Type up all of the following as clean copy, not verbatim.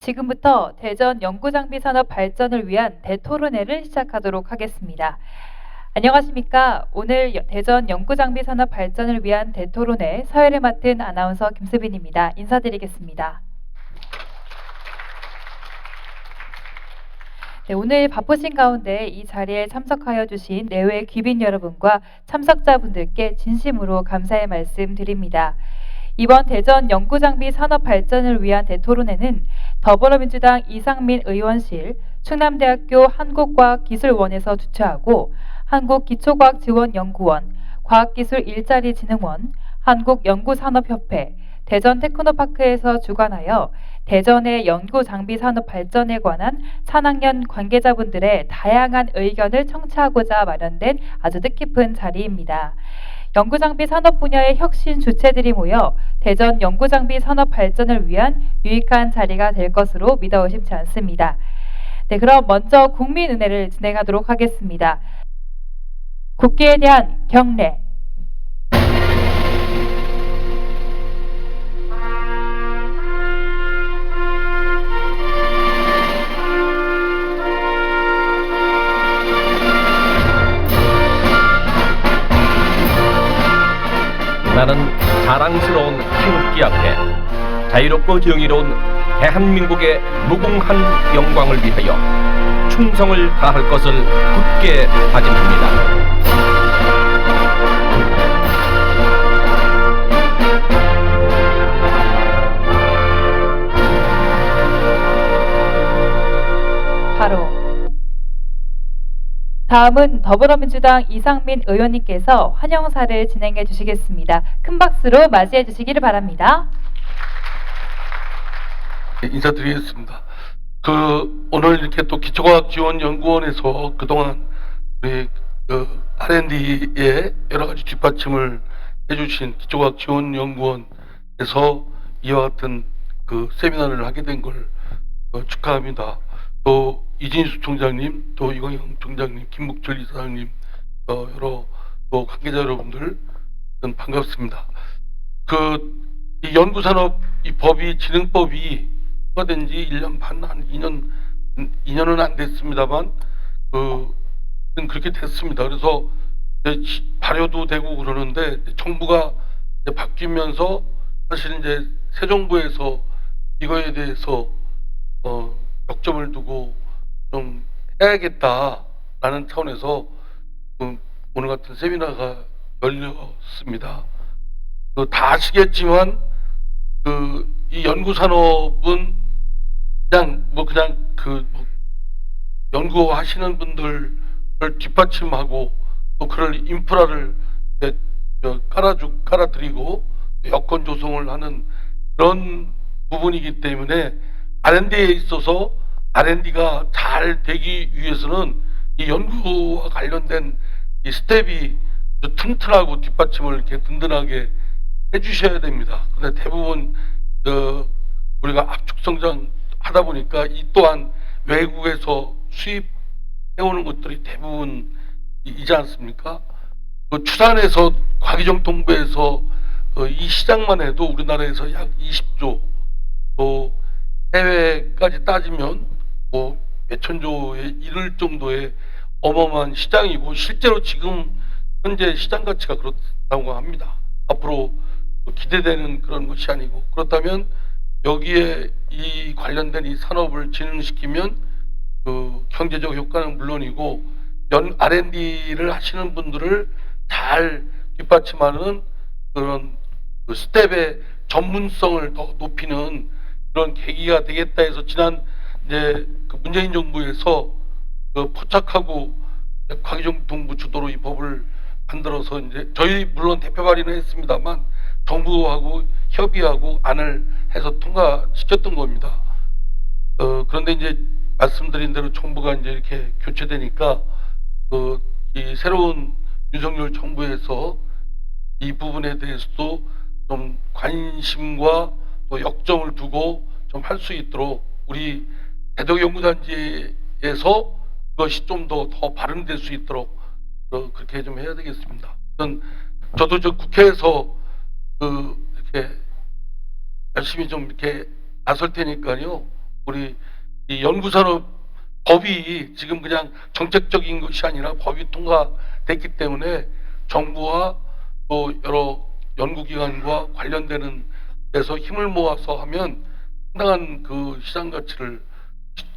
지금부터 대전 연구장비 산업 발전을 위한 대토론회를 시작하도록 하겠습니다. 안녕하십니까. 오늘 대전 연구장비 산업 발전을 위한 대토론회 서열을 맡은 아나운서 김수빈입니다. 인사드리겠습니다. 네, 오늘 바쁘신 가운데 이 자리에 참석하여 주신 내외 귀빈 여러분과 참석자분들께 진심으로 감사의 말씀 드립니다. 이번 대전 연구장비 산업 발전을 위한 대토론회는 더불어민주당 이상민 의원실, 충남대학교 한국과학기술원에서 주최하고 한국기초과학지원연구원, 과학기술일자리진흥원, 한국연구산업협회, 대전테크노파크에서 주관하여 대전의 연구장비 산업 발전에 관한 산학년 관계자분들의 다양한 의견을 청취하고자 마련된 아주 뜻깊은 자리입니다. 연구장비 산업 분야의 혁신 주체들이 모여 대전 연구장비 산업 발전을 위한 유익한 자리가 될 것으로 믿어 의심치 않습니다. 네, 그럼 먼저 국민은혜를 진행하도록 하겠습니다. 국기에 대한 경례. 나는 자랑스러운 태극기 앞에 자유롭고 정의로운 대한민국의 무궁한 영광을 위하여 충성을 다할 것을 굳게 다짐합니다. 다음은 더불어민주당 이상민 의원님께서 환영사를 진행해 주시겠습니다. 큰 박수로 맞이해 주시기를 바랍니다. 인사드리겠습니다. 오늘 이렇게 또 기초과학지원연구원에서 그동안 우리 R&D에 여러 가지 뒷받침을 해주신 기초과학지원연구원에서 이와 같은 세미나를 하게 된 걸 축하합니다. 또 이진수 총장님, 또 이광영 총장님, 김묵철 이사장님, 여러 또 관계자 여러분들 반갑습니다. 이 연구산업 이 법이 진흥법이 통과된 지 1년 반, 한 2년은 안 됐습니다만 그렇게 됐습니다. 그래서 발효도 되고 그러는데 정부가 이제 바뀌면서 사실 이제 새 정부에서 이거에 대해서 역점을 두고 좀 해야겠다라는 차원에서 오늘 같은 세미나가 열렸습니다. 다 아시겠지만 이 연구산업은 그냥 연구하시는 분들을 뒷받침하고 또 그럴 인프라를 깔아드리고 여건 조성을 하는 그런 부분이기 때문에 R&D에 있어서 R&D가 잘 되기 위해서는 이 연구와 관련된 이 스텝이 튼튼하고 뒷받침을 이렇게 든든하게 해주셔야 됩니다. 근데 대부분 우리가 압축 성장 하다 보니까 이 또한 외국에서 수입해오는 것들이 대부분이지 않습니까? 추산에서 과기정통부에서 이 시장만 해도 우리나라에서 약 20조, 또 해외까지 따지면 몇천조에 이를 정도의 어마어마한 시장이고, 실제로 지금 현재 시장 가치가 그렇다고 합니다. 앞으로 기대되는 그런 것이 아니고, 그렇다면 여기에 이 관련된 이 산업을 진흥시키면 경제적 효과는 물론이고 R&D를 하시는 분들을 잘 뒷받침하는 그런 스텝의 전문성을 더 높이는 그런 계기가 되겠다 해서 지난 이제 문재인 정부에서 포착하고 과기정통부 주도로 이 법을 만들어서 이제 저희 물론 대표 발의는 했습니다만 정부하고 협의하고 안을 해서 통과시켰던 겁니다. 그런데 이제 말씀드린 대로 정부가 이제 이렇게 교체되니까 이 새로운 윤석열 정부에서 이 부분에 대해서도 좀 관심과 또 역점을 두고 좀 할 수 있도록 우리 대덕연구단지에서 그것이 좀 더 발행될 수 있도록 그렇게 좀 해야 되겠습니다. 저도 국회에서 이렇게 열심히 좀 이렇게 나설 테니까요. 우리 이 연구산업 법이 지금 그냥 정책적인 것이 아니라 법이 통과됐기 때문에 정부와 또 여러 연구기관과 관련되는 데서 힘을 모아서 하면 상당한 그 시장 가치를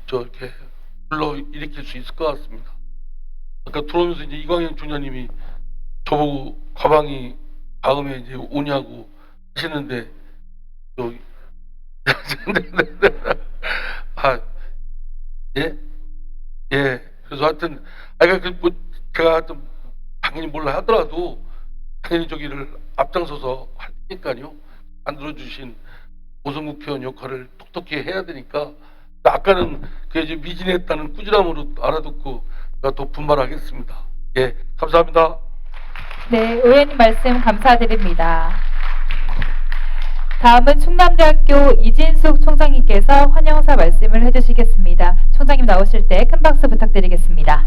이렇게 불러일으킬 수 있을 것 같습니다. 아까 들어오면서 이제 이광영 총장님이 저보고 과방이 다음에 이제 오냐고 하시는데 또 아, 예? 예. 그래서 하여튼 뭐 제가 하여튼 당연히 뭘 하더라도 당연히 저기를 앞장서서 할 테니까요. 만들어 주신 오성국 의원 역할을 톡톡히 해야 되니까 아까는 그 이제 미진했다는 꾸지람으로 알아듣고 제가 더 분발하겠습니다. 예, 감사합니다. 네, 의원님 말씀 감사드립니다. 다음은 충남대학교 이진숙 총장님께서 환영사 말씀을 해주시겠습니다. 총장님 나오실 때 큰 박수 부탁드리겠습니다.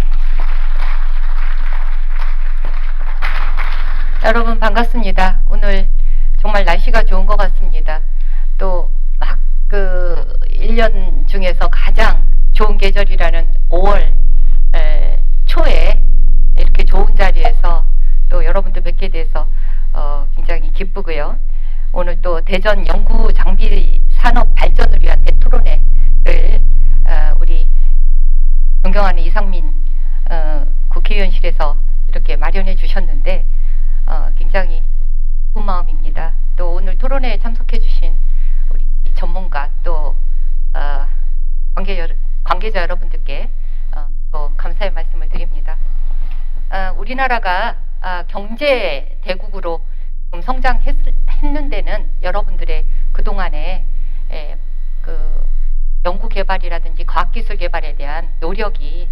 여러분 반갑습니다. 오늘 정말 날씨가 좋은 것 같습니다. 또 막 그 1년 중에서 가장 좋은 계절이라는 5월 초에 이렇게 좋은 자리에서 또 여러분들 뵙게 돼서 굉장히 기쁘고요. 오늘 또 대전 연구 장비 산업 발전을 위한 대토론회를 우리 존경하는 이상민 국회의원실에서 이렇게 마련해 주셨는데 굉장히 기쁜 마음입니다. 또 오늘 토론회에 참석해 주신 우리 전문가 또 관계자 여러분들께 또 감사의 말씀을 드립니다. 우리나라가 경제 대국으로 성장했는 데는 여러분들의 그동안에 그 연구 개발이라든지 과학기술 개발에 대한 노력이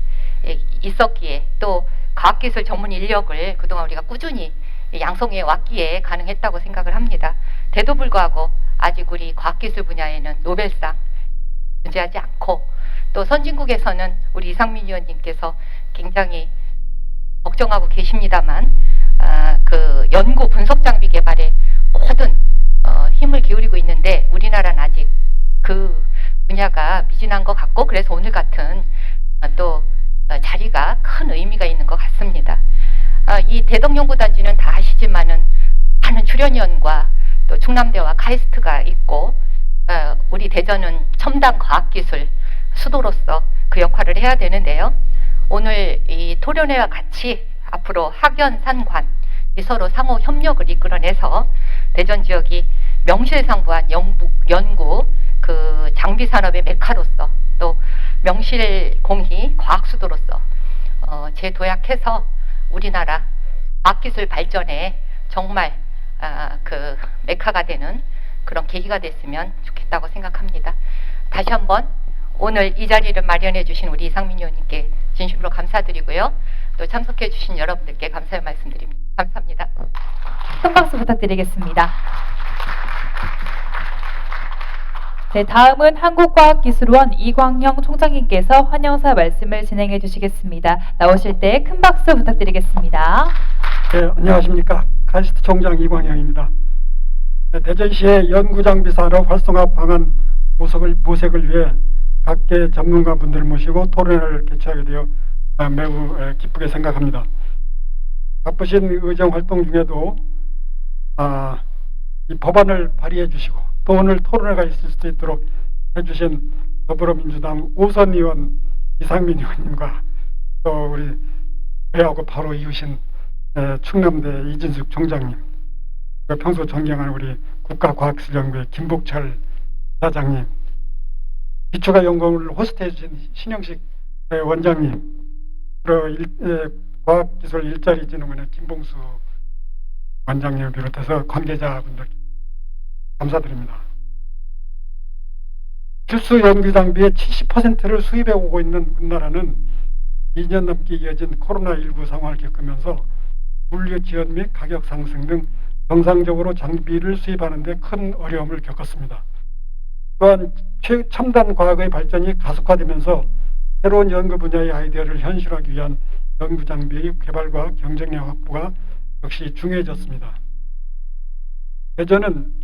있었기에 또 과학기술 전문 인력을 그동안 우리가 꾸준히 양성해 왔기에 가능했다고 생각을 합니다. 대도 불구하고 아직 우리 과학기술 분야에는 노벨상 존재하지 않고 또 선진국에서는 우리 이상민 의원님께서 굉장히 걱정하고 계십니다만 그 연구 분석 장비 개발에 모든 힘을 기울이고 있는데 우리나라는 아직 그 분야가 미진한 것 같고 그래서 오늘 같은 또 자리가 큰 의미가 있는 것 같습니다. 이 대덕연구단지는 다 아시지만은 많은 출연위원과 또 충남대와 카이스트가 있고 우리 대전은 첨단 과학기술 수도로서 그 역할을 해야 되는데요. 오늘 이 토론회와 같이 앞으로 학연, 산관 서로 상호 협력을 이끌어내서 대전 지역이 명실상부한 연구 그 장비 산업의 메카로서 또 명실공히 과학 수도로서 재도약해서 우리나라 과학기술 발전에 정말 그 메카가 되는 그런 계기가 됐으면 좋겠다고 생각합니다. 다시 한번 오늘 이 자리를 마련해 주신 우리 이상민 의원님께 진심으로 감사드리고요. 또 참석해 주신 여러분들께 감사의 말씀드립니다. 감사합니다. 큰 박수 부탁드리겠습니다. 네, 다음은 한국과학기술원 이광영 총장님께서 환영사 말씀을 진행해 주시겠습니다. 나오실 때 큰 박수 부탁드리겠습니다. 네, 안녕하십니까. 카이스트 총장 이광영입니다. 네, 대전시의 연구장비 산업 활성화 방안 모색을 위해 각계 전문가분들을 모시고 토론회를 개최하게 되어 매우 기쁘게 생각합니다. 바쁘신 의정 활동 중에도 이 법안을 발의해 주시고 또 오늘 토론회가 있을 수 있도록 해주신 더불어민주당 오선 의원 이상민 의원님과 또 우리 배하고 바로 이으신 충남대 이진숙 총장님, 평소 존경하는 우리 국가과학기술연구회 김복철 사장님, 기초과 연구를 호스트해 주신 신영식 원장님, 과학기술 일자리진흥원의 김봉수 원장님을 비롯해서 관계자분들 감사드립니다. 필수 연구 장비의 70%를 수입해 오고 있는 우리나라는 2년 넘게 이어진 코로나19 상황을 겪으면서 물류 지연 및 가격 상승 등 정상적으로 장비를 수입하는 데 큰 어려움을 겪었습니다. 또한 최첨단 과학의 발전이 가속화되면서 새로운 연구 분야의 아이디어를 현실화하기 위한 연구 장비의 개발과 경쟁력 확보가 역시 중요해졌습니다. 대전은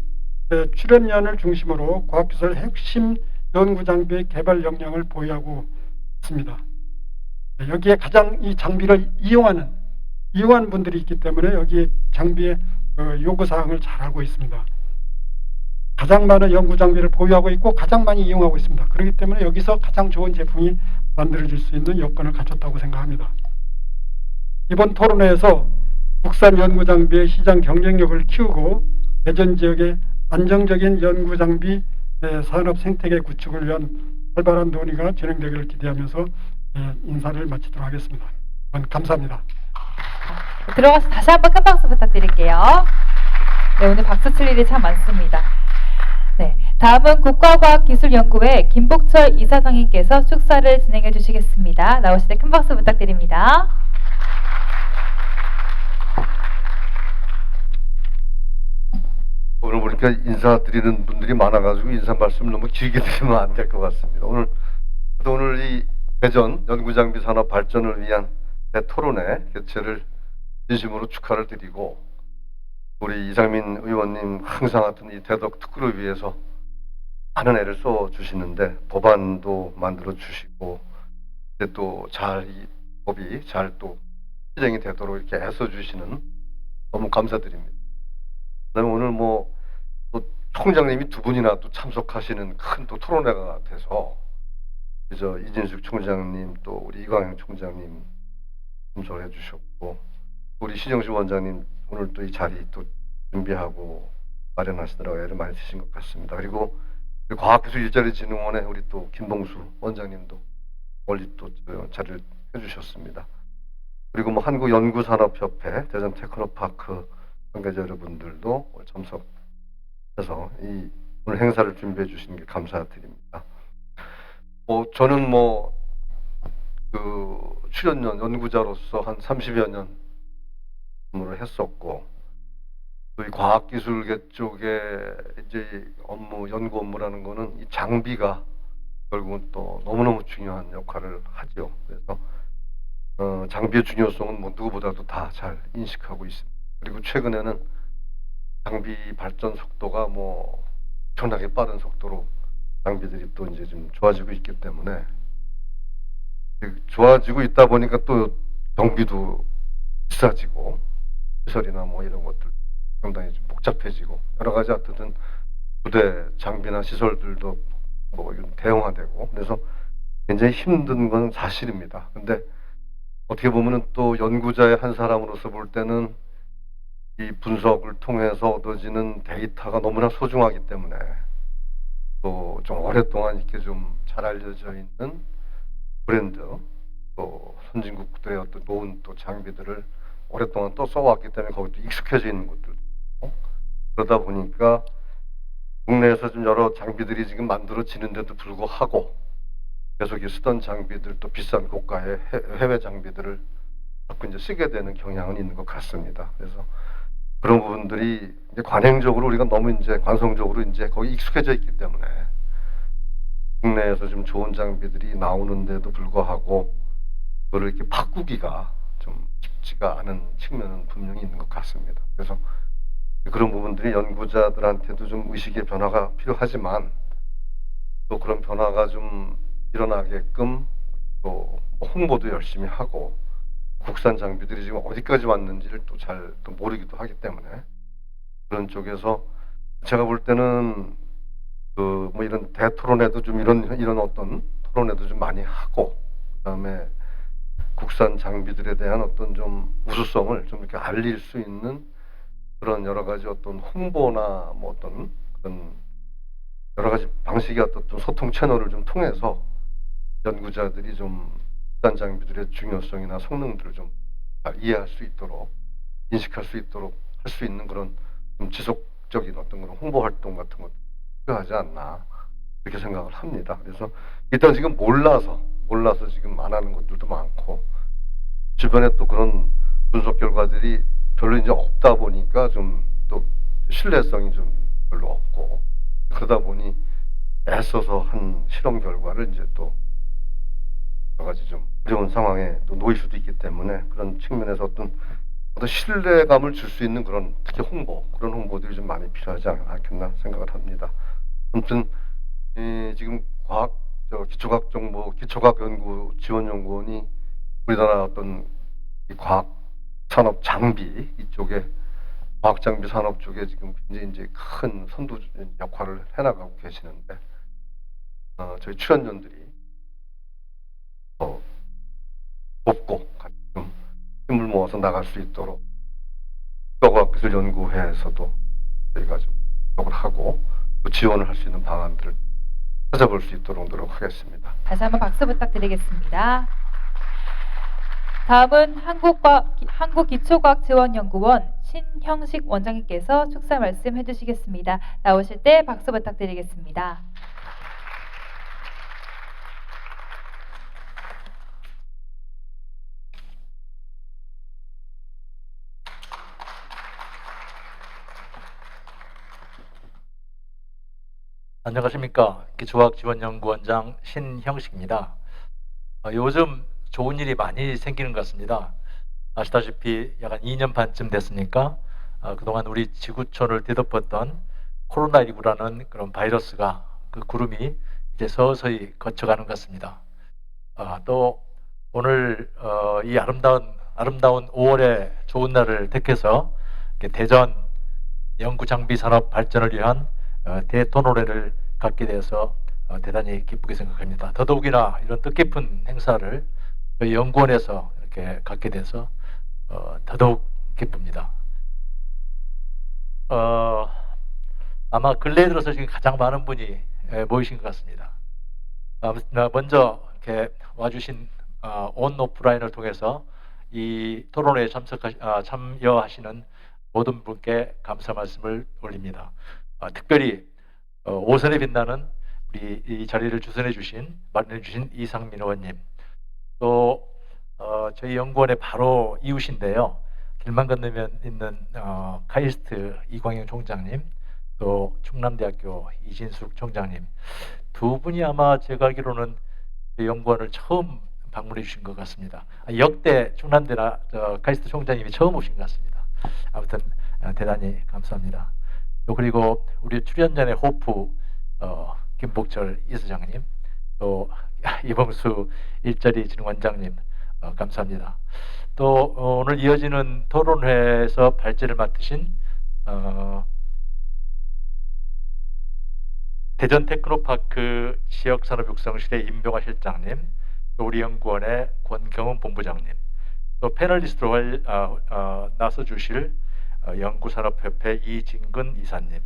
출연위원을 중심으로 과학기술 핵심 연구 장비의 개발 역량을 보유하고 있습니다. 여기에 가장 이 장비를 이용하는 분들이 있기 때문에 여기 장비의 요구 사항을 잘 알고 있습니다. 가장 많은 연구 장비를 보유하고 있고 가장 많이 이용하고 있습니다. 그렇기 때문에 여기서 가장 좋은 제품이 만들어질 수 있는 여건을 갖췄다고 생각합니다. 이번 토론회에서 국산 연구 장비의 시장 경쟁력을 키우고 대전 지역의 안정적인 연구 장비 산업 생태계 구축을 위한 활발한 논의가 진행되기를 기대하면서 인사를 마치도록 하겠습니다. 감사합니다. 들어가서 다시 한번 큰 박수 부탁드릴게요. 네, 오늘 박수 칠 일이 참 많습니다. 네, 다음은 국가과학기술연구회 김복철 이사장님께서 축사를 진행해 주시겠습니다. 나오실 때 큰 박수 부탁드립니다. 오늘 보니까 인사드리는 분들이 많아가지고 인사 말씀 너무 길게 드리면 안 될 것 같습니다. 오늘 이 대전 연구장비 산업 발전을 위한 대토론회 개최를 진심으로 축하를 드리고, 우리 이상민 의원님 항상 같은 이 대덕 특구를 위해서 많은 애를 써 주시는데 법안도 만들어 주시고 또 잘 이 법이 잘 또 실행이 되도록 이렇게 애써 주시는 너무 감사드립니다. 그다음에 오늘 또 총장님이 두 분이나 또 참석하시는 큰 또 토론회가 돼서 그저 이진숙 총장님 또 우리 이광영 총장님 참석해 주셨고, 우리 신영식 원장님 오늘 또 이 자리 또 준비하고 마련하시느라고 애를 많이 쓰신 것 같습니다. 그리고 과학기술일자리진흥원의 우리 또 김봉수 원장님도 멀리 또 자리를 해주셨습니다. 그리고 한국연구산업협회 대전 테크노파크 관계자 여러분들도 참석해서 이 오늘 행사를 준비해 주신 게 감사드립니다. 저는 그 출연연 연구자로서 한 30여 년 근무를 했었고, 또 이 과학기술계 쪽에 이제 연구 업무라는 거는 이 장비가 결국은 또 너무너무 중요한 역할을 하죠. 그래서 장비의 중요성은 누구보다도 다 잘 인식하고 있습니다. 그리고 최근에는 장비 발전 속도가 엄청나게 빠른 속도로 장비들이 또 이제 좀 좋아지고 있기 때문에, 좋아지고 있다 보니까 또 경비도 비싸지고 시설이나 이런 것들 상당히 좀 복잡해지고 여러 가지 어쨌든 부대 장비나 시설들도 대형화되고 그래서 굉장히 힘든 건 사실입니다. 근데 어떻게 보면은 또 연구자의 한 사람으로서 볼 때는 이 분석을 통해서 얻어지는 데이터가 너무나 소중하기 때문에 또 좀 오랫동안 이렇게 좀 잘 알려져 있는 브랜드 또 선진국들의 어떤 좋은 또 장비들을 오랫동안 또 써왔기 때문에 거기도 익숙해져 있는 것들 있고, 그러다 보니까 국내에서 좀 여러 장비들이 지금 만들어지는데도 불구하고 계속 쓰던 장비들 또 비싼 고가의 해외 장비들을 자꾸 이제 쓰게 되는 경향은 있는 것 같습니다. 그래서 그런 부분들이 이제 관행적으로 우리가 너무 이제 관성적으로 이제 거기 익숙해져 있기 때문에 국내에서 좀 좋은 장비들이 나오는데도 불구하고 그거를 이렇게 바꾸기가 좀 쉽지가 않은 측면은 분명히 있는 것 같습니다. 그래서 그런 부분들이 연구자들한테도 좀 의식의 변화가 필요하지만 또 그런 변화가 좀 일어나게끔 또 홍보도 열심히 하고 국산 장비들이 지금 어디까지 왔는지를 또 잘 또 모르기도 하기 때문에 그런 쪽에서 제가 볼 때는 이런 대토론회도 좀 이런 어떤 토론회도 좀 많이 하고, 그다음에 국산 장비들에 대한 어떤 좀 우수성을 좀 이렇게 알릴 수 있는 그런 여러 가지 어떤 홍보나 어떤 그런 여러 가지 방식의 어떤 좀 소통 채널을 좀 통해서 연구자들이 좀 국산 장비들의 중요성이나 성능들을 좀 잘 이해할 수 있도록 인식할 수 있도록 할 수 있는 그런 좀 지속적인 어떤 그런 홍보 활동 같은 것도 필요하지 않나 이렇게 생각을 합니다. 그래서 일단 지금 몰라서 지금 안 하는 것들도 많고 주변에 또 그런 분석 결과들이 별로 이제 없다 보니까 좀 또 신뢰성이 좀 별로 없고, 그러다 보니 애써서 한 실험 결과를 이제 또 여러 가지 좀 어려운 상황에 또 놓일 수도 있기 때문에 그런 측면에서 어떤 신뢰감을 줄 수 있는 그런 특히 그런 홍보들이 좀 많이 필요하지 않겠나 생각을 합니다. 아무튼 지금 기초과학연구지원연구원이 우리나라 어떤 이 과학 산업 장비 이쪽에 과학 장비 산업 쪽에 지금 굉장히 이제 큰 선두 역할을 해나가고 계시는데 저희 출연진들이 더 돕고 같이 좀 힘을 모아서 나갈 수 있도록 국가과학기술연구회에서도 저희가 좀 노력을 하고 또 지원을 할 수 있는 방안들을 찾아볼 수 있도록 노력하겠습니다. 다시 한번 박수 부탁드리겠습니다. 다음은 한국기초과학지원연구원 신형식 원장님께서 축사 말씀 해주시겠습니다. 나오실 때 박수 부탁드리겠습니다. 안녕하십니까. 기초과학지원연구원장 신형식입니다. 요즘 좋은 일이 많이 생기는 것 같습니다. 아시다시피 약 한 2년 반쯤 됐으니까 그동안 우리 지구촌을 뒤덮었던 코로나19라는 그런 바이러스가 그 구름이 이제 서서히 거쳐가는 것 같습니다. 또 오늘 이 아름다운 5월의 좋은 날을 택해서 대전 연구장비 산업 발전을 위한 대토론회를 갖게 되어서 대단히 기쁘게 생각합니다. 더더욱이나 이런 뜻깊은 행사를 저희 연구원에서 이렇게 갖게 돼서 더더욱 기쁩니다. 아마 근래에 들어서 지금 가장 많은 분이 모이신 것 같습니다. 먼저 이렇게 와주신 온 오프라인을 통해서 이 토론회에 참여하시는 모든 분께 감사 말씀을 올립니다. 특별히 오선에 빛나는 우리 이 자리를 마련해 주신 이상민 의원님, 또 저희 연구원의 바로 이웃인데요. 길만 건너면 있는 카이스트 이광영 총장님, 또 충남대학교 이진숙 총장님, 두 분이 아마 제가 알기로는 연구원을 처음 방문해 주신 것 같습니다. 역대 충남대나 카이스트 총장님이 처음 오신 것 같습니다. 아무튼 대단히 감사합니다. 또 그리고 우리 출연전의 호프 김복철 이사장님, 또 이범수 일자리 진흥원장님 감사합니다. 또 오늘 이어지는 토론회에서 발제를 맡으신 대전 테크노파크 지역산업육성실의 임병화 실장님, 또 우리 연구원의 권경훈 본부장님, 또 패널리스트로 나서 주실 연구산업협회 이진근 이사님,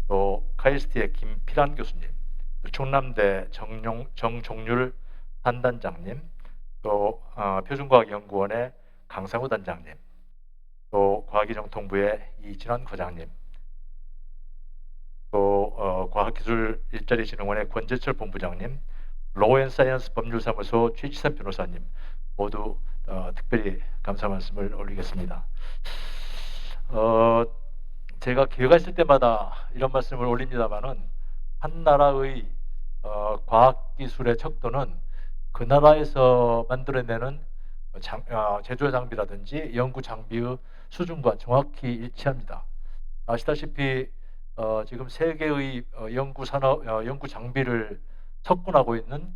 또 카이스트의 김필환 교수님, 또 충남대 정종률 단단장님, 또 표준과학연구원의 강상우 단장님, 또 과학기정통부의 이진환 과장님, 또 과학기술일자리진흥원의 권재철 본부장님, 로앤사이언스 법률사무소 최지선 변호사님 모두 특별히 감사 말씀을 올리겠습니다. 제가 기회가 있을 때마다 이런 말씀을 올립니다만은 한 나라의 과학기술의 척도는 그 나라에서 만들어내는 제조 장비라든지 연구 장비의 수준과 정확히 일치합니다. 아시다시피 지금 세계의 연구 산업, 연구 장비를 석권하고 있는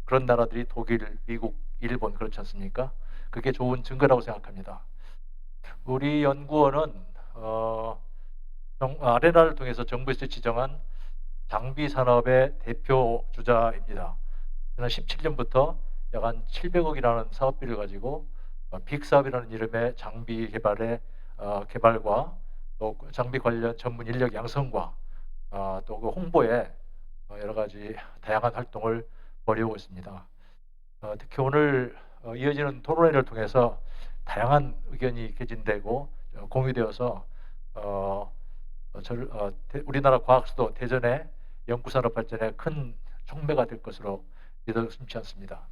그런 나라들이 독일, 미국, 일본 그렇지 않습니까? 그게 좋은 증거라고 생각합니다. 우리 연구원은 아레나를 통해서 정부에서 지정한 장비 산업의 대표 주자입니다. 지난 17년부터 약 한 700억이라는 사업비를 가지고 빅 사업이라는 이름의 장비 개발과 또 장비 관련 전문 인력 양성과 또 그 홍보에 여러 가지 다양한 활동을 벌이고 있습니다. 특히 오늘 이어지는 토론회를 통해서 다양한 의견이 개진되고 공유되어서 우리나라 과학수도 대전의 연구산업 발전에 큰 촉매가 될 것으로 믿어 심치 않습니다.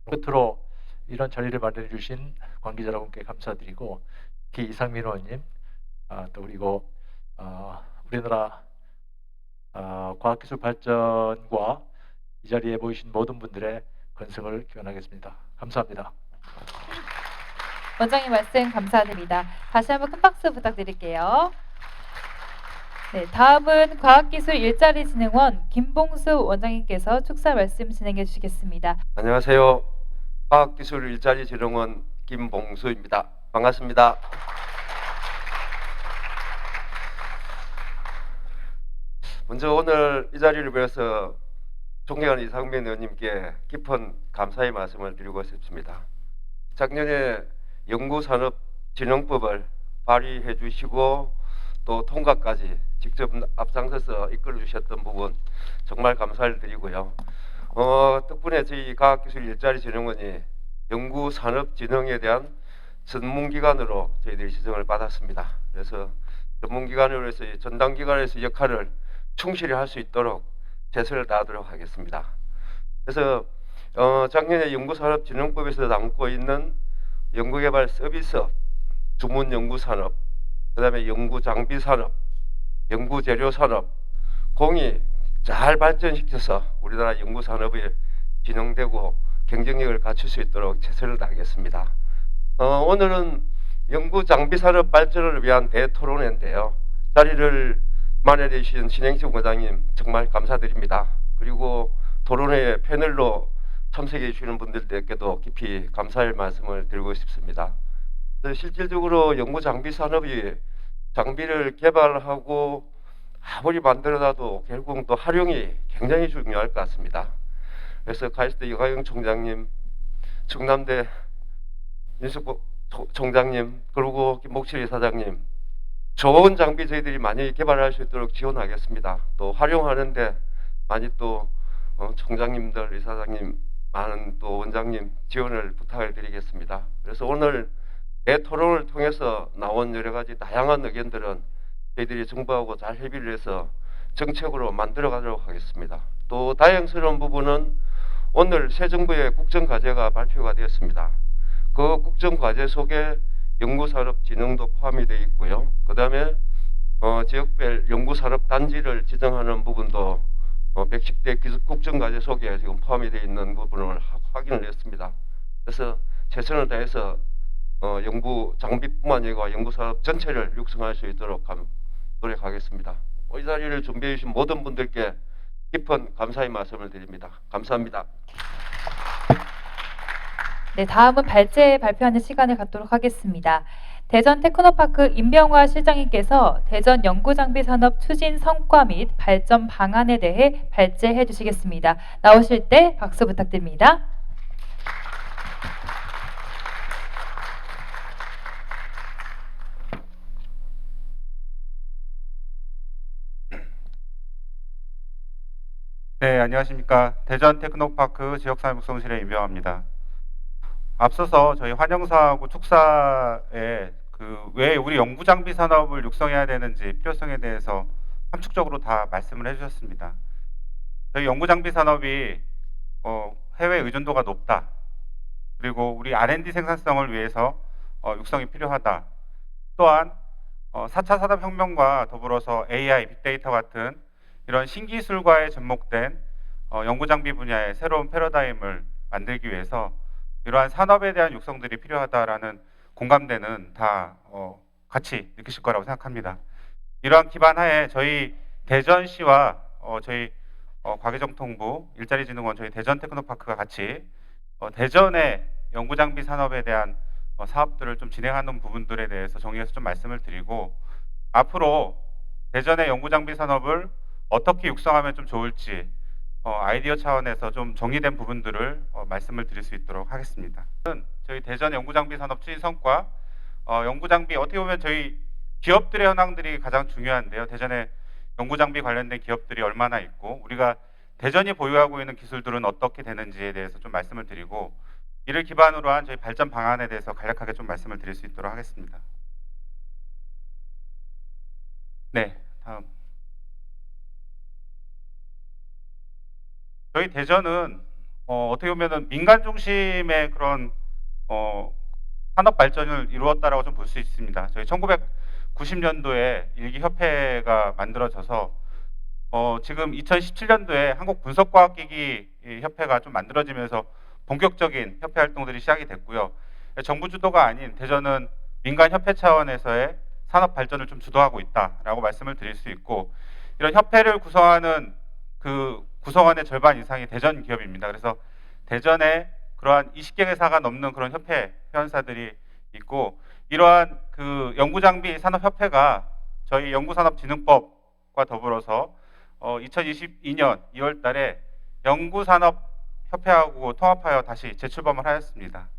끝으로 이런 자리를 마련해 주신 관계자 여러분께 감사드리고, 특히 이상민 의원님, 또 그리고 우리나라 과학기술 발전과 이 자리에 모이신 모든 분들의 건승을 기원하겠습니다. 감사합니다. 원장님 말씀 감사드립니다. 다시 한번 큰 박수 부탁드릴게요. 네, 다음은 과학기술일자리진흥원 김봉수 원장님께서 축사 말씀 진행해 주시겠습니다. 안녕하세요. 과학기술일자리진흥원 김봉수입니다. 반갑습니다. 먼저 오늘 이 자리를 위해서 존경하는 이상민 의원님께 깊은 감사의 말씀을 드리고 싶습니다. 작년에 연구산업진흥법을 발의해 주시고 또 통과까지 직접 앞장서서 이끌어 주셨던 부분 정말 감사를 드리고요. 덕분에 저희 과학기술일자리진흥원이 연구산업진흥에 대한 전문기관으로 저희들이 지정을 받았습니다. 그래서 전문기관으로서 전담기관에서 역할을 충실히 할 수 있도록 최선을 다하도록 하겠습니다. 그래서 작년에 연구산업진흥법에서 담고 있는 연구개발 서비스업, 주문연구산업, 그 다음에 연구장비산업, 연구재료산업, 공이 잘 발전시켜서 우리나라 연구산업이 진흥되고 경쟁력을 갖출 수 있도록 최선을 다하겠습니다. 오늘은 연구장비산업 발전을 위한 대토론회인데요. 자리를 마련해 주신 신행식 원장님 정말 감사드립니다. 그리고 토론회 패널로 참석해 주시는 분들께도 깊이 감사의 말씀을 드리고 싶습니다. 실질적으로 연구장비산업이 장비를 개발하고 아무리 만들어놔도 결국은 또 활용이 굉장히 중요할 것 같습니다. 그래서 가이스트 여가영 총장님, 충남대 윤석보 총장님, 그리고 김목실 이사장님, 좋은 장비 저희들이 많이 개발할 수 있도록 지원하겠습니다. 또 활용하는데 많이 또 총장님들, 이사장님, 많은 또 원장님 지원을 부탁을 드리겠습니다. 그래서 오늘 대토론을 통해서 나온 여러 가지 다양한 의견들은 저희들이 정부하고 잘 협의를 해서 정책으로 만들어 가도록 하겠습니다. 또 다행스러운 부분은 오늘 새 정부의 국정과제가 발표가 되었습니다. 그 국정과제 속에 연구산업진흥도 포함이 되어 있고요. 그 다음에 지역별 연구산업단지를 지정하는 부분도 110대 국정과제 속에 지금 포함이 되어 있는 부분을 확인을 했습니다. 그래서 최선을 다해서 연구 장비뿐만 아니라 연구산업 전체를 육성할 수 있도록 노력하겠습니다. 이 자리를 준비해 주신 모든 분들께 깊은 감사의 말씀을 드립니다. 감사합니다. 네, 다음은 발제 발표하는 시간을 갖도록 하겠습니다. 대전 테크노파크 임병화 실장님께서 대전 연구장비산업 추진 성과 및 발전 방안에 대해 발제해 주시겠습니다. 나오실 때 박수 부탁드립니다. 네, 안녕하십니까. 대전 테크노파크 지역사회육성실의 임병화입니다. 앞서서 저희 환영사하고 축사에 왜 우리 연구장비 산업을 육성해야 되는지 필요성에 대해서 함축적으로 다 말씀을 해주셨습니다. 저희 연구장비 산업이 해외 의존도가 높다. 그리고 우리 R&D 생산성을 위해서 육성이 필요하다. 또한 4차 산업혁명과 더불어서 AI, 빅데이터 같은 이런 신기술과에 접목된 연구장비 분야의 새로운 패러다임을 만들기 위해서 이러한 산업에 대한 육성들이 필요하다라는 공감대는 다 같이 느끼실 거라고 생각합니다. 이러한 기반 하에 저희 대전시와 저희 과기정통부 일자리진흥원 저희 대전 테크노파크가 같이 대전의 연구장비 산업에 대한 사업들을 좀 진행하는 부분들에 대해서 정리해서 좀 말씀을 드리고 앞으로 대전의 연구장비 산업을 어떻게 육성하면 좀 좋을지 아이디어 차원에서 좀 정리된 부분들을 말씀을 드릴 수 있도록 하겠습니다. 저희 대전 연구장비 산업 추진 성과, 연구장비 어떻게 보면 저희 기업들의 현황들이 가장 중요한데요. 대전에 연구장비 관련된 기업들이 얼마나 있고 우리가 대전이 보유하고 있는 기술들은 어떻게 되는지에 대해서 좀 말씀을 드리고 이를 기반으로 한 저희 발전 방안에 대해서 간략하게 좀 말씀을 드릴 수 있도록 하겠습니다. 네, 다음. 저희 대전은 어떻게 보면은 민간 중심의 그런 산업 발전을 이루었다라고 좀 볼 수 있습니다. 저희 1990년도에 일기협회가 만들어져서 지금 2017년도에 한국분석과학기기 협회가 좀 만들어지면서 본격적인 협회 활동들이 시작이 됐고요. 정부 주도가 아닌 대전은 민간 협회 차원에서의 산업 발전을 좀 주도하고 있다라고 말씀을 드릴 수 있고, 이런 협회를 구성하는 그 구성원의 절반 이상이 대전 기업입니다. 그래서 대전에 그러한 20개 회사가 넘는 그런 협회 회원사들이 있고, 이러한 그 연구장비 산업협회가 저희 연구산업진흥법과 더불어서 2022년 2월 달에 연구산업협회하고 통합하여 다시 재출범을 하였습니다.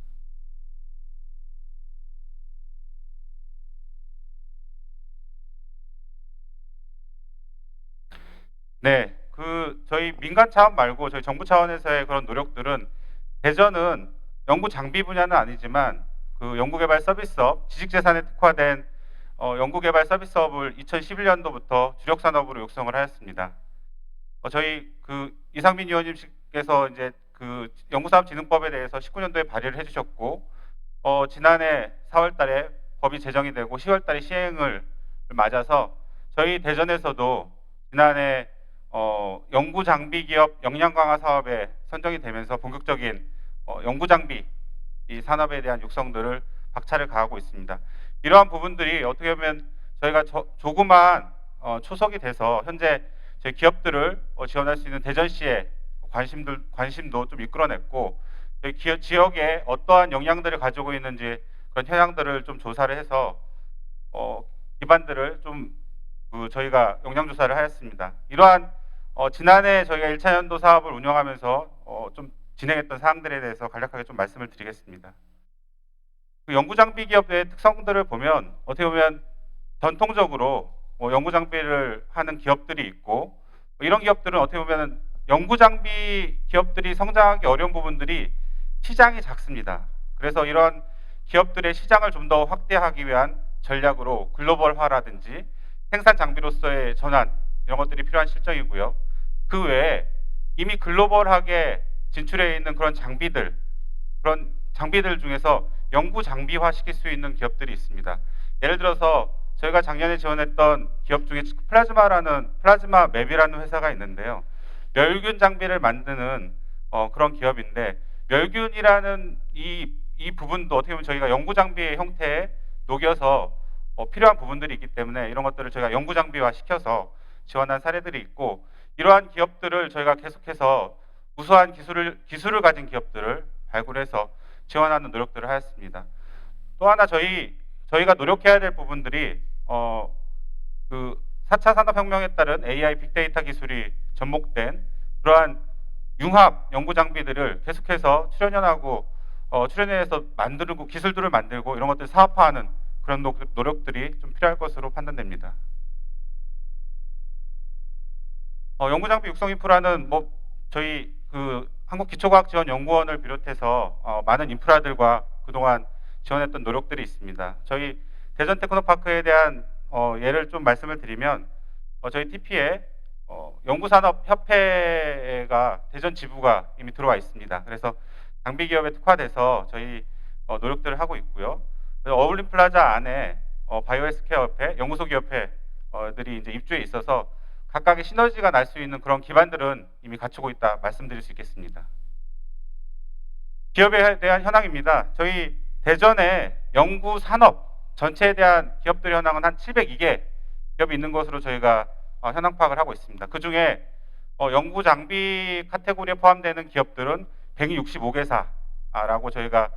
네, 그 저희 민간 차원 말고 저희 정부 차원에서의 그런 노력들은, 대전은 연구 장비 분야는 아니지만 그 연구개발 서비스업, 지식재산에 특화된 연구개발 서비스업을 2011년도부터 주력 산업으로 육성을 하였습니다. 저희 그 이상민 의원님께서 이제 그 연구산업진흥법에 대해서 19년도에 발의를 해주셨고, 지난해 4월달에 법이 제정이 되고 10월달에 시행을 맞아서 저희 대전에서도 지난해 연구장비 기업 역량 강화 사업에 선정이 되면서 본격적인 연구장비 이 산업에 대한 육성들을 박차를 가하고 있습니다. 이러한 부분들이 어떻게 보면 저희가 조그마한 초석이 돼서 현재 저희 기업들을 지원할 수 있는 대전시의 관심도 좀 이끌어냈고, 저희 지역에 어떠한 역량들을 가지고 있는지 그런 현황들을 좀 조사를 해서 기반들을 좀 저희가 역량 조사를 하였습니다. 이러한 지난해 저희가 1차 연도 사업을 운영하면서 좀 진행했던 사항들에 대해서 간략하게 좀 말씀을 드리겠습니다. 그 연구장비 기업의 특성들을 보면 어떻게 보면 전통적으로 연구장비를 하는 기업들이 있고, 이런 기업들은 어떻게 보면 연구장비 기업들이 성장하기 어려운 부분들이 시장이 작습니다. 그래서 이런 기업들의 시장을 좀 더 확대하기 위한 전략으로 글로벌화라든지 생산 장비로서의 전환, 이런 것들이 필요한 실정이고요. 그 외에 이미 글로벌하게 진출해 있는 그런 장비들 중에서 연구 장비화 시킬 수 있는 기업들이 있습니다. 예를 들어서 저희가 작년에 지원했던 기업 중에 플라즈마 맵이라는 회사가 있는데요. 멸균 장비를 만드는 그런 기업인데, 멸균이라는 이 부분도 어떻게 보면 저희가 연구 장비의 형태에 녹여서 필요한 부분들이 있기 때문에 이런 것들을 저희가 연구 장비화 시켜서 지원한 사례들이 있고, 이러한 기업들을 저희가 계속해서 우수한 기술을 가진 기업들을 발굴해서 지원하는 노력들을 하였습니다. 또 하나 저희가 노력해야 될 부분들이 그 4차 산업혁명에 따른 AI 빅데이터 기술이 접목된 그러한 융합 연구 장비들을 계속해서 출연해서 만들고 기술들을 만들고 이런 것들을 사업화하는 그런 노력들이 좀 필요할 것으로 판단됩니다. 연구장비 육성 인프라는 저희 그 한국기초과학지원연구원을 비롯해서 많은 인프라들과 그동안 지원했던 노력들이 있습니다. 저희 대전 테크노파크에 대한 예를 좀 말씀을 드리면, 저희 TP에 연구산업협회가 대전 지부가 이미 들어와 있습니다. 그래서 장비기업에 특화돼서 저희 노력들을 하고 있고요. 어울림 플라자 안에 바이오헬스케어 협회, 연구소기업회들이 이제 입주해 있어서 각각의 시너지가 날 수 있는 그런 기반들은 이미 갖추고 있다 말씀드릴 수 있겠습니다. 기업에 대한 현황입니다. 저희 대전에 연구산업 전체에 대한 기업들 현황은 한 702개 기업이 있는 것으로 저희가 현황 파악을 하고 있습니다. 그 중에 연구 장비 카테고리에 포함되는 기업들은 165개사라고 저희가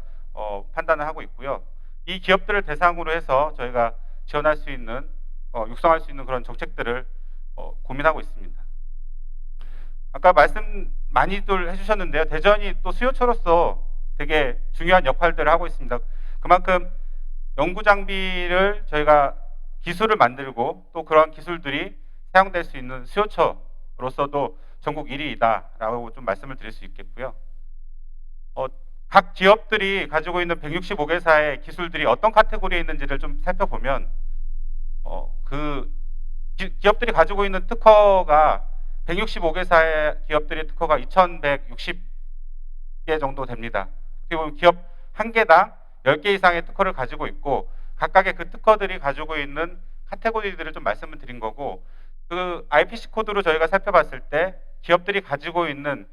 판단을 하고 있고요. 이 기업들을 대상으로 해서 저희가 지원할 수 있는 육성할 수 있는 그런 정책들을 고민하고 있습니다. 아까 말씀 많이들 해주셨는데요. 대전이 또 수요처로서 되게 중요한 역할들을 하고 있습니다. 그만큼 연구 장비를 저희가 기술을 만들고 또 그런 기술들이 사용될 수 있는 수요처로서도 전국 1위이다라고 좀 말씀을 드릴 수 있겠고요. 각 기업들이 가지고 있는 165개사의 기술들이 어떤 카테고리에 있는지를 좀 살펴보면 기업들이 가지고 있는 특허가 165개사의 기업들의 특허가 2,160개 정도 됩니다. 어떻게 보면 기업 한 개당 10개 이상의 특허를 가지고 있고, 각각의 그 특허들이 가지고 있는 카테고리들을 좀 말씀을 드린 거고, 그 IPC 코드로 저희가 살펴봤을 때 기업들이 가지고 있는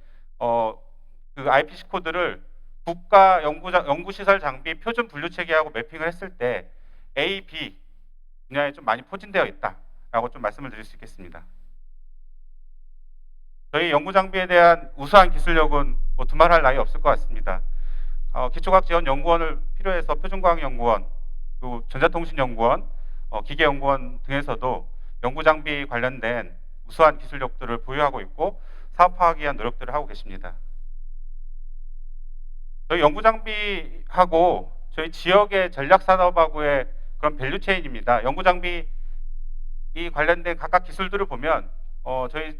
그 IPC 코드를 국가 연구시설 장비 표준 분류 체계하고 매핑을 했을 때 A, B 분야에 좀 많이 포진되어 있다라고 좀 말씀을 드릴 수 있겠습니다. 저희 연구 장비에 대한 우수한 기술력은 뭐 두말할 나위 없을 것 같습니다. 기초과학지원연구원을 필요해서 표준과학연구원, 또 전자통신연구원, 기계연구원 등에서도 연구 장비 관련된 우수한 기술력들을 보유하고 있고 사업화하기 위한 노력들을 하고 계십니다. 저희 연구 장비하고 저희 지역의 전략 산업하고의 그런 밸류체인입니다. 연구 장비 이 관련된 각각 기술들을 보면 저희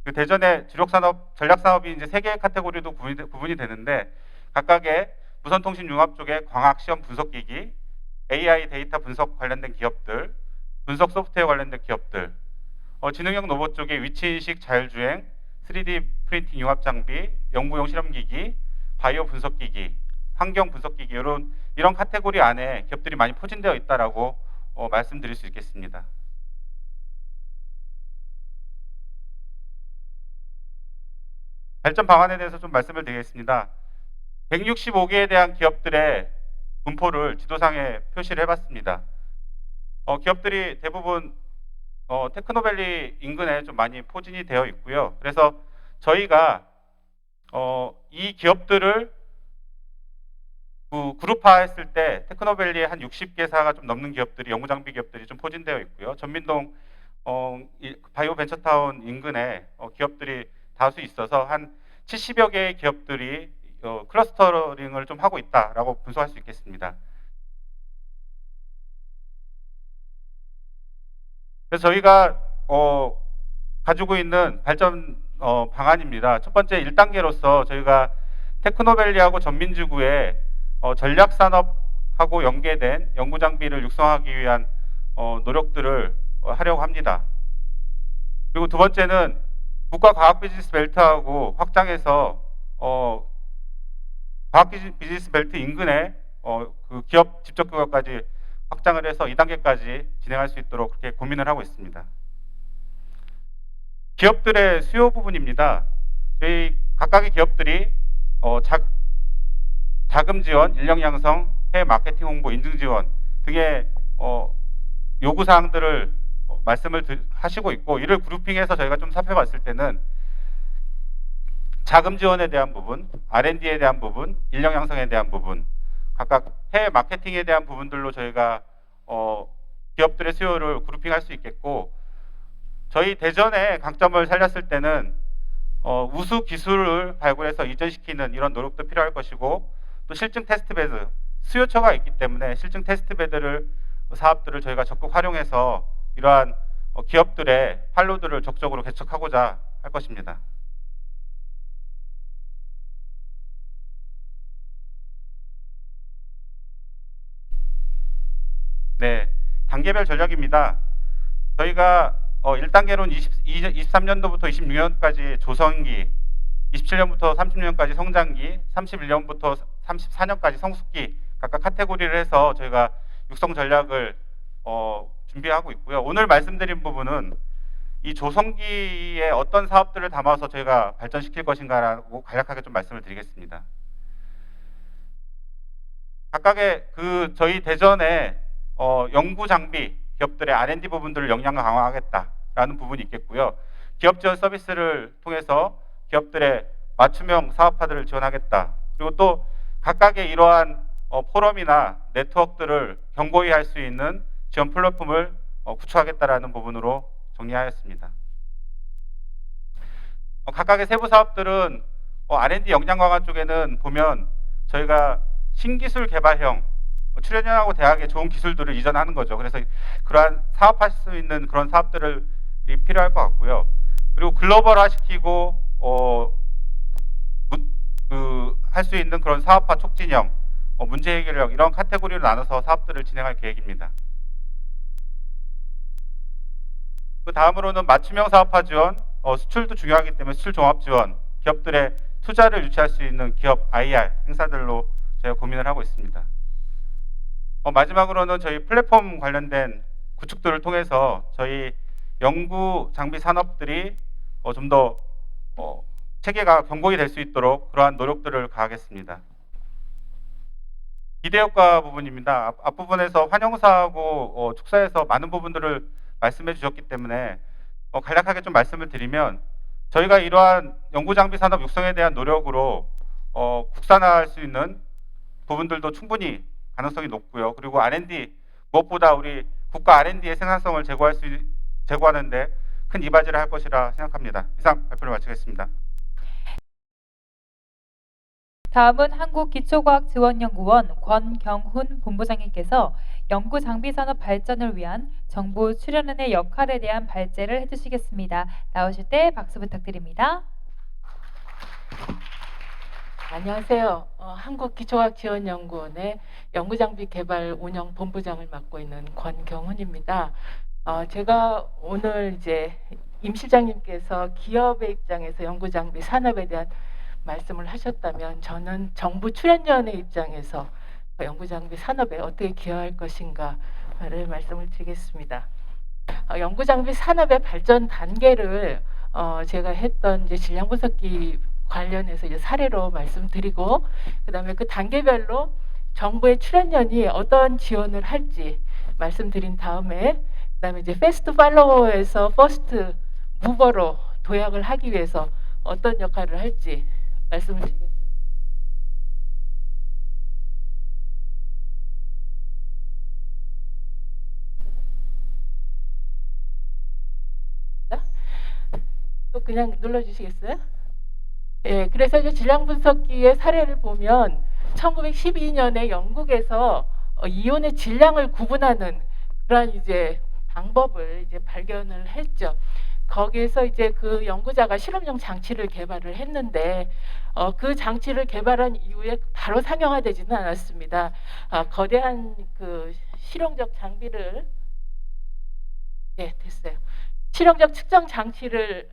그 대전의 주력 산업, 전략 산업이 이제 세 개의 카테고리도 구분이 되는데 각각의 무선통신 융합 쪽의 광학 시험 분석기기, AI 데이터 분석 관련된 기업들, 분석 소프트웨어 관련된 기업들, 지능형 로봇 쪽의 위치인식 자율주행, 3D 프린팅 융합 장비, 연구용 실험기기, 바이오 분석기기, 환경 분석기기 이런 카테고리 안에 기업들이 많이 포진되어 있다라고 말씀드릴 수 있겠습니다. 발전 방안에 대해서 좀 말씀을 드리겠습니다. 165개에 대한 기업들의 분포를 지도상에 표시를 해봤습니다. 기업들이 대부분 테크노밸리 인근에 좀 많이 포진이 되어 있고요. 그래서 저희가 이 기업들을 그룹화했을 때 테크노밸리에 한 60개사가 좀 넘는 기업들이 연구장비 기업들이 좀 포진되어 있고요. 전민동 바이오 벤처타운 인근에 기업들이 다수 있어서 한 70여 개의 기업들이 클러스터링을 좀 하고 있다라고 분석할 수 있겠습니다. 그래서 저희가 가지고 있는 발전 방안입니다. 첫 번째 1단계로서 저희가 테크노밸리하고 전민지구의 전략산업하고 연계된 연구장비를 육성하기 위한 노력들을 하려고 합니다. 그리고 두 번째는 국가과학비즈니스 벨트하고 확장해서 과학비즈니스 벨트 인근에 그 기업 집적 규모까지 확장을 해서 2단계까지 진행할 수 있도록 그렇게 고민을 하고 있습니다. 기업들의 수요 부분입니다. 저희 각각의 기업들이 자금 지원, 인력 양성, 해외 마케팅 홍보, 인증 지원 등의 요구 사항들을 말씀을 하시고 있고, 이를 그룹핑해서 저희가 좀 살펴봤을 때는 자금 지원에 대한 부분, R&D에 대한 부분, 인력 양성에 대한 부분, 각각 해외 마케팅에 대한 부분들로 저희가 기업들의 수요를 그룹핑할 수 있겠고, 저희 대전의 강점을 살렸을 때는 우수 기술을 발굴해서 이전시키는 이런 노력도 필요할 것이고, 또 실증 테스트베드, 수요처가 있기 때문에 실증 테스트베드를 사업들을 저희가 적극 활용해서 이러한 기업들의 판로들을 적극적으로 개척하고자 할 것입니다. 네, 단계별 전략입니다. 저희가 1단계로는 23년도부터 26년까지 조성기, 27년부터 30년까지 성장기, 31년부터 34년까지 성숙기 각각 카테고리를 해서 저희가 육성 전략을 준비하고 있고요. 오늘 말씀드린 부분은 이 조성기에 어떤 사업들을 담아서 저희가 발전시킬 것인가라고 간략하게 좀 말씀을 드리겠습니다. 각각의 저희 대전의 연구 장비 기업들의 R&D 부분들을 역량을 강화하겠다라는 부분이 있겠고요. 기업 지원 서비스를 통해서 기업들의 맞춤형 사업화들을 지원하겠다. 그리고 또 각각의 이러한 포럼이나 네트워크들을 견고히 할 수 있는 지원 플랫폼을 구축하겠다라는 부분으로 정리하였습니다. 각각의 세부 사업들은 R&D 역량 강화 쪽에는 보면 저희가 신기술 개발형, 출연연하고 대학의 좋은 기술들을 이전하는 거죠. 그래서 그러한 사업할 수 있는 그런 사업들이 필요할 것 같고요. 그리고 글로벌화 시키고 할 수 있는 그런 사업화 촉진형, 문제 해결력 이런 카테고리로 나눠서 사업들을 진행할 계획입니다. 그 다음으로는 맞춤형 사업화 지원, 수출도 중요하기 때문에 수출 종합 지원, 기업들의 투자를 유치할 수 있는 기업 IR 행사들로 저희가 고민을 하고 있습니다. 마지막으로는 저희 플랫폼 관련된 구축들을 통해서 저희 연구 장비 산업들이 좀 더 체계가 견고히 될 수 있도록 그러한 노력들을 가하겠습니다. 기대효과 부분입니다. 앞부분에서 환영사하고 축사에서 많은 부분들을 말씀해 주셨기 때문에 간략하게 좀 말씀을 드리면 저희가 이러한 연구장비 산업 육성에 대한 노력으로 국산화할 수 있는 부분들도 충분히 가능성이 높고요. 그리고 R&D 무엇보다 우리 국가 R&D의 생산성을 제고하는데 큰 이바지를 할 것이라 생각합니다. 이상 발표를 마치겠습니다. 다음은 한국기초과학지원연구원 권경훈 본부장님께서 연구장비산업 발전을 위한 정부 출연은의 역할에 대한 발제를 해주시겠습니다. 나오실 때 박수 부탁드립니다. 안녕하세요. 한국기초과학지원연구원의 연구장비 개발 운영 본부장을 맡고 있는 권경훈입니다. 제가 오늘 이제 임 실장님께서 기업의 입장에서 연구장비 산업에 대한 말씀을 하셨다면 저는 정부 출연연의 입장에서 연구장비 산업에 어떻게 기여할 것인가를 말씀을 드리겠습니다. 연구장비 산업의 발전 단계를 제가 했던 이제 질량 분석기 관련해서 이제 사례로 말씀드리고, 그다음에 그 단계별로 정부의 출연연이 어떤 지원을 할지 말씀드린 다음에, 그다음에 이제 패스트 팔로워에서 퍼스트 무버로 도약을 하기 위해서 어떤 역할을 할지 말씀을 드리겠습니다. 또 그냥 눌러주시겠어요? 예, 그래서 이제 질량 분석기의 사례를 보면 1912년에 영국에서 이온의 질량을 구분하는 그런 이제 방법을 이제 발견을 했죠. 거기에서 이제 그 연구자가 실험용 장치를 개발을 했는데 그 장치를 개발한 이후에 바로 상용화되지는 않았습니다. 거대한 그 실용적 장비를 됐어요. 실용적 측정 장치를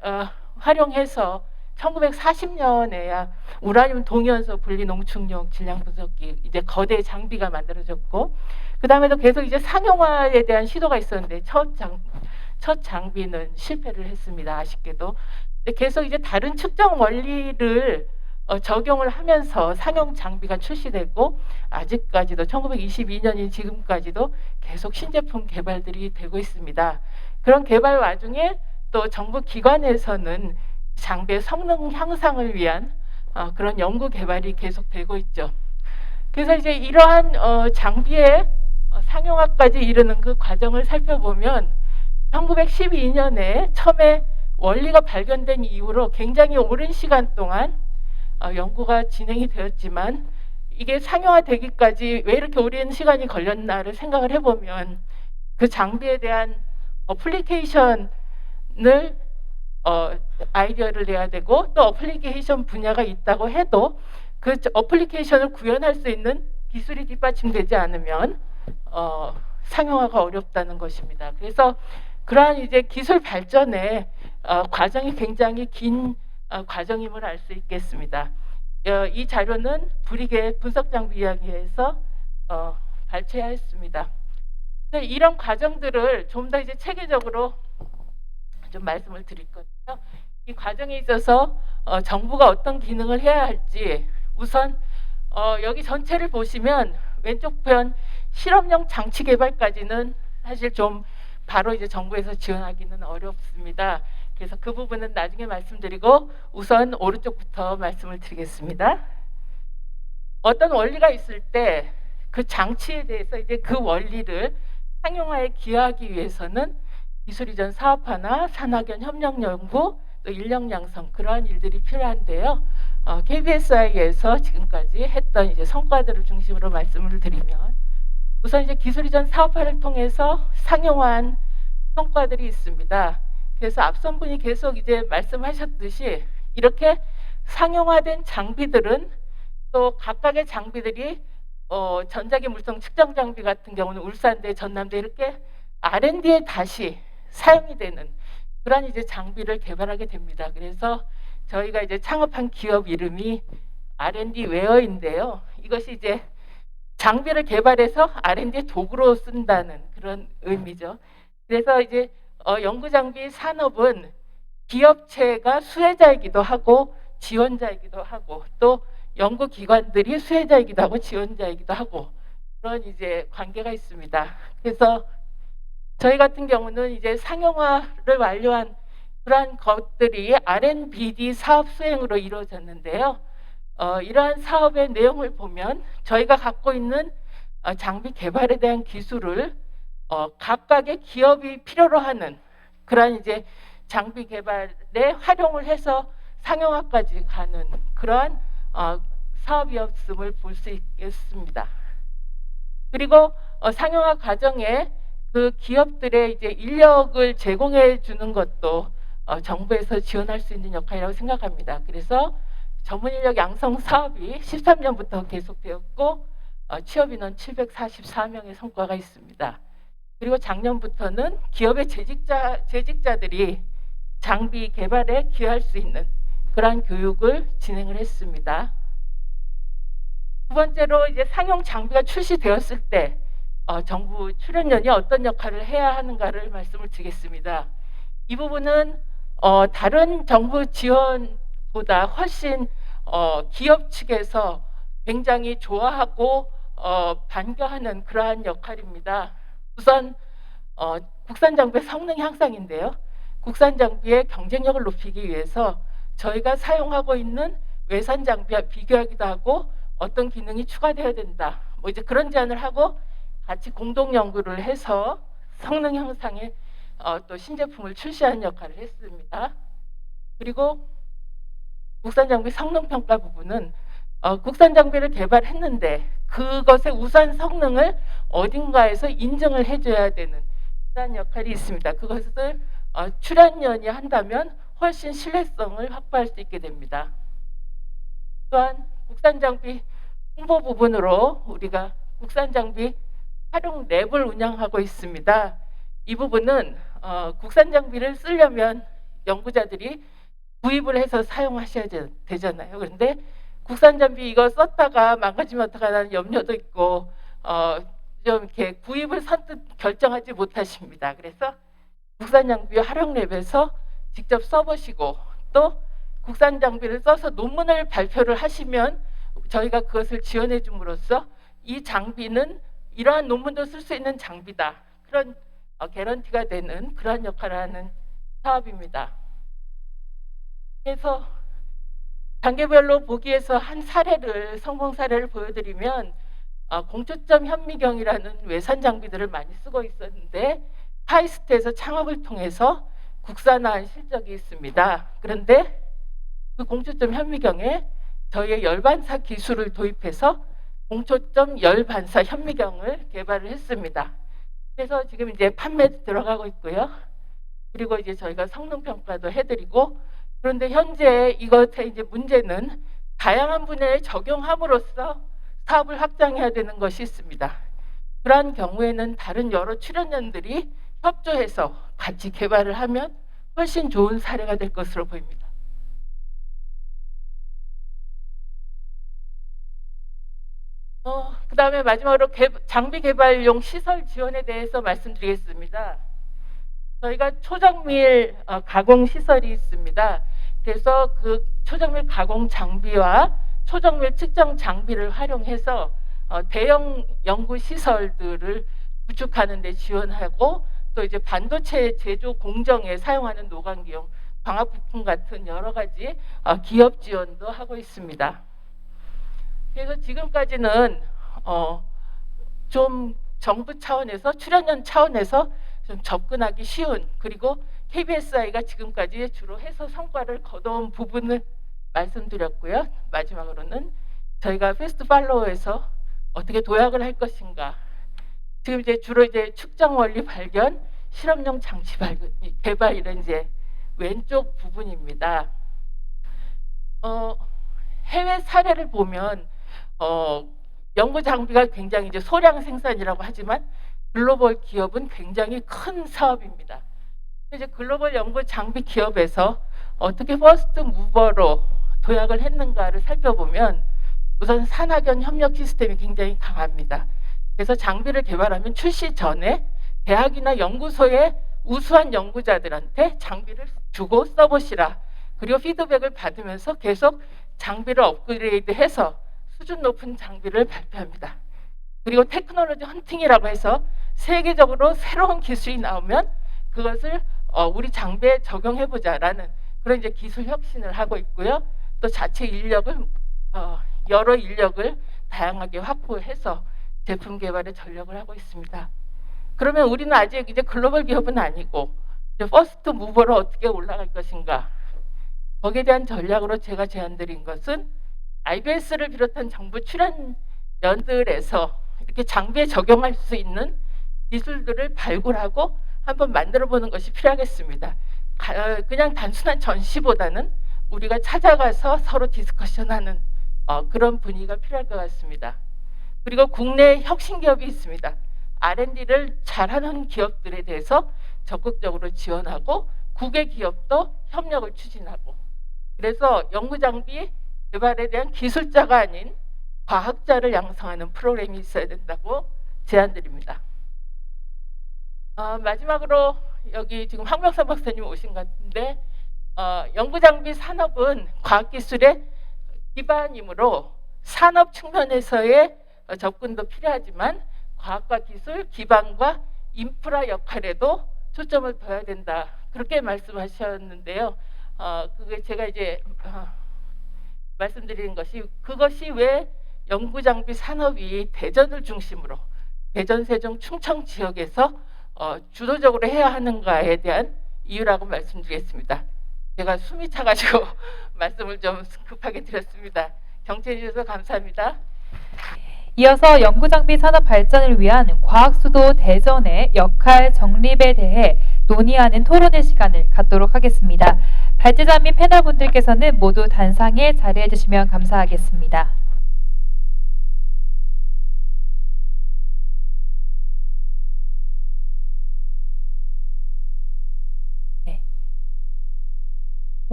활용해서 1940년에야 우라늄 동위원소 분리 농축용 질량 분석기 이제 거대 장비가 만들어졌고, 그 다음에도 계속 이제 상용화에 대한 시도가 있었는데 첫 장비는 실패를 했습니다. 아쉽게도. 계속 이제 다른 측정 원리를 적용을 하면서 상용 장비가 출시되고, 아직까지도 1922년인 지금까지도 계속 신제품 개발들이 되고 있습니다. 그런 개발 와중에 또 정부 기관에서는 장비의 성능 향상을 위한 그런 연구 개발이 계속되고 있죠. 그래서 이제 이러한 장비의 상용화까지 이르는 그 과정을 살펴보면 1912년에 처음에 원리가 발견된 이후로 굉장히 오랜 시간 동안 연구가 진행이 되었지만, 이게 상용화되기까지 왜 이렇게 오랜 시간이 걸렸나를 생각을 해보면 그 장비에 대한 어플리케이션을 아이디어를 내야 되고, 또 어플리케이션 분야가 있다고 해도 그 어플리케이션을 구현할 수 있는 기술이 뒷받침되지 않으면 상용화가 어렵다는 것입니다. 그래서 그러한 이제 기술 발전의 과정이 굉장히 긴 과정임을 알 수 있겠습니다. 이 자료는 불이계 분석장비 이야기에서 발췌하였습니다. 이런 과정들을 좀 더 이제 체계적으로 좀 말씀을 드릴 거예요. 이 과정에 있어서 정부가 어떤 기능을 해야 할지, 우선 여기 전체를 보시면 왼쪽 편 실험용 장치 개발까지는 사실 좀 바로 이제 정부에서 지원하기는 어렵습니다. 그래서 그 부분은 나중에 말씀드리고 우선 오른쪽부터 말씀을 드리겠습니다. 어떤 원리가 있을 때 그 장치에 대해서 이제 그 원리를 상용화에 기여하기 위해서는 기술 이전 사업화나 산학연 협력 연구, 또 인력 양성, 그러한 일들이 필요한데요. KBSI에서 지금까지 했던 이제 성과들을 중심으로 말씀을 드리면, 우선 이제 기술 이전 사업화를 통해서 상용화한 성과들이 있습니다. 그래서 앞선 분이 계속 이제 말씀하셨듯이 이렇게 상용화된 장비들은 또 각각의 장비들이 전자기 물성 측정 장비 같은 경우는 울산대, 전남대 이렇게 R&D에 다시 사용이 되는 그런 이제 장비를 개발하게 됩니다. 그래서 저희가 이제 창업한 기업 이름이 R&D 웨어인데요. 이것이 이제 장비를 개발해서 R&D 도구로 쓴다는 그런 의미죠. 그래서 이제 연구장비 산업은 기업체가 수혜자이기도 하고 지원자이기도 하고, 또 연구기관들이 수혜자이기도 하고 지원자이기도 하고, 그런 이제 관계가 있습니다. 그래서 저희 같은 경우는 이제 상용화를 완료한 그러한 것들이 R&BD 사업 수행으로 이루어졌는데요. 이러한 사업의 내용을 보면 저희가 갖고 있는 장비 개발에 대한 기술을 각각의 기업이 필요로 하는 그러한 이제 장비 개발에 활용을 해서 상용화까지 가는 그러한 사업이었음을 볼 수 있겠습니다. 그리고 상용화 과정에 그 기업들의 이제 인력을 제공해 주는 것도 정부에서 지원할 수 있는 역할이라고 생각합니다. 그래서 전문 인력 양성 사업이 13년부터 계속되었고 취업 인원 744명의 성과가 있습니다. 그리고 작년부터는 기업의 재직자들이 장비 개발에 기여할 수 있는 그러한 교육을 진행을 했습니다. 두 번째로 이제 상용 장비가 출시되었을 때 정부 출연연이 어떤 역할을 해야 하는가를 말씀을 드리겠습니다. 이 부분은 다른 정부 지원보다 훨씬 기업 측에서 굉장히 좋아하고 반겨하는 그러한 역할입니다. 우선 국산 장비의 성능 향상인데요. 국산 장비의 경쟁력을 높이기 위해서 저희가 사용하고 있는 외산 장비와 비교하기도 하고 어떤 기능이 추가되어야 된다. 뭐 이제 그런 제안을 하고 같이 공동 연구를 해서 성능 향상에 또 신제품을 출시하는 역할을 했습니다. 그리고 국산 장비 성능 평가 부분은 국산 장비를 개발했는데 그것의 우수한 성능을 어딘가에서 인증을 해줘야 되는 그런 역할이 있습니다. 그것을 출연연이 한다면 훨씬 신뢰성을 확보할 수 있게 됩니다. 또한 국산 장비 홍보 부분으로 우리가 국산 장비 활용 랩을 운영하고 있습니다. 이 부분은 국산 장비를 쓰려면 연구자들이 구입을 해서 사용하셔야 되잖아요. 그런데 국산 장비 이거 썼다가 망가지면 어떡하라는 염려도 있고 좀 이렇게 구입을 선뜻 결정하지 못하십니다. 그래서 국산 장비 활용 랩에서 직접 써보시고 또 국산 장비를 써서 논문을 발표를 하시면 저희가 그것을 지원해 줌으로써 이 장비는 이러한 논문도 쓸 수 있는 장비다. 그런 개런티가 되는 그런 역할을 하는 사업입니다. 그래서 단계별로 보기에서 한 사례를 성공 사례를 보여드리면 공초점 현미경이라는 외산 장비들을 많이 쓰고 있었는데 카이스트에서 창업을 통해서 국산화한 실적이 있습니다. 그런데 그 공초점 현미경에 저희의 열반사 기술을 도입해서 공초점 열반사 현미경을 개발을 했습니다. 그래서 지금 이제 판매 들어가고 있고요. 그리고 이제 저희가 성능 평가도 해드리고 그런데 현재 이것의 이제 문제는 다양한 분야에 적용함으로써 사업을 확장해야 되는 것이 있습니다. 그러한 경우에는 다른 여러 출연연들이 협조해서 같이 개발을 하면 훨씬 좋은 사례가 될 것으로 보입니다. 그 다음에 마지막으로 장비 개발용 시설 지원에 대해서 말씀드리겠습니다. 저희가 초정밀 가공 시설이 있습니다. 그래서 그 초정밀 가공 장비와 초정밀 측정 장비를 활용해서 대형 연구 시설들을 구축하는 데 지원하고 또 이제 반도체 제조 공정에 사용하는 노광기용 광학 부품 같은 여러 가지 기업 지원도 하고 있습니다. 그래서 지금까지는 좀 정부 차원에서 출연연 차원에서 좀 접근하기 쉬운 그리고 KBSI가 지금까지 주로 해서 성과를 거둬온 부분을 말씀드렸고요. 마지막으로는 저희가 패스트 팔로우에서 어떻게 도약을 할 것인가. 지금 이제 주로 이제 측정 원리 발견, 실험용 장치 개발 이런 이제 왼쪽 부분입니다. 해외 사례를 보면 연구 장비가 굉장히 이제 소량 생산이라고 하지만 글로벌 기업은 굉장히 큰 사업입니다. 이제 글로벌 연구 장비 기업에서 어떻게 퍼스트 무버로 도약을 했는가를 살펴보면 우선 산학연 협력 시스템이 굉장히 강합니다. 그래서 장비를 개발하면 출시 전에 대학이나 연구소의 우수한 연구자들한테 장비를 주고 써보시라. 그리고 피드백을 받으면서 계속 장비를 업그레이드해서 수준 높은 장비를 발표합니다. 그리고 테크놀로지 헌팅이라고 해서 세계적으로 새로운 기술이 나오면 그것을 우리 장비에 적용해보자라는 그런 이제 기술 혁신을 하고 있고요. 또 자체 인력을 여러 인력을 다양하게 확보해서 제품 개발에 전력을 하고 있습니다. 그러면 우리는 아직 이제 글로벌 기업은 아니고 이제 퍼스트 무버로 어떻게 올라갈 것인가? 거기에 대한 전략으로 제가 제안드린 것은 IBS를 비롯한 정부 출연연들에서 이렇게 장비에 적용할 수 있는 기술들을 발굴하고 한번 만들어 보는 것이 필요하겠습니다. 그냥 단순한 전시보다는 우리가 찾아가서 서로 디스커션하는 그런 분위기가 필요할 것 같습니다. 그리고 국내 혁신 기업이 있습니다. R&D를 잘하는 기업들에 대해서 적극적으로 지원하고 국외 기업도 협력을 추진하고 그래서 연구 장비 개발에 대한 기술자가 아닌 과학자를 양성하는 프로그램이 있어야 된다고 제안드립니다. 마지막으로 여기 지금 황명선 박사님 오신 것 같은데 연구장비 산업은 과학기술의 기반이므로 산업 측면에서의 접근도 필요하지만 과학과 기술 기반과 인프라 역할에도 초점을 둬야 된다. 그렇게 말씀하셨는데요. 그게 제가 이제 말씀드리는 것이 그것이 왜 연구장비 산업이 대전을 중심으로 대전, 세종, 충청 지역에서 주도적으로 해야 하는가에 대한 이유라고 말씀드리겠습니다. 제가 숨이 차가지고 말씀을 좀 급하게 드렸습니다. 경청해 주셔서 감사합니다. 이어서 연구장비 산업 발전을 위한 과학수도 대전의 역할 정립에 대해 논의하는 토론의 시간을 갖도록 하겠습니다. 발제자 및 패널분들께서는 모두 단상에 자리해 주시면 감사하겠습니다.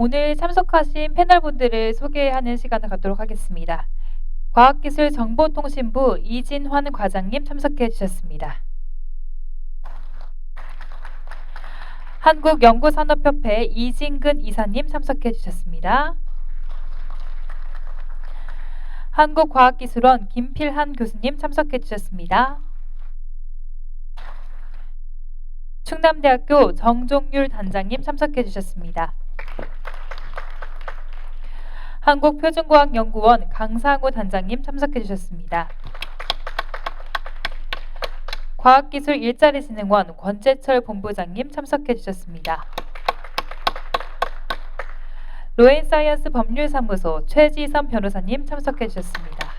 오늘 참석하신 패널분들을 소개하는 시간을 갖도록 하겠습니다. 과학기술정보통신부 이진환 과장님 참석해 주셨습니다. 한국연구산업협회 이진근 이사님 참석해 주셨습니다. 한국과학기술원 김필한 교수님 참석해 주셨습니다. 충남대학교 정종률 단장님 참석해 주셨습니다. 한국표준과학연구원 강상우 단장님 참석해 주셨습니다. 과학기술 일자리진흥원 권재철 본부장님 참석해 주셨습니다. 로엔사이언스 법률사무소 최지선 변호사님 참석해 주셨습니다.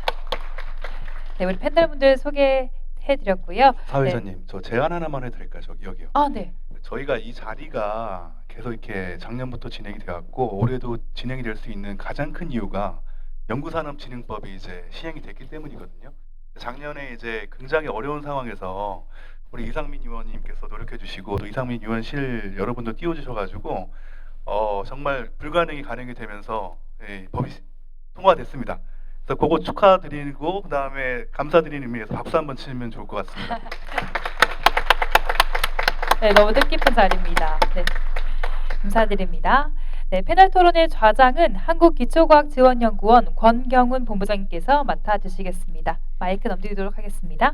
네, 우리 팬들분들 소개해 드렸고요. 사회자님, 저 제안 하나만 해드릴까요? 여기요. 네. 저희가 이 자리가 계속 이렇게 작년부터 진행이 되었고 올해도 진행이 될 수 있는 가장 큰 이유가 연구산업진흥법이 이제 시행이 됐기 때문이거든요. 작년에 이제 굉장히 어려운 상황에서 우리 이상민 의원님께서 노력해 주시고 또 이상민 의원실 여러분도 띄워주셔가지고 정말 불가능이 가능이 되면서 법이 통과됐습니다. 그래서 그거 축하드리고 그 다음에 감사드리는 의미에서 박수 한번 치면 좋을 것 같습니다. 네, 너무 뜻깊은 자리입니다. 네, 감사드립니다. 네, 패널 토론의 좌장은 한국기초과학지원연구원 권경훈 본부장님께서 맡아주시겠습니다. 마이크 넘기도록 하겠습니다.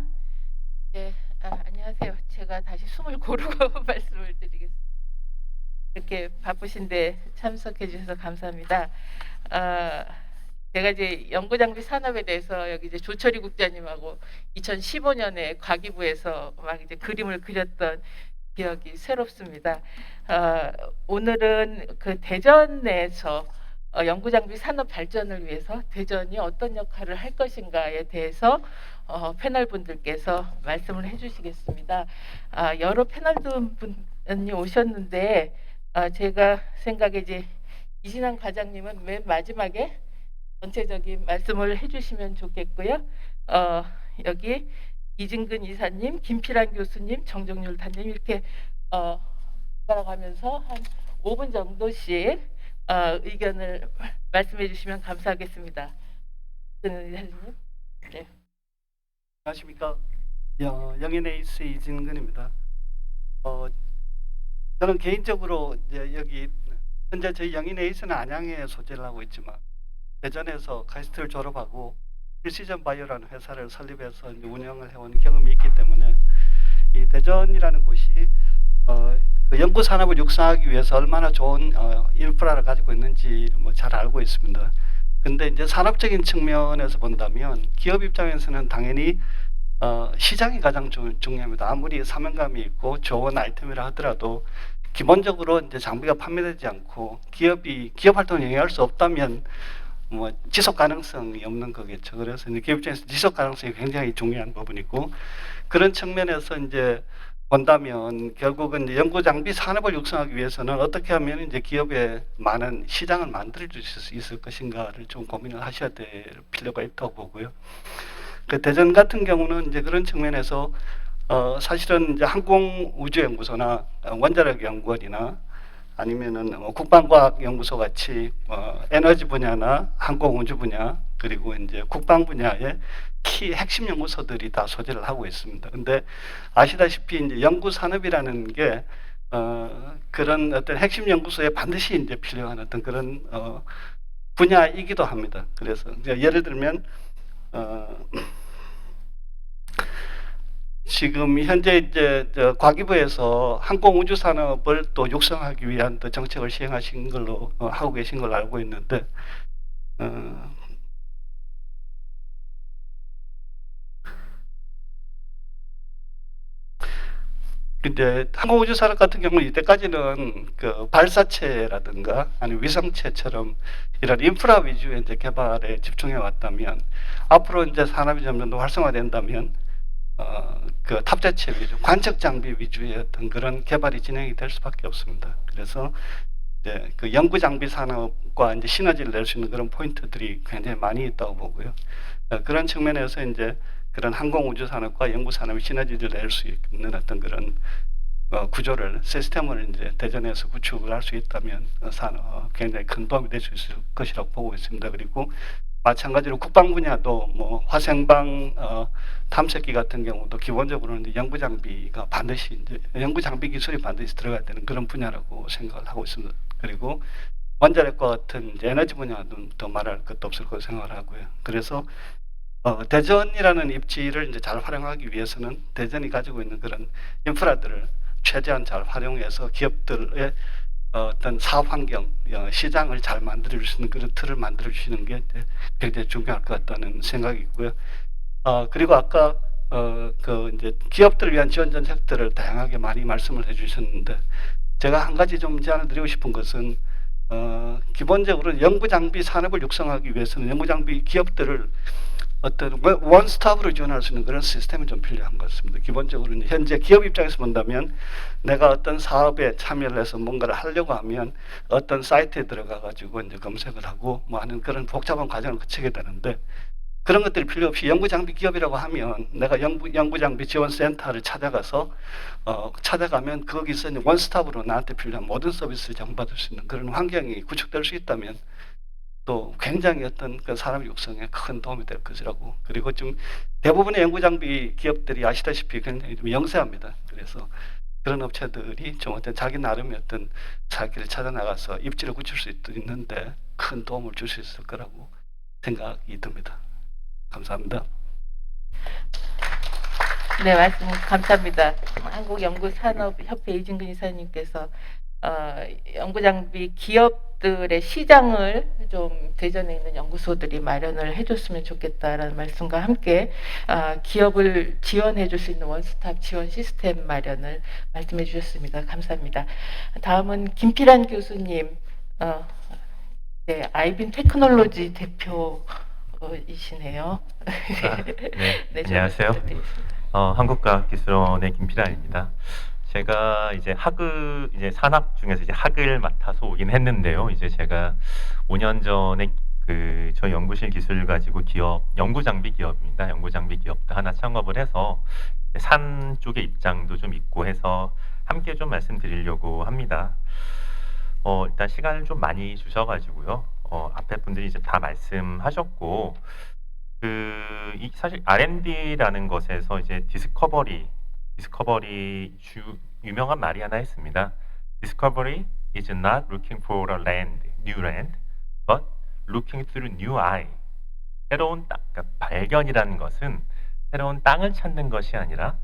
네, 안녕하세요. 제가 다시 숨을 고르고 말씀을 드리겠습니다. 이렇게 바쁘신데 참석해 주셔서 감사합니다. 제가 이제 연구장비 산업에 대해서 여기 이제 조철희 국장님하고 2015년에 과기부에서 막 이제 그림을 그렸던 기억이 새롭습니다. 오늘은 그 대전에서 연구장비 산업 발전을 위해서 대전이 어떤 역할을 할 것인가에 대해서 패널 분들께서 말씀을 해주시겠습니다. 여러 패널 분이 오셨는데 제가 생각에 이제 이진환 과장님은 맨 마지막에 전체적인 말씀을 해주시면 좋겠고요. 여기 이진근 이사님, 김필한 교수님, 정정률 단장님 이렇게 따라가면서 한 5분 정도씩 의견을 말씀해 주시면 감사하겠습니다. 이사님. 네. 안녕하십니까. 영인에이스 이진근입니다. 저는 개인적으로 이제 여기 현재 저희 영인에이스는 안양에 소재를 하고 있지만 대전에서 카이스트를 졸업하고 프리시전 바이오라는 회사를 설립해서 이제 운영을 해온 경험이 있기 때문에 이 대전이라는 곳이 그 연구 산업을 육성하기 위해서 얼마나 좋은 인프라를 가지고 있는지 뭐 잘 알고 있습니다. 근데 이제 산업적인 측면에서 본다면 기업 입장에서는 당연히 시장이 가장 중요합니다. 아무리 사명감이 있고 좋은 아이템이라 하더라도 기본적으로 이제 장비가 판매되지 않고 기업 활동을 영위할 수 없다면 뭐 지속 가능성이 없는 거겠죠. 그래서 이제 기업 입장에서 지속 가능성이 굉장히 중요한 부분이고, 그런 측면에서 이제 본다면 결국은 이제 연구 장비 산업을 육성하기 위해서는 어떻게 하면 이제 기업에 많은 시장을 만들어 주실 수 있을 것인가를 좀 고민을 하셔야 될 필요가 있다고 보고요. 그 대전 같은 경우는 이제 그런 측면에서 사실은 이제 항공우주연구소나 원자력연구원이나 아니면은 국방과학연구소 같이 에너지 분야나 항공우주 분야 그리고 이제 국방 분야의 핵심 연구소들이 다 소재를 하고 있습니다. 근데 아시다시피 이제 연구 산업이라는 게 그런 어떤 핵심 연구소에 반드시 이제 필요한 어떤 그런 분야이기도 합니다. 그래서 이제 예를 들면 지금 현재 이제 과기부에서 항공우주 산업을 또 육성하기 위한 또 정책을 시행하신 걸로 하고 계신 걸로 알고 있는데 근데 항공우주 산업 같은 경우는 이때까지는 그 발사체라든가 아니면 위성체처럼 이런 인프라 위주의 이제 개발에 집중해 왔다면 앞으로 이제 산업이 점점 더 활성화된다면 그 탑재체 위주, 관측 장비 위주의 어떤 그런 개발이 진행이 될 수밖에 없습니다. 그래서 이제 그 연구 장비 산업과 이제 시너지를 낼 수 있는 그런 포인트들이 굉장히 많이 있다고 보고요. 그런 측면에서 이제 그런 항공 우주 산업과 연구 산업이 시너지를 낼 수 있는 어떤 그런 구조를 시스템을 이제 대전에서 구축을 할 수 있다면 굉장히 큰 도움이 될 수 있을 것이라고 보고 있습니다. 그리고 마찬가지로 국방 분야도 뭐 화생방 탐색기 같은 경우도 기본적으로는 이제 연구 장비가 반드시 이제 연구 장비 기술이 반드시 들어가야 되는 그런 분야라고 생각을 하고 있습니다. 그리고 원자력과 같은 이제 에너지 분야도 더 말할 것도 없을 거라고 생각을 하고요. 그래서 대전이라는 입지를 이제 잘 활용하기 위해서는 대전이 가지고 있는 그런 인프라들을 최대한 잘 활용해서 기업들의 어떤 사업 환경, 시장을 잘 만들어 주시는 그런 틀을 만들어 주시는 게 굉장히 중요할 것 같다는 생각이고요. 그리고 아까 그 이제 기업들을 위한 지원 정책들을 다양하게 많이 말씀을 해주셨는데 제가 한 가지 좀 제안을 드리고 싶은 것은 기본적으로 연구 장비 산업을 육성하기 위해서는 연구 장비 기업들을 어떤 원스톱으로 지원할 수 있는 그런 시스템이 좀 필요한 것 같습니다. 기본적으로 현재 기업 입장에서 본다면 내가 어떤 사업에 참여를 해서 뭔가를 하려고 하면 어떤 사이트에 들어가 가지고 이제 검색을 하고 뭐 하는 그런 복잡한 과정을 거치게 되는데 그런 것들이 필요 없이 연구 장비 기업이라고 하면 내가 연구 장비 지원 센터를 찾아가서 찾아가면 거기서 이제 원스톱으로 나한테 필요한 모든 서비스를 제공받을 수 있는 그런 환경이 구축될 수 있다면 또 굉장히 어떤 그 산업 육성에 큰 도움이 될 것이라고. 그리고 좀 대부분의 연구 장비 기업들이 아시다시피 굉장히 좀 영세합니다. 그래서 그런 업체들이 좀 어떤 자기 나름의 어떤 살 길을 찾아 나가서 입지를 굳힐 수 있는데 큰 도움을 줄 수 있을 거라고 생각이 듭니다. 감사합니다. 네, 말씀 감사합니다. 한국연구산업협회 이진근 이사님께서 연구장비 기업들의 시장을 좀 대전에 있는 연구소들이 마련을 해줬으면 좋겠다라는 말씀과 함께 기업을 지원해줄 수 있는 원스톱 지원 시스템 마련을 말씀해 주셨습니다. 감사합니다. 다음은 김필환 교수님, 네, 아이빈 테크놀로지 대표이시네요. 네, 안녕하세요. 한국과학기술원의 김필환입니다. 제가 이제 산학 중에서 이제 학을 맡아서 오긴 했는데요. 이제 제가 5년 전에 저희 연구실 기술 가지고 연구 장비 기업입니다. 연구 장비 기업도 하나 창업을 해서 산 쪽의 입장도 좀 있고 해서 함께 좀 말씀드리려고 합니다. 일단 시간을 좀 많이 주셔가지고요. 앞에 분들이 이제 다 말씀하셨고, 사실 R&D라는 것에서 이제 디스커버리 유명한 말이 하나 있습니다. Discovery is not looking for a new land, but looking through new eye. 새로운 땅, 그러니까 발견이라는 것은 새로운 땅을 찾는 것이 아니라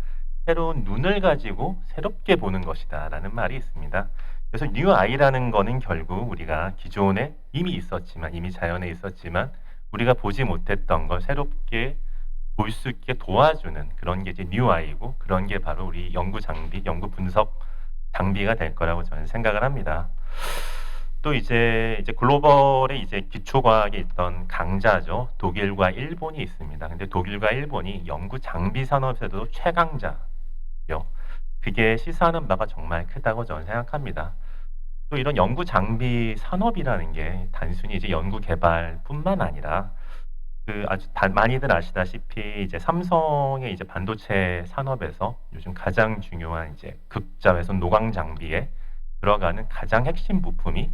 새로운 눈을 가지고 새롭게 보는 것이다라는 말이 있습니다. 그래서 뉴 아이라는 거는 결국 우리가 기존에 이미 있었지만, 이미 자연에 있었지만 우리가 보지 못했던 걸 새롭게 볼 수 있게 도와주는 그런 게 이제 뉴 아이고, 그런 게 바로 우리 연구 장비, 연구 분석 장비가 될 거라고 저는 생각을 합니다. 또 이제 글로벌에 이제 기초과학에 있던 강자죠. 독일과 일본이 있습니다. 근데 독일과 일본이 연구 장비 산업에서도 최강자요. 그게 시사하는 바가 정말 크다고 저는 생각합니다. 또 이런 연구 장비 산업이라는 게 단순히 이제 연구 개발뿐만 아니라 많이들 아시다시피 이제 삼성의 이제 반도체 산업에서 요즘 가장 중요한 이제 극자외선 노광 장비에 들어가는 가장 핵심 부품이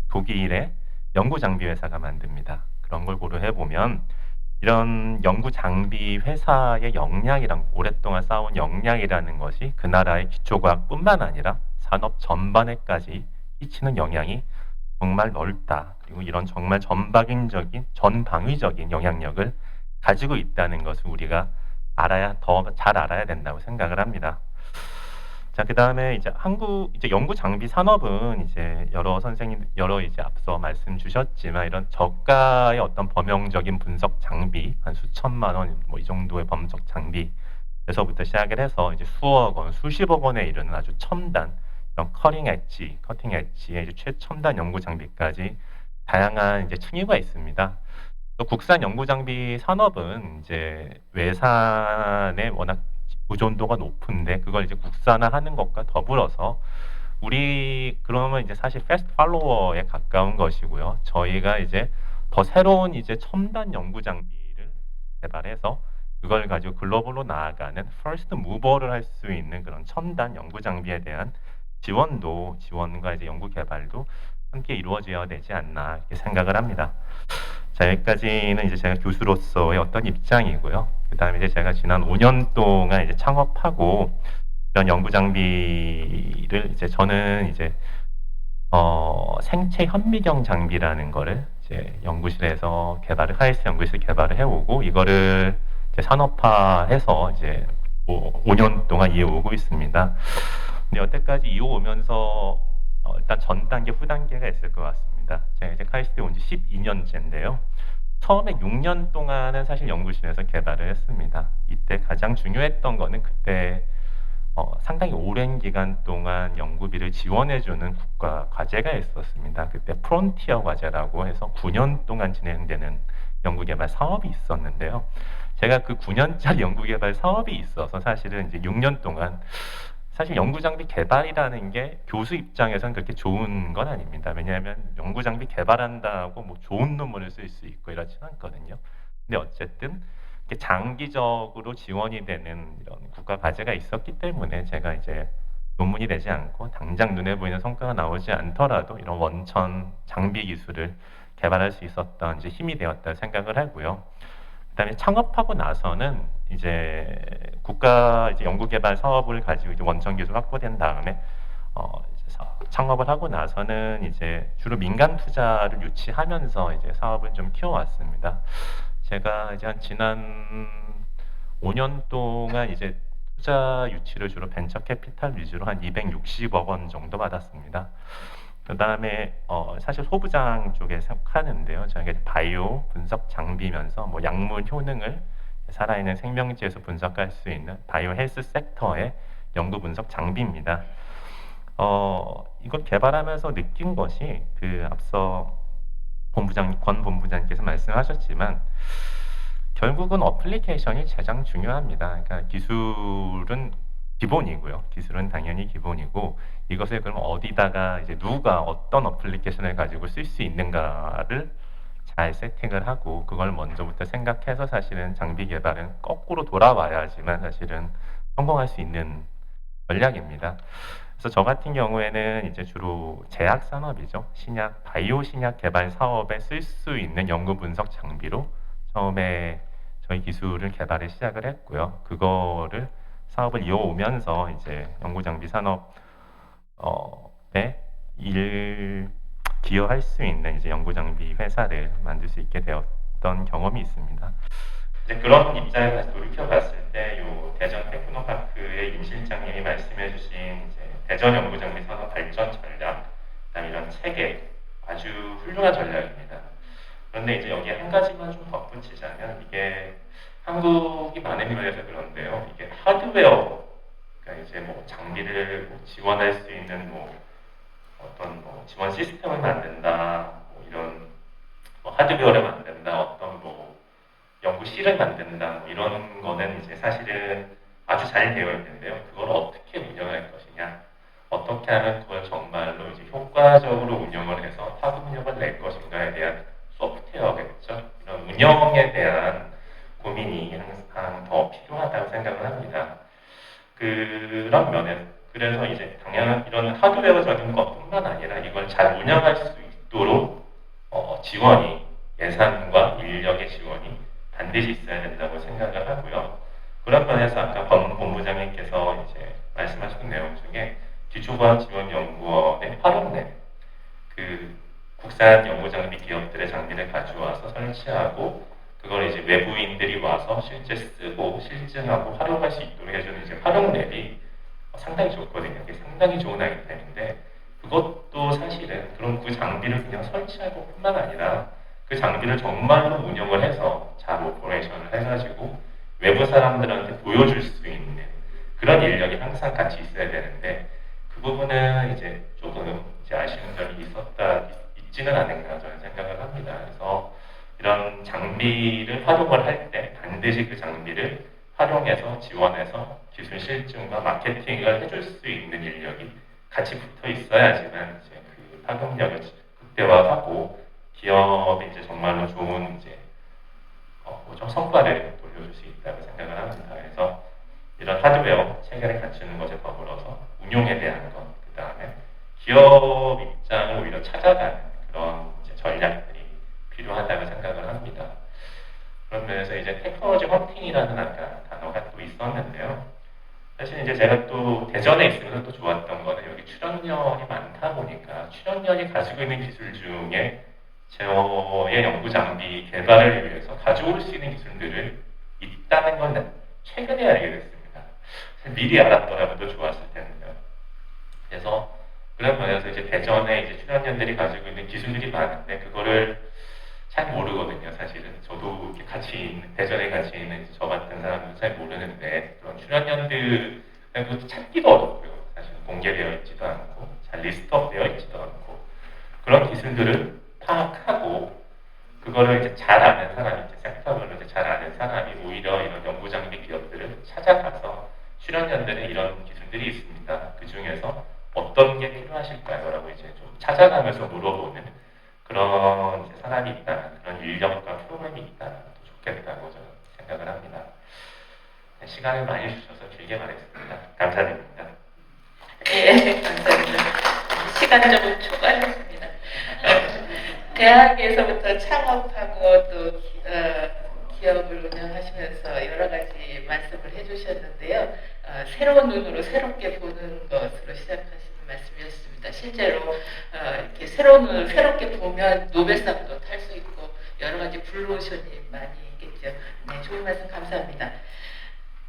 독일의 연구 장비 회사가 만듭니다. 그런 걸 고려해 보면 이런 연구 장비 회사의 역량이랑 오랫동안 쌓아온 역량이라는 것이 그 나라의 기초과학뿐만 아니라 산업 전반에까지 끼치는 영향이 정말 넓다. 그리고 이런 정말 전방위적인 영향력을 가지고 있다는 것을 우리가 더 잘 알아야 된다고 생각을 합니다. 자, 그 다음에 이제 연구 장비 산업은 이제 여러 이제 앞서 말씀 주셨지만 이런 저가의 어떤 범용적인 분석 장비, 한 수천만 원, 뭐 이 정도의 분석 장비에서부터 시작을 해서 이제 수억 원, 수십억 원에 이르는 아주 첨단, 이런 커팅 엣지의 이제 최첨단 연구 장비까지 다양한 이제 층위가 있습니다. 또 국산 연구 장비 산업은 이제 외산에 워낙 의존도가 높은데 그걸 이제 국산화하는 것과 더불어서 그러면 이제 사실 패스트 팔로워에 가까운 것이고요. 저희가 이제 더 새로운 이제 첨단 연구 장비를 개발해서 그걸 가지고 글로벌로 나아가는 퍼스트 무버를 할 수 있는 그런 첨단 연구 장비에 대한 지원과 이제 연구 개발도 함께 이루어져야 되지 않나 이렇게 생각을 합니다. 자, 여기까지는 이제 제가 교수로서의 어떤 입장이고요. 그 다음에 이제 제가 지난 5년 동안 이제 창업하고 이런 연구 장비를 저는 생체 현미경 장비라는 거를 이제 연구실에서 하이스 연구실 개발을 해오고 이거를 이제 산업화해서 이제 5년 동안 이어오고 있습니다. 근데 여태까지 이어오면서 일단 전 단계, 후 단계가 있을 것 같습니다. 제가 이제 카이스트에 온 지 12년째인데요. 처음에 6년 동안은 사실 연구실에서 개발을 했습니다. 이때 가장 중요했던 거는 그때 상당히 오랜 기간 동안 연구비를 지원해주는 국가 과제가 있었습니다. 그때 프론티어 과제라고 해서 9년 동안 진행되는 연구개발 사업이 있었는데요. 제가 그 9년짜리 연구개발 사업이 있어서 사실은 이제 6년 동안 사실 연구장비 개발이라는 게 교수 입장에서는 그렇게 좋은 건 아닙니다. 왜냐하면 연구장비 개발한다고 뭐 좋은 논문을 쓸 수 있고 이렇지는 않거든요. 근데 어쨌든 장기적으로 지원이 되는 이런 국가 과제가 있었기 때문에 제가 이제 논문이 되지 않고 당장 눈에 보이는 성과가 나오지 않더라도 이런 원천 장비 기술을 개발할 수 있었던 이제 힘이 되었다 생각을 하고요. 그다음에 창업하고 나서는 이제 국가 연구개발 사업을 가지고 이제 원천 기술 확보된 다음에 창업을 하고 나서는 이제 주로 민간 투자를 유치하면서 이제 사업을 좀 키워왔습니다. 제가 이제 지난 5년 동안 이제 투자 유치를 주로 벤처 캐피탈 위주로 한 260억 원 정도 받았습니다. 그 다음에 사실 소부장 쪽에 속하는데요. 저희가 바이오 분석 장비면서 뭐 약물 효능을 살아있는 생명체에서 분석할 수 있는 바이오 헬스 섹터의 연구 분석 장비입니다. 이걸 개발하면서 느낀 것이 앞서 권 본부장님께서 말씀하셨지만 결국은 어플리케이션이 가장 중요합니다. 그러니까 기술은 기본이고요. 기술은 당연히 기본이고 이것을 그럼 어디다가 이제 누가 어떤 어플리케이션을 가지고 쓸 수 있는가를 잘 세팅을 하고 그걸 먼저부터 생각해서 사실은 장비 개발은 거꾸로 돌아와야지만 사실은 성공할 수 있는 전략입니다. 그래서 저 같은 경우에는 이제 주로 제약 산업이죠. 바이오 신약 개발 사업에 쓸 수 있는 연구 분석 장비로 처음에 저희 기술을 개발을 시작을 했고요. 그거를 사업을 이어오면서 이제 연구 장비 산업에 기여할 수 있는 이제 연구 장비 회사를 만들 수 있게 되었다. 있었던 경험이 있습니다. 이제 그런 입장에 다시 돌이켜 봤을 때, 요 대전 테크노파크의 임 실장님이 말씀해주신 이제 대전 연구장비 산업 발전 전략, 그다음 이런 체계 아주 훌륭한 전략입니다. 그런데 이제 여기에 한 가지만 좀 덧붙이자면, 이게 한국이 많은 힘을 내서 그런데요, 이게 하드웨어, 그러니까 이제 뭐 장비를 뭐 지원할 수 있는 뭐 어떤 뭐 지원 시스템을 만든다, 뭐 이런 뭐 하드웨어를 만든다, 어떤 뭐 연구실을 만든다, 뭐 이런 거는 이제 사실은 아주 잘 되어 있는데요. 그걸 어떻게 운영할 것이냐, 어떻게 하면 그걸 정말로 이제 효과적으로 운영을 해서 파급력을 낼 것인가에 대한 소프트웨어겠죠. 이런 운영에 대한 고민이 항상 더 필요하다고 생각을 합니다. 그런 면에서 그래서 이제 당연한 이런 하드웨어적인 것뿐만 아니라 이걸 잘 운영할 수 있도록 지원이, 예산과 인력의 지원이 반드시 있어야 된다고 생각을 하고요. 그런 면에서 아까 본부장님께서 이제 말씀하신 내용 중에 기초과학지원연구원의 활용내, 그 국산 연구장비 기업들의 장비를 가져와서 설치하고 그걸 이제 외부인들이 와서 실제 쓰고 실증하고 활용할 수 있도록 해주는 이제 활용랩이 상당히 좋거든요. 이게 상당히 좋은 아이템인데, 그것도 사실은 그런 그 장비를 그냥 설치하고 뿐만 아니라 그 장비를 정말로 운영을 해서 잘 오퍼레이션을 해가지고 외부 사람들한테 보여줄 수 있는 그런 인력이 항상 같이 있어야 되는데, 그 부분은 이제 조금 이제 아쉬운 점이 있지는 않은가 저는 생각을 합니다. 그래서 이런 장비를 활용을 할 때 반드시 그 장비를 활용해서 지원해서 기술 실증과 마케팅을 해줄 수 있는 인력이 같이 붙어 있어야지만 이제 그 파급력을 극대화하고 기업이 이제 정말로 좋은 이제 성과를 돌려줄 수 있다고 생각을 합니다. 그래서 이런 하드웨어 체계를 갖추는 것에 더불어서 운용에 대한 것, 그 다음에 기업 입장을 오히려 찾아가는 그런 이제 전략들이 필요하다고 생각을 합니다. 그런 면에서 이제 테크놀로지 헌팅이라는 아까 단어가 또 있었는데요. 사실 이제 제가 또 대전에 있으면서 또 좋았던 거는 여기 출연연이 많다 보니까 출연연이 가지고 있는 기술 중에 저의 연구 장비 개발을 위해서 가져올 수 있는 기술들을 있다는 건 최근에 알게 됐습니다. 미리 알았더라면 더 좋았을 텐데요. 그래서 그런 면에서 이제 대전에 이제 출연연들이 가지고 있는 기술들이 많은데 그거를 잘 모르거든요. 사실은 저도 이렇게 같이 있는, 대전에 같이 있는 저 같은 사람들은 잘 모르는데 그런 출연연들 그것도 찾기도 어렵고요. 사실 공개되어 있지도 않고 잘 리스트업 되어 있지도 않고 그런 기술들을 파악하고 그거를 이제 잘 아는 사람이 이제 섹터별로 이제 잘 아는 사람이 오히려 이런 연구 장비 기업들을 찾아가서 출연연들의 이런 기술들이 있습니다. 그 중에서 어떤 게 필요하실까요? 라고 이제 좀 찾아가면서 물어보는 그런 이제 사람이 있다면, 그런 인력과 프로그램이 있다면 더 좋겠다고 저는 생각을 합니다. 시간을 많이 주셔서 길게 말했습니다. 감사드립니다. 네, 감사합니다. 시간 좀 초과했습니다. 대학에서부터 창업하고 또 기업을 운영하시면서 여러 가지 말씀을 해주셨는데요. 새로운 눈으로 새롭게 보는 것으로 시작하신 말씀이었습니다. 실제로 이렇게 새로운 눈을 새롭게 보면 노벨상도 탈 수 있고 여러 가지 블루오션이 많이 있겠죠. 네, 좋은 말씀 감사합니다.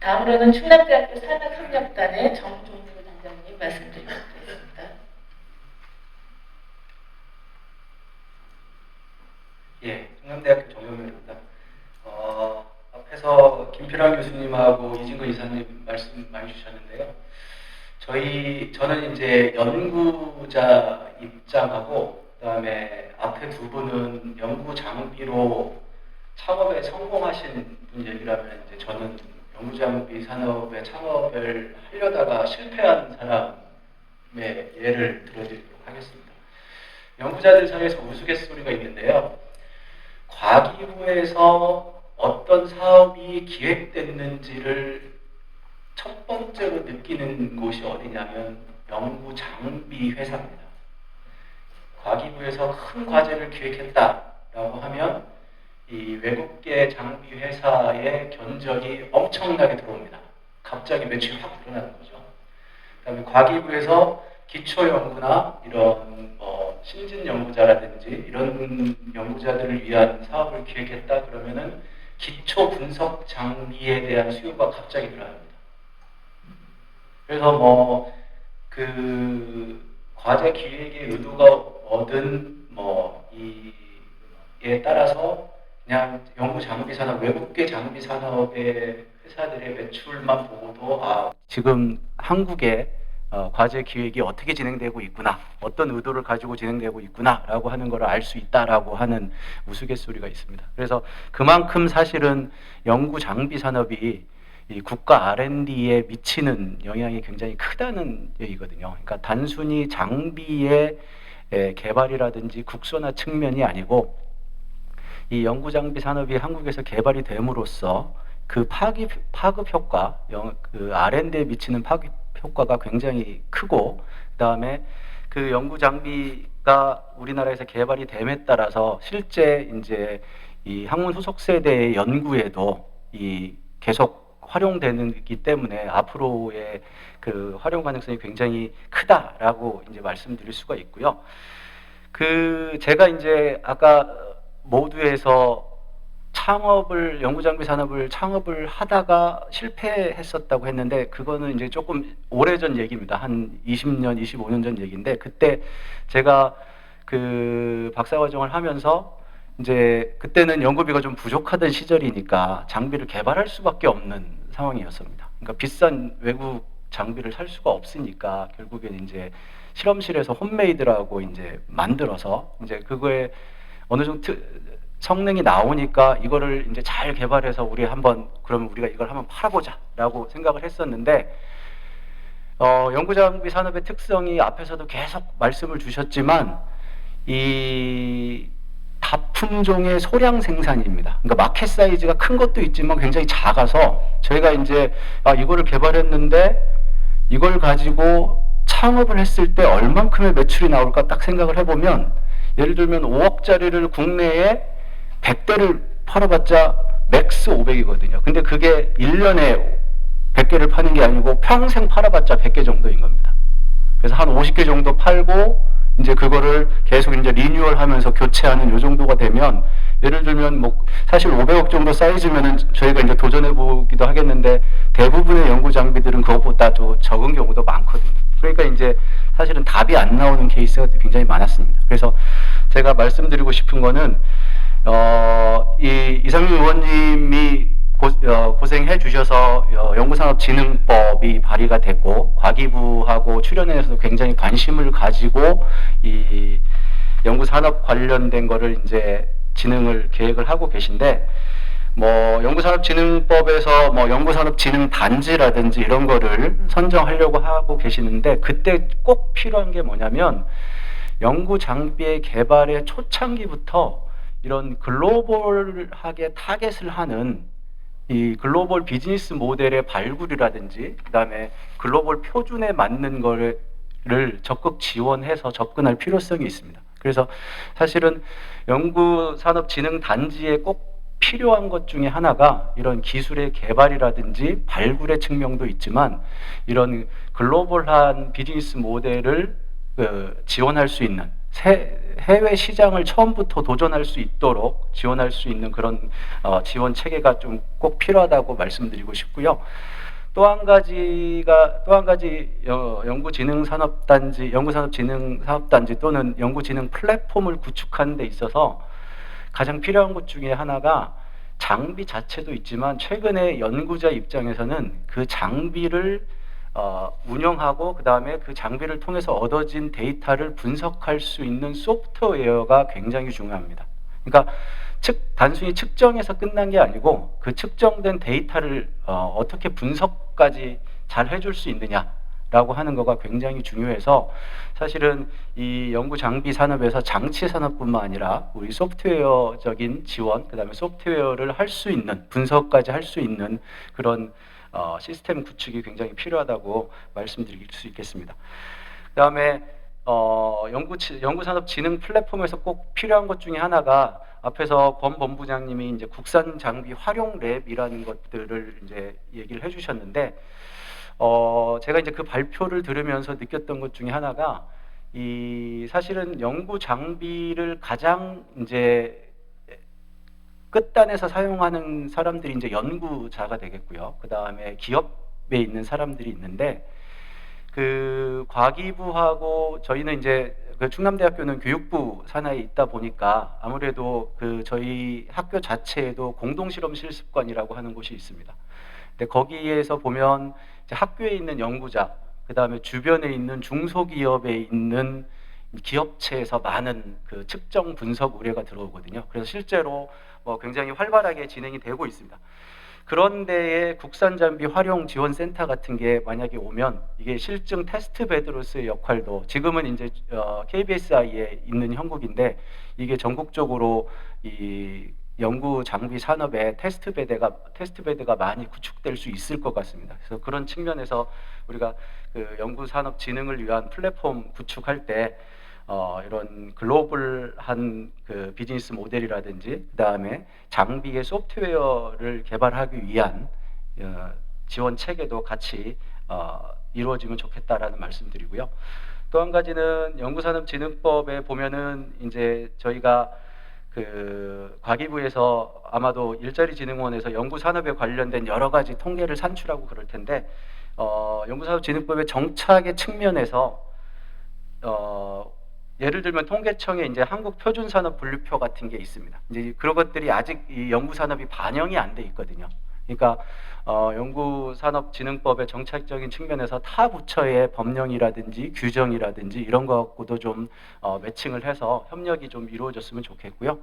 다음으로는 충남대학교 산학협력단의 정종규 단장님 말씀드리겠습니다. 예, 충남대학교 정종규입니다. 앞에서 김필환 교수님하고 이진근 이사님 말씀 많이 주셨는데요. 저는 이제 연구자 입장하고 그다음에 앞에 두 분은 연구 장비로 창업에 성공하신 분 얘기라면 이제 저는 연구 장비 산업의 창업을 하려다가 실패한 사람의 예를 들어드리도록 하겠습니다. 연구자들 사이에서 우스갯소리가 있는데요. 과기부에서 어떤 사업이 기획됐는지를 첫 번째로 느끼는 곳이 어디냐면 연구 장비 회사입니다. 과기부에서 큰 과제를 기획했다라고 하면 이 외국계 장비 회사의 견적이 엄청나게 들어옵니다. 갑자기 매출이 확 늘어나는 거죠. 그다음에 과기부에서 기초 연구나 이런 신진 연구자라든지 이런 연구자들을 위한 사업을 기획했다 그러면은 기초 분석 장비에 대한 수요가 갑자기 늘어납니다. 그래서 뭐 그 과제 기획의 의도가 뭐든 뭐 이에 따라서 그냥 연구 장비 산업, 외국계 장비 산업의 회사들의 매출만 보고도 지금 한국의 과제 기획이 어떻게 진행되고 있구나, 어떤 의도를 가지고 진행되고 있구나라고 하는 것을 알 수 있다라고 하는 우스갯소리가 있습니다. 그래서 그만큼 사실은 연구 장비 산업이 이 국가 R&D에 미치는 영향이 굉장히 크다는 얘기거든요. 그러니까 단순히 장비의 개발이라든지 국산화 측면이 아니고 이 연구 장비 산업이 한국에서 개발이 됨으로써 그 파급 효과, 그 R&D에 미치는 파급 효과가 굉장히 크고, 그다음에 그 연구 장비가 우리나라에서 개발이 됨에 따라서 실제 이제 이 학문 후속 세대의 연구에도 이 계속 활용되기 때문에 앞으로의 그 활용 가능성이 굉장히 크다라고 이제 말씀드릴 수가 있고요. 그 제가 이제 아까 모두에서 창업을, 연구장비 산업을 창업을 하다가 실패했었다고 했는데, 그거는 이제 조금 오래전 얘기입니다. 한 20년, 25년 전 얘기인데, 그때 제가 그 박사과정을 하면서 이제 그때는 연구비가 좀 부족하던 시절이니까 장비를 개발할 수밖에 없는 상황이었습니다. 그러니까 비싼 외국 장비를 살 수가 없으니까 결국엔 이제 실험실에서 홈메이드라고 이제 만들어서 이제 그거에 어느 정도 성능이 나오니까 이거를 이제 잘 개발해서 그러면 우리가 이걸 한번 팔아보자라고 생각을 했었는데, 연구장비 산업의 특성이 앞에서도 계속 말씀을 주셨지만 이 다품종의 소량 생산입니다. 그러니까 마켓 사이즈가 큰 것도 있지만 굉장히 작아서 저희가 이제 이거를 개발했는데 이걸 가지고 창업을 했을 때 얼만큼의 매출이 나올까 딱 생각을 해보면, 예를 들면 5억짜리를 국내에 100대를 팔아봤자 맥스 500이거든요. 근데 그게 1년에 100개를 파는 게 아니고 평생 팔아봤자 100개 정도인 겁니다. 그래서 한 50개 정도 팔고 이제 그거를 계속 이제 리뉴얼 하면서 교체하는 요 정도가 되면, 예를 들면 뭐 사실 500억 정도 사이즈면은 저희가 이제 도전해 보기도 하겠는데, 대부분의 연구 장비들은 그것보다도 적은 경우도 많거든요. 그러니까 이제 사실은 답이 안 나오는 케이스가 굉장히 많았습니다. 그래서 제가 말씀드리고 싶은 거는 이상민 의원님이 고생해 주셔서 연구산업진흥법이 발의가 됐고, 과기부하고 출연회에서도 굉장히 관심을 가지고 이 연구산업 관련된 거를 이제 진흥을 계획을 하고 계신데, 뭐 연구산업진흥법에서 뭐 연구산업진흥단지라든지 이런 거를 선정하려고 하고 계시는데, 그때 꼭 필요한 게 뭐냐면 연구 장비의 개발의 초창기부터 이런 글로벌하게 타겟을 하는 이 글로벌 비즈니스 모델의 발굴이라든지, 그다음에 글로벌 표준에 맞는 거를 적극 지원해서 접근할 필요성이 있습니다. 그래서 사실은 연구산업진흥단지에 꼭 필요한 것 중에 하나가 이런 기술의 개발이라든지 발굴의 측면도 있지만, 이런 글로벌한 비즈니스 모델을 지원할 수 있는, 해외 시장을 처음부터 도전할 수 있도록 지원할 수 있는 그런 지원 체계가 좀 꼭 필요하다고 말씀드리고 싶고요. 또 한 가지 연구산업진흥사업단지 또는 연구진흥 플랫폼을 구축하는 데 있어서 가장 필요한 것 중에 하나가 장비 자체도 있지만, 최근에 연구자 입장에서는 그 장비를 운영하고 그다음에 그 장비를 통해서 얻어진 데이터를 분석할 수 있는 소프트웨어가 굉장히 중요합니다. 그러니까 단순히 측정해서 끝난 게 아니고 그 측정된 데이터를 어떻게 분석까지 잘 해줄 수 있느냐라고 하는 거가 굉장히 중요해서, 사실은 이 연구 장비 산업에서 장치 산업뿐만 아니라 우리 소프트웨어적인 지원, 그다음에 소프트웨어를 할 수 있는, 분석까지 할 수 있는 그런 시스템 구축이 굉장히 필요하다고 말씀드릴 수 있겠습니다. 그다음에 연구산업진흥 플랫폼에서 꼭 필요한 것 중에 하나가, 앞에서 권 본부장님이 이제 국산 장비 활용 랩이라는 것들을 이제 얘기를 해주셨는데, 제가 이제 그 발표를 들으면서 느꼈던 것 중에 하나가, 이 사실은 연구 장비를 가장 이제 끝단에서 사용하는 사람들이 이제 연구자가 되겠고요. 그 다음에 기업에 있는 사람들이 있는데, 그 과기부하고 저희는 이제 그 충남대학교는 교육부 산하에 있다 보니까 아무래도 그 저희 학교 자체에도 공동실험실습관이라고 하는 곳이 있습니다. 근데 거기에서 보면 이제 학교에 있는 연구자, 그 다음에 주변에 있는 중소기업에 있는 기업체에서 많은 그 측정 분석 의뢰가 들어오거든요. 그래서 실제로 뭐 굉장히 활발하게 진행이 되고 있습니다. 그런 데에 국산 장비 활용 지원 센터 같은 게 만약에 오면 이게 실증 테스트 베드로서의 역할도, 지금은 이제 KBSI에 있는 형국인데 이게 전국적으로 이 연구 장비 산업에 테스트 베드가 많이 구축될 수 있을 것 같습니다. 그래서 그런 측면에서 우리가 그 연구 산업 진흥을 위한 플랫폼 구축할 때 이런 글로벌한 그 비즈니스 모델이라든지 그 다음에 장비의 소프트웨어를 개발하기 위한 지원 체계도 같이 이루어지면 좋겠다라는 말씀드리고요. 또 한 가지는 연구산업진흥법에 보면은 이제 저희가 그 과기부에서 아마도 일자리진흥원에서 연구산업에 관련된 여러 가지 통계를 산출하고 그럴 텐데, 연구산업진흥법의 정착의 측면에서 예를 들면 통계청에 이제 한국표준산업분류표 같은 게 있습니다. 이제 그런 것들이 아직 이 연구산업이 반영이 안 돼 있거든요. 그러니까 연구산업진흥법의 정책적인 측면에서 타 부처의 법령이라든지 규정이라든지 이런 거 갖고도 좀 매칭을 해서 협력이 좀 이루어졌으면 좋겠고요.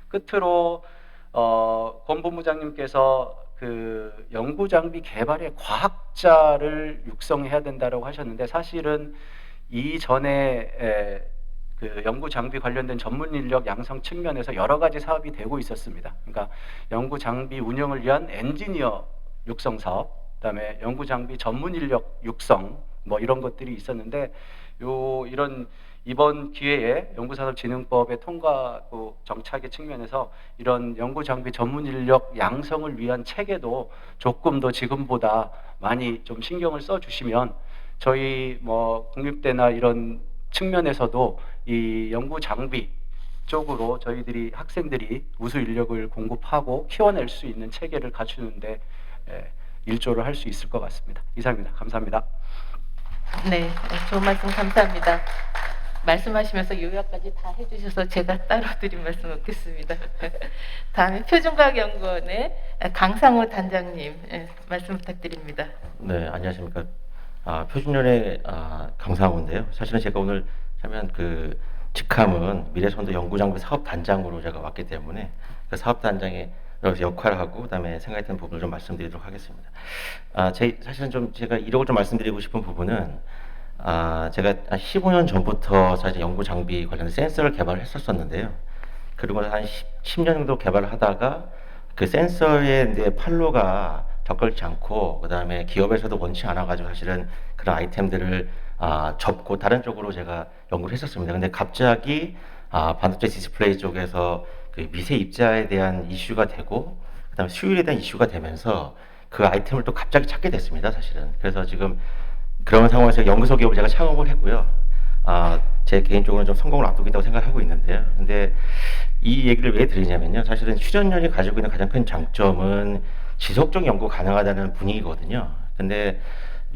끝으로 권 본부장님께서 그 연구장비 개발의 과학자를 육성해야 된다고 하셨는데, 사실은 이전에 그 연구 장비 관련된 전문 인력 양성 측면에서 여러 가지 사업이 되고 있었습니다. 그러니까 연구 장비 운영을 위한 엔지니어 육성 사업, 그다음에 연구 장비 전문 인력 육성 뭐 이런 것들이 있었는데, 이런 이번 기회에 연구산업진흥법의 통과고 정착의 측면에서 이런 연구 장비 전문 인력 양성을 위한 체계도 조금 더 지금보다 많이 좀 신경을 써 주시면 저희 뭐 국립대나 이런 측면에서도 이 연구 장비 쪽으로 저희들이 학생들이 우수 인력을 공급하고 키워낼 수 있는 체계를 갖추는데 일조를 할 수 있을 것 같습니다. 이상입니다. 감사합니다. 네, 좋은 말씀 감사합니다. 말씀하시면서 요약까지 다 해주셔서 제가 따로 드린 말씀 없겠습니다. 다음에 표준과학연구원의 강상호 단장님 말씀 부탁드립니다. 네, 안녕하십니까. 표준연의 강상호인데요. 사실은 제가 오늘 참여한 그 직함은 미래선도 연구장비 사업단장으로 제가 왔기 때문에 그 사업단장의 여기서 역할하고 그다음에 생각이 드는 부분을 좀 말씀드리도록 하겠습니다. 사실은 좀 제가 이력을 좀 말씀드리고 싶은 부분은 제가 15년 전부터 사실 연구 장비 관련된 센서를 개발을 했었었는데요. 그리고 한 10년 정도 개발을 하다가 그 센서의 이제 판로가 적절치 않고 그다음에 기업에서도 원치 않아가지고 사실은 그런 아이템들을 접고 다른 쪽으로 제가 연구를 했었습니다. 근데 갑자기 반도체 디스플레이 쪽에서 그 미세 입자에 대한 이슈가 되고 그다음에 수율에 대한 이슈가 되면서 그 아이템을 또 갑자기 찾게 됐습니다. 사실은. 그래서 지금 그런 상황에서 연구소 기업을 제가 창업을 했고요. 제 개인적으로는 좀 성공을 앞두고 있다고 생각하고 있는데요. 근데 이 얘기를 왜 드리냐면요. 사실은 휴전연이 가지고 있는 가장 큰 장점은 지속적 연구 가능하다는 분위기거든요. 근데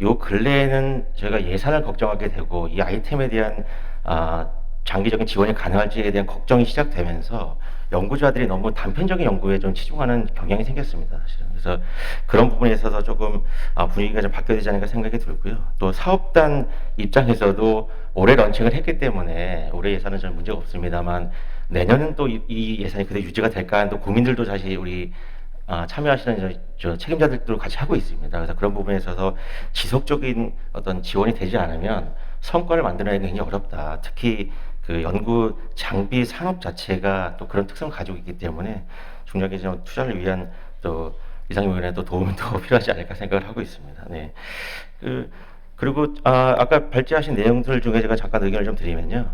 요 근래에는 저희가 예산을 걱정하게 되고 이 아이템에 대한 장기적인 지원이 가능할지에 대한 걱정이 시작되면서 연구자들이 너무 단편적인 연구에 좀 치중하는 경향이 생겼습니다. 사실은. 그래서 그런 부분에 있어서 조금 분위기가 좀 바뀌어야 되지 않을까 생각이 들고요. 또 사업단 입장에서도 올해 런칭을 했기 때문에 올해 예산은 좀 문제가 없습니다만 내년은 또 이 예산이 그대로 유지가 될까 하는 또 고민들도 사실 우리 참여하시는 저 책임자들도 같이 하고 있습니다. 그래서 그런 부분에 있어서 지속적인 어떤 지원이 되지 않으면 성과를 만들어내기 굉장히 어렵다. 특히 그 연구 장비 산업 자체가 또 그런 특성을 가지고 있기 때문에 중장기 좀 투자를 위한 또 이상위원회 또 도움이 더 필요하지 않을까 생각을 하고 있습니다. 네. 그리고 아까 발제하신 내용들 중에 제가 잠깐 의견을 좀 드리면요.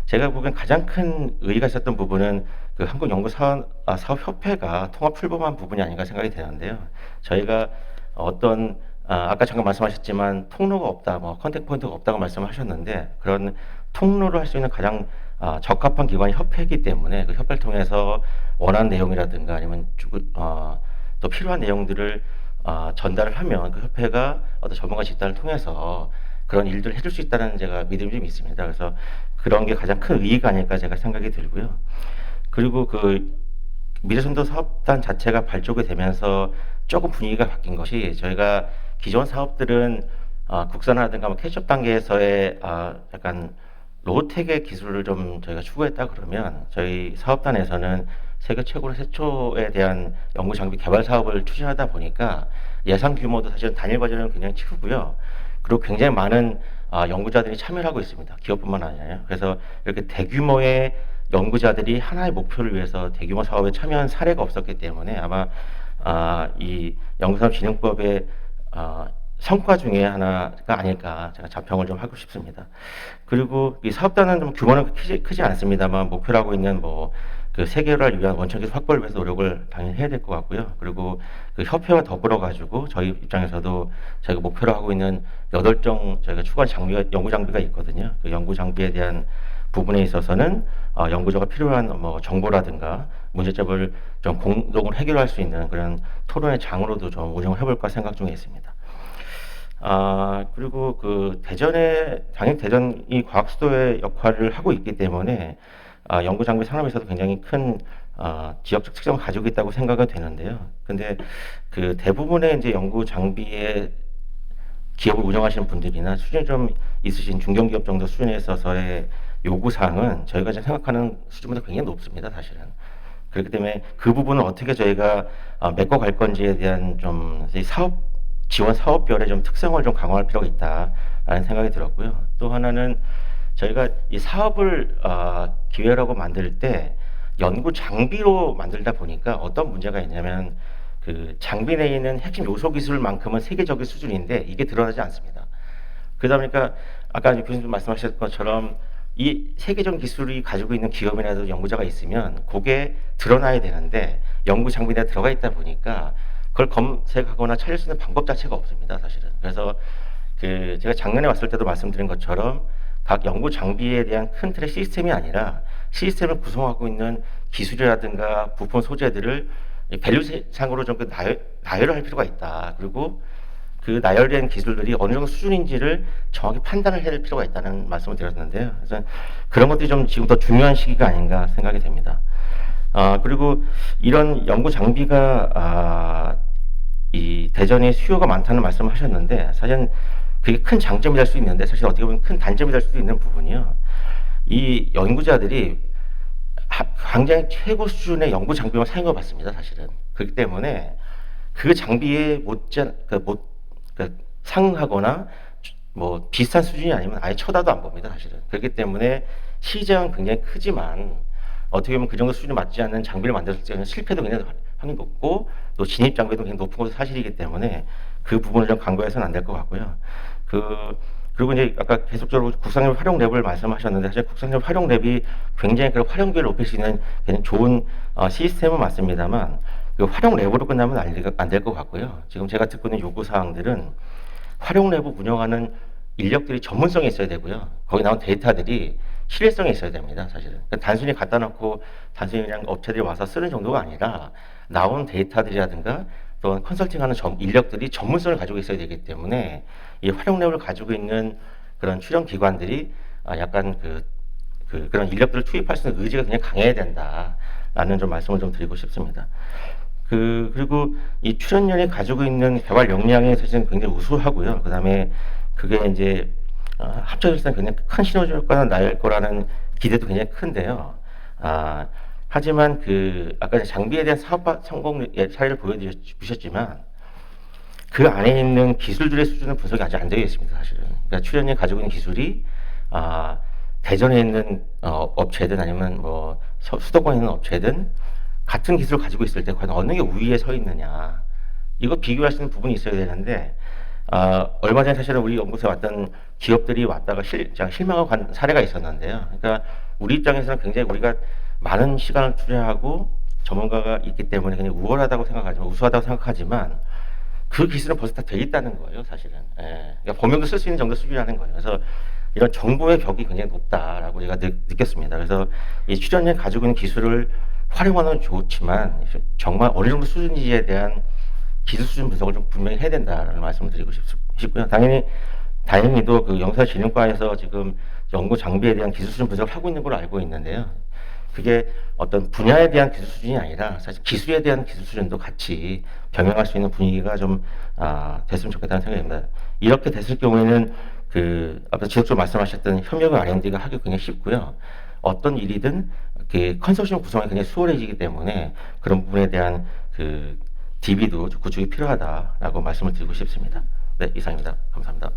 제가 보기엔 가장 큰 의의가 있었던 부분은 그 한국연구사업협회가 통합 출범한 부분이 아닌가 생각이 되는데요. 저희가 어떤 아까 잠깐 말씀하셨지만 통로가 없다, 뭐 컨택 포인트가 없다고 말씀하셨는데 그런 통로를 할 수 있는 가장 적합한 기관이 협회이기 때문에 그 협회를 통해서 원하는 내용이라든가 아니면 또 필요한 내용들을 전달을 하면 그 협회가 어떤 전문가 집단을 통해서 그런 일들을 해줄 수 있다는 제가 믿음이 좀 있습니다. 그래서 그런 게 가장 큰 의의가 아닐까 제가 생각이 들고요. 그리고 그 미래선도 사업단 자체가 발족이 되면서 조금 분위기가 바뀐 것이 저희가 기존 사업들은 국산화라든가 뭐 캐치업 단계에서의 약간 로우텍의 기술을 좀 저희가 추구했다 그러면 저희 사업단에서는 세계 최고로 최초에 대한 연구 장비 개발 사업을 추진하다 보니까 예상 규모도 사실은 단일 과제는 굉장히 크고요. 그리고 굉장히 많은 연구자들이 참여를 하고 있습니다. 기업뿐만 아니라요. 그래서 이렇게 대규모의 연구자들이 하나의 목표를 위해서 대규모 사업에 참여한 사례가 없었기 때문에 아마 이 연구산업진흥법의 성과 중에 하나가 아닐까 제가 자평을 좀 하고 싶습니다. 그리고 이 사업단은 좀 규모는 크지 않습니다만 목표로 하고 있는 뭐 그 세계화를 위한 원천 기술 확보를 위해서 노력을 당연히 해야 될 것 같고요. 그리고 그 협회와 더불어 가지고 저희 입장에서도 저희가 목표로 하고 있는 8종 저희가 추가한 연구 장비가 있거든요. 그 연구 장비에 대한 부분에 있어서는 연구자가 필요한 뭐 정보라든가 문제점을 좀 공동으로 해결할 수 있는 그런 토론의 장으로도 좀 운영을 해볼까 생각 중에 있습니다. 그리고 그 당연히 대전이 과학 수도의 역할을 하고 있기 때문에 연구 장비 산업에서도 굉장히 큰 지역적 특성을 가지고 있다고 생각이 되는데요. 근데 그 대부분의 이제 연구 장비의 기업을 운영하시는 분들이나 수준이 좀 있으신 중견기업 정도 수준에 있어서의 요구사항은 저희가 생각하는 수준보다 굉장히 높습니다, 사실은. 그렇기 때문에 그 부분을 어떻게 저희가 메꿔갈 건지에 대한 좀 지원 사업별의 좀 특성을 좀 강화할 필요가 있다라는 생각이 들었고요. 또 하나는 저희가 이 사업을 기획하고 만들 때 연구 장비로 만들다 보니까 어떤 문제가 있냐면 그 장비 내에 있는 핵심 요소 기술만큼은 세계적인 수준인데 이게 드러나지 않습니다. 그러다 보니까 아까 교수님 말씀하셨던 것처럼 이 세계적인 기술이 가지고 있는 기업이라도 연구자가 있으면 그게 드러나야 되는데 연구 장비 내에 들어가 있다 보니까 그걸 검색하거나 찾을 수 있는 방법 자체가 없습니다, 사실은. 그래서 그 제가 작년에 왔을 때도 말씀드린 것처럼 각 연구 장비에 대한 큰 틀의 시스템이 아니라 시스템을 구성하고 있는 기술이라든가 부품 소재들을 밸류상으로 좀 나열을 할 필요가 있다. 그리고 그 나열된 기술들이 어느 정도 수준인지를 정확히 판단을 해야 될 필요가 있다는 말씀을 드렸는데요. 그래서 그런 것들이 좀 지금 더 중요한 시기가 아닌가 생각이 됩니다. 그리고 이런 연구 장비가 이 대전에 수요가 많다는 말씀을 하셨는데 사실 그게 큰 장점이 될 수 있는데 사실 어떻게 보면 큰 단점이 될 수도 있는 부분이요. 이 연구자들이 굉장히 최고 수준의 연구 장비만 사용해 봤습니다, 사실은. 그렇기 때문에 그 장비에 상하거나 뭐 비슷한 수준이 아니면 아예 쳐다도 안 봅니다, 사실은. 그렇기 때문에 시장은 굉장히 크지만 어떻게 보면 그 정도 수준이 맞지 않는 장비를 만들었을 때는 실패도 굉장히 확률이 높고 또 진입 장벽도 굉장히 높은 것도 사실이기 때문에 그 부분을 좀 강구해서는 안 될 것 같고요. 그리고 이제 아까 계속적으로 국산협 활용 랩을 말씀하셨는데 사실 국산협 활용 랩이 굉장히 그 활용도를 높일 수 있는 굉장히 좋은 시스템은 맞습니다만 그 활용 랩으로 끝나면 안 될 것 같고요. 지금 제가 듣고 있는 요구 사항들은 활용 랩을 운영하는 인력들이 전문성이 있어야 되고요. 거기 나온 데이터들이 신뢰성이 있어야 됩니다, 사실은. 그러니까 단순히 갖다 놓고 단순히 그냥 업체들이 와서 쓰는 정도가 아니라 나온 데이터들이라든가 또 컨설팅하는 인력들이 전문성을 가지고 있어야 되기 때문에 이 활용력을 가지고 있는 그런 출연 기관들이 약간 그런 인력들을 투입할 수 있는 의지가 굉장히 강해야 된다라는 좀 말씀을 좀 드리고 싶습니다. 그리고 이 출연연이 가지고 있는 개발 역량이 사실은 굉장히 우수하고요. 그다음에 그게 이제 합쳐졌을 때 굉장히 큰 시너지 효과가 날 거라는 기대도 굉장히 큰데요. 하지만 아까 장비에 대한 사업 성공 사례를 보여주셨지만 그 안에 있는 기술들의 수준은 분석이 아직 안 되어 있습니다, 사실은. 그러니까 출연이 가지고 있는 기술이 대전에 있는 업체든 아니면 뭐 수도권에 있는 업체든 같은 기술을 가지고 있을 때 과연 어느 게 우위에 서 있느냐 이거 비교할 수 있는 부분이 있어야 되는데 얼마 전에 사실은 우리 연구소에 왔던 기업들이 왔다가 실망하고 간 사례가 있었는데요. 그러니까 우리 입장에서는 굉장히 우리가 많은 시간을 투자하고 전문가가 있기 때문에 그냥 우수하다고 생각하지만 그 기술은 벌써 다 돼 있다는 거예요, 사실은. 예. 그러니까 범용도 쓸 수 있는 정도 수준이라는 거예요. 그래서 이런 정보의 벽이 굉장히 높다라고 제가 느꼈습니다. 그래서 이 출연진이 가지고 있는 기술을 활용하는 건 좋지만 정말 어느 정도 수준인지에 대한 기술 수준 분석을 좀 분명히 해야 된다라는 말씀을 드리고 싶고요. 다행히도 그 영사진흥과에서 지금 연구 장비에 대한 기술 수준 분석을 하고 있는 걸로 알고 있는데요. 그게 어떤 분야에 대한 기술 수준이 아니라 사실 기술에 대한 기술 수준도 같이 병행할 수 있는 분위기가 좀 됐으면 좋겠다는 생각입니다. 이렇게 됐을 경우에는 그 앞서 지속적으로 말씀하셨던 협력의 R&D가 하기 굉장히 쉽고요. 어떤 일이든 그 컨소시엄 구성이 굉장히 수월해지기 때문에 그런 부분에 대한 그 DB도 구축이 필요하다라고 말씀을 드리고 싶습니다. 네, 이상입니다. 감사합니다.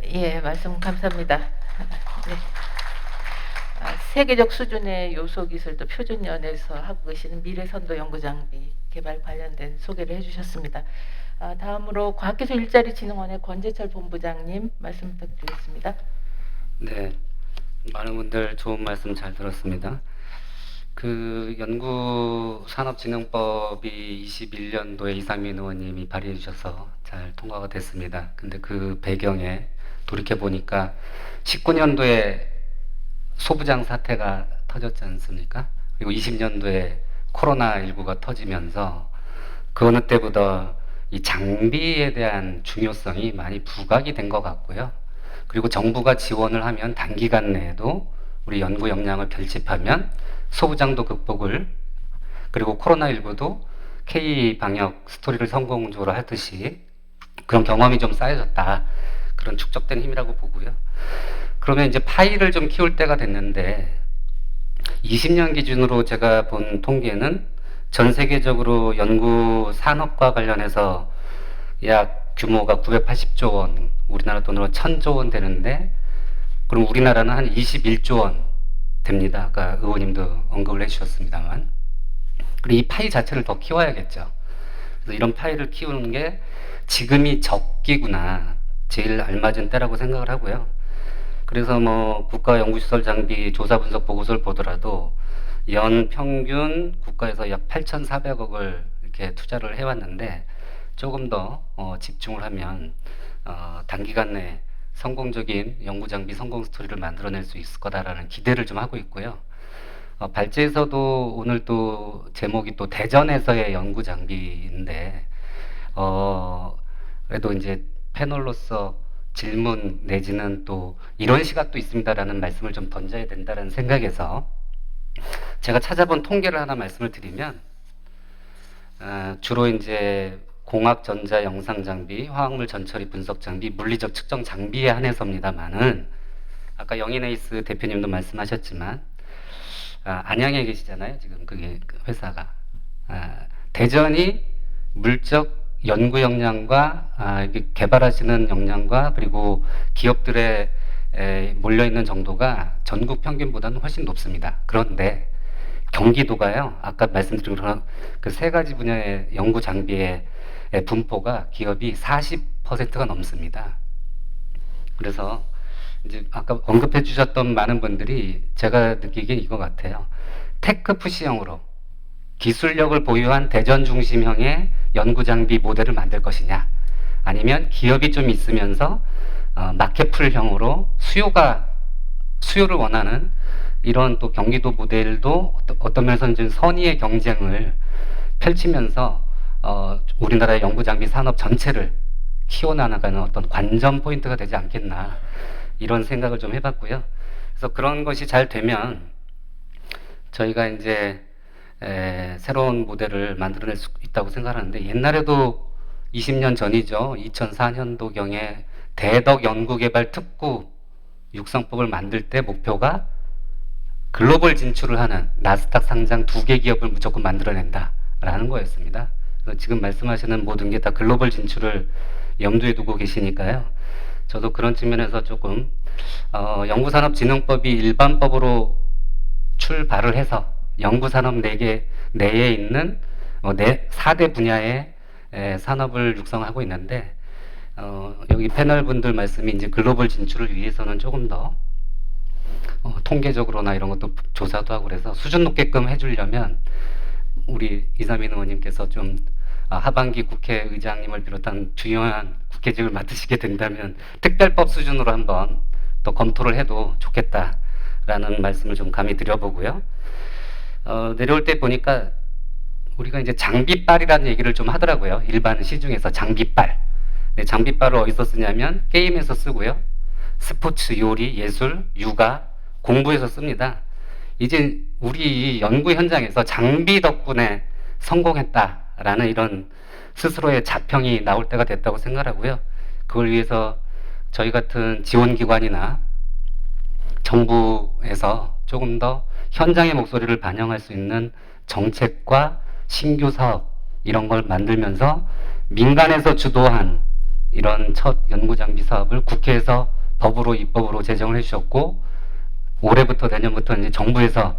예, 말씀 감사합니다. 네. 세계적 수준의 요소 기술도 표준연에서 하고 계시는 미래선도 연구장비 개발 관련된 소개를 해주셨습니다. 다음으로 과학기술 일자리진흥원의 권재철 본부장님 말씀 부탁드리겠습니다. 네, 많은 분들 좋은 말씀 잘 들었습니다. 그 연구산업진흥법이 21년도에 이상민 의원님이 발의해 주셔서 잘 통과가 됐습니다. 근데 그 배경에 돌이켜 보니까 19년도에 소부장 사태가 터졌지 않습니까? 그리고 20년도에 코로나19가 터지면서 그 어느 때보다 이 장비에 대한 중요성이 많이 부각이 된 것 같고요. 그리고 정부가 지원을 하면 단기간 내에도 우리 연구 역량을 결집하면 소부장도 극복을, 그리고 코로나19도 K 방역 스토리를 성공적으로 하듯이 그런 경험이 좀 쌓여졌다. 그런 축적된 힘이라고 보고요. 그러면 이제 파이를 좀 키울 때가 됐는데 20년 기준으로 제가 본 통계는 전 세계적으로 연구 산업과 관련해서 약 규모가 980조 원, 우리나라 돈으로 1000조 원 되는데, 그럼 우리나라는 한 21조 원 됩니다. 아까 의원님도 언급을 해주셨습니다만. 그리고 이 파이 자체를 더 키워야겠죠. 그래서 이런 파이를 키우는 게 지금이 적기구나, 제일 알맞은 때라고 생각을 하고요. 그래서 뭐 국가연구시설 장비 조사 분석 보고서를 보더라도 연 평균 국가에서 약 8,400억을 이렇게 투자를 해왔는데 조금 더 집중을 하면 단기간 내에 성공적인 연구 장비 성공 스토리를 만들어낼 수 있을 거다라는 기대를 좀 하고 있고요. 발제에서도 오늘 또 제목이 또 대전에서의 연구 장비인데 그래도 이제 패널로서 질문 내지는 또 이런 시각도 있습니다라는 말씀을 좀 던져야 된다는 생각에서 제가 찾아본 통계를 하나 말씀을 드리면 주로 이제 공학, 전자, 영상 장비, 화학물 전처리 분석 장비, 물리적 측정 장비에 한해서입니다만은 아까 영인에이스 대표님도 말씀하셨지만 안양에 계시잖아요. 지금 그게 회사가 대전이 물적 연구 역량과 개발하시는 역량과 그리고 기업들의 몰려있는 정도가 전국 평균보다는 훨씬 높습니다. 그런데 경기도가요, 아까 말씀드린 그 세 가지 분야의 연구 장비의 분포가 기업이 40%가 넘습니다. 그래서 이제 아까 언급해 주셨던 많은 분들이 제가 느끼기에 이거 같아요. 테크 푸시형으로 기술력을 보유한 대전 중심형의 연구 장비 모델을 만들 것이냐, 아니면 기업이 좀 있으면서 마켓풀형으로 수요를 원하는 이런 또 경기도 모델도 어떤 면에서는 좀 선의의 경쟁을 펼치면서 우리나라의 연구 장비 산업 전체를 키워나가는 어떤 관전 포인트가 되지 않겠나, 이런 생각을 좀 해봤고요. 그래서 그런 것이 잘 되면 저희가 이제 새로운 모델을 만들어낼 수 있다고 생각하는데, 옛날에도 20년 전이죠. 2004년도경에 대덕 연구개발 특구 육성법을 만들 때 목표가 글로벌 진출을 하는 나스닥 상장 2개 기업을 무조건 만들어낸다라는 거였습니다. 그래서 지금 말씀하시는 모든 게 다 글로벌 진출을 염두에 두고 계시니까요. 저도 그런 측면에서 조금 연구산업진흥법이 일반법으로 출발을 해서 연구산업 4개 내에 있는 4대 분야의 산업을 육성하고 있는데, 여기 패널 분들 말씀이 이제 글로벌 진출을 위해서는 조금 더 통계적으로나 이런 것도 조사도 하고 그래서 수준 높게끔 해주려면 우리 이상민 의원님께서 좀 하반기 국회의장님을 비롯한 중요한 국회직을 맡으시게 된다면 특별법 수준으로 한번 또 검토를 해도 좋겠다라는 말씀을 좀 감히 드려보고요. 내려올 때 보니까 우리가 이제 장비빨이라는 얘기를 좀 하더라고요. 일반 시중에서 장비빨. 네, 장비빨을 어디서 쓰냐면 게임에서 쓰고요. 스포츠, 요리, 예술, 육아, 공부에서 씁니다. 이제 우리 연구 현장에서 장비 덕분에 성공했다라는 이런 스스로의 자평이 나올 때가 됐다고 생각하고요. 그걸 위해서 저희 같은 지원기관이나 정부에서 조금 더 현장의 목소리를 반영할 수 있는 정책과 신규 사업 이런 걸 만들면서 민간에서 주도한 이런 첫 연구장비 사업을 국회에서 법으로 입법으로 제정을 해주셨고 올해부터 내년부터 이제 정부에서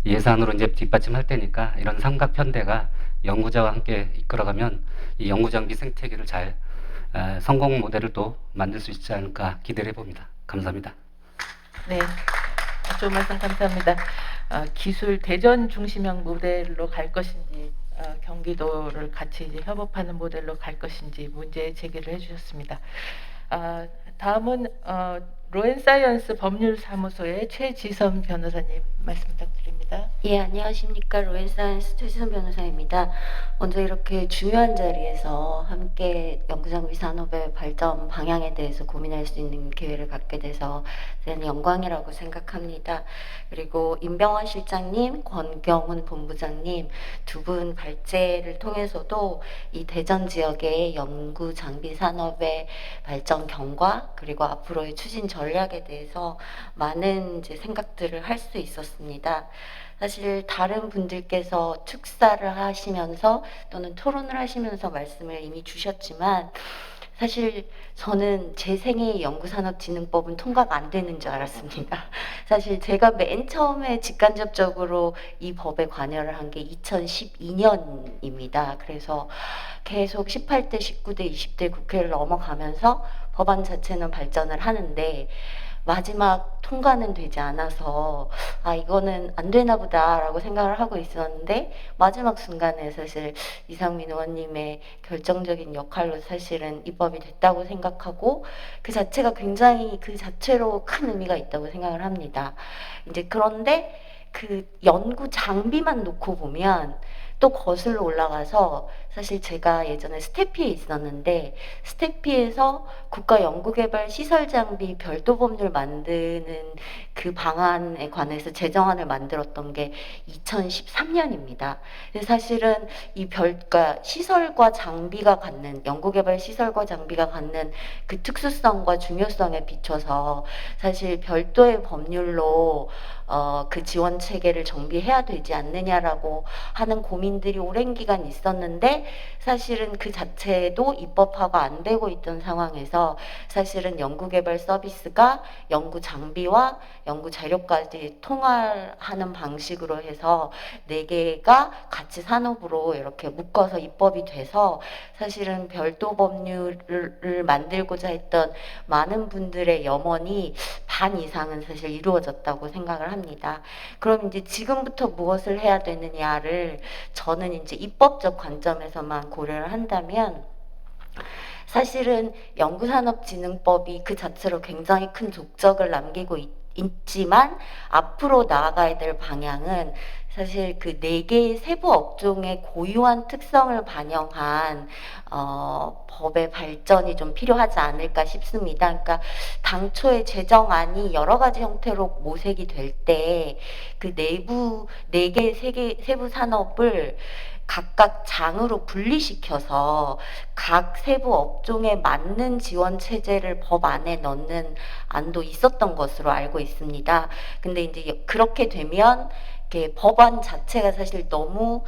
예산으로 이제 뒷받침할 테니까 이런 삼각편대가 연구자와 함께 이끌어가면 이 연구장비 생태계를 잘 성공 모델을 또 만들 수 있지 않을까 기대를 해봅니다. 감사합니다. 네, 좋은 말씀 감사합니다. 기술 대전 중심형 모델로 갈 것인지 경기도를 같이 이제 협업하는 모델로 갈 것인지 문제 제기를 해주셨습니다. 다음은 로엔사이언스 법률사무소의 최지선 변호사님 말씀 부탁드립니다. 예, 안녕하십니까. 로엔사이언스 최지선 변호사입니다. 먼저 이렇게 중요한 자리에서 함께 연구장비 산업의 발전 방향에 대해서 고민할 수 있는 기회를 갖게 돼서 대단히 영광이라고 생각합니다. 그리고 임병환 실장님, 권경훈 본부장님 두 분 발제를 통해서도 이 대전 지역의 연구장비 산업의 발전 경과 그리고 앞으로의 추진 전략에 대해서 많은 이제 생각들을 할 수 있었습니다. 사실 다른 분들께서 축사를 하시면서 또는 토론을 하시면서 말씀을 이미 주셨지만 사실 저는 제 생애의 연구산업진흥법은 통과가 안 되는 줄 알았습니다. 사실 제가 맨 처음에 직간접적으로 이 법에 관여를 한 게 2012년입니다. 그래서 계속 18대, 19대, 20대 국회를 넘어가면서 법안 자체는 발전을 하는데 마지막 통과는 되지 않아서 이거는 안 되나 보다라고 생각을 하고 있었는데 마지막 순간에 사실 이상민 의원님의 결정적인 역할로 사실은 입법이 됐다고 생각하고 그 자체가 굉장히 그 자체로 큰 의미가 있다고 생각을 합니다. 이제 그런데 그 연구 장비만 놓고 보면 또 거슬러 올라가서 사실 제가 예전에 스태피에 있었는데 스태피에서 국가연구개발시설장비 별도 법률 만드는 그 방안에 관해서 제정안을 만들었던 게 2013년입니다. 사실은 이 그러니까 시설과 장비가 갖는 연구개발 시설과 장비가 갖는 그 특수성과 중요성에 비춰서 사실 별도의 법률로 그 지원 체계를 정비해야 되지 않느냐라고 하는 고민들이 오랜 기간 있었는데 사실은 그 자체도 입법화가 안 되고 있던 상황에서 사실은 연구개발 서비스가 연구 장비와 연구 자료까지 통할하는 방식으로 해서 4개가 같이 산업으로 이렇게 묶어서 입법이 돼서 사실은 별도 법률을 만들고자 했던 많은 분들의 염원이 반 이상은 사실 이루어졌다고 생각을 합니다. 그럼 이제 지금부터 무엇을 해야 되느냐를 저는 이제 입법적 관점에서만 고려를 한다면 사실은 연구산업진흥법이 그 자체로 굉장히 큰 족적을 남기고 있지만 앞으로 나아가야 될 방향은 사실 그 4개의 세부 업종의 고유한 특성을 반영한 법의 발전이 좀 필요하지 않을까 싶습니다. 그러니까 당초의 제정안이 여러 가지 형태로 모색이 될 때 그 내부 4개의 세부 산업을 각각 장으로 분리시켜서 각 세부 업종에 맞는 지원 체제를 법 안에 넣는 안도 있었던 것으로 알고 있습니다. 근데 이제 그렇게 되면 이렇게 법안 자체가 사실 너무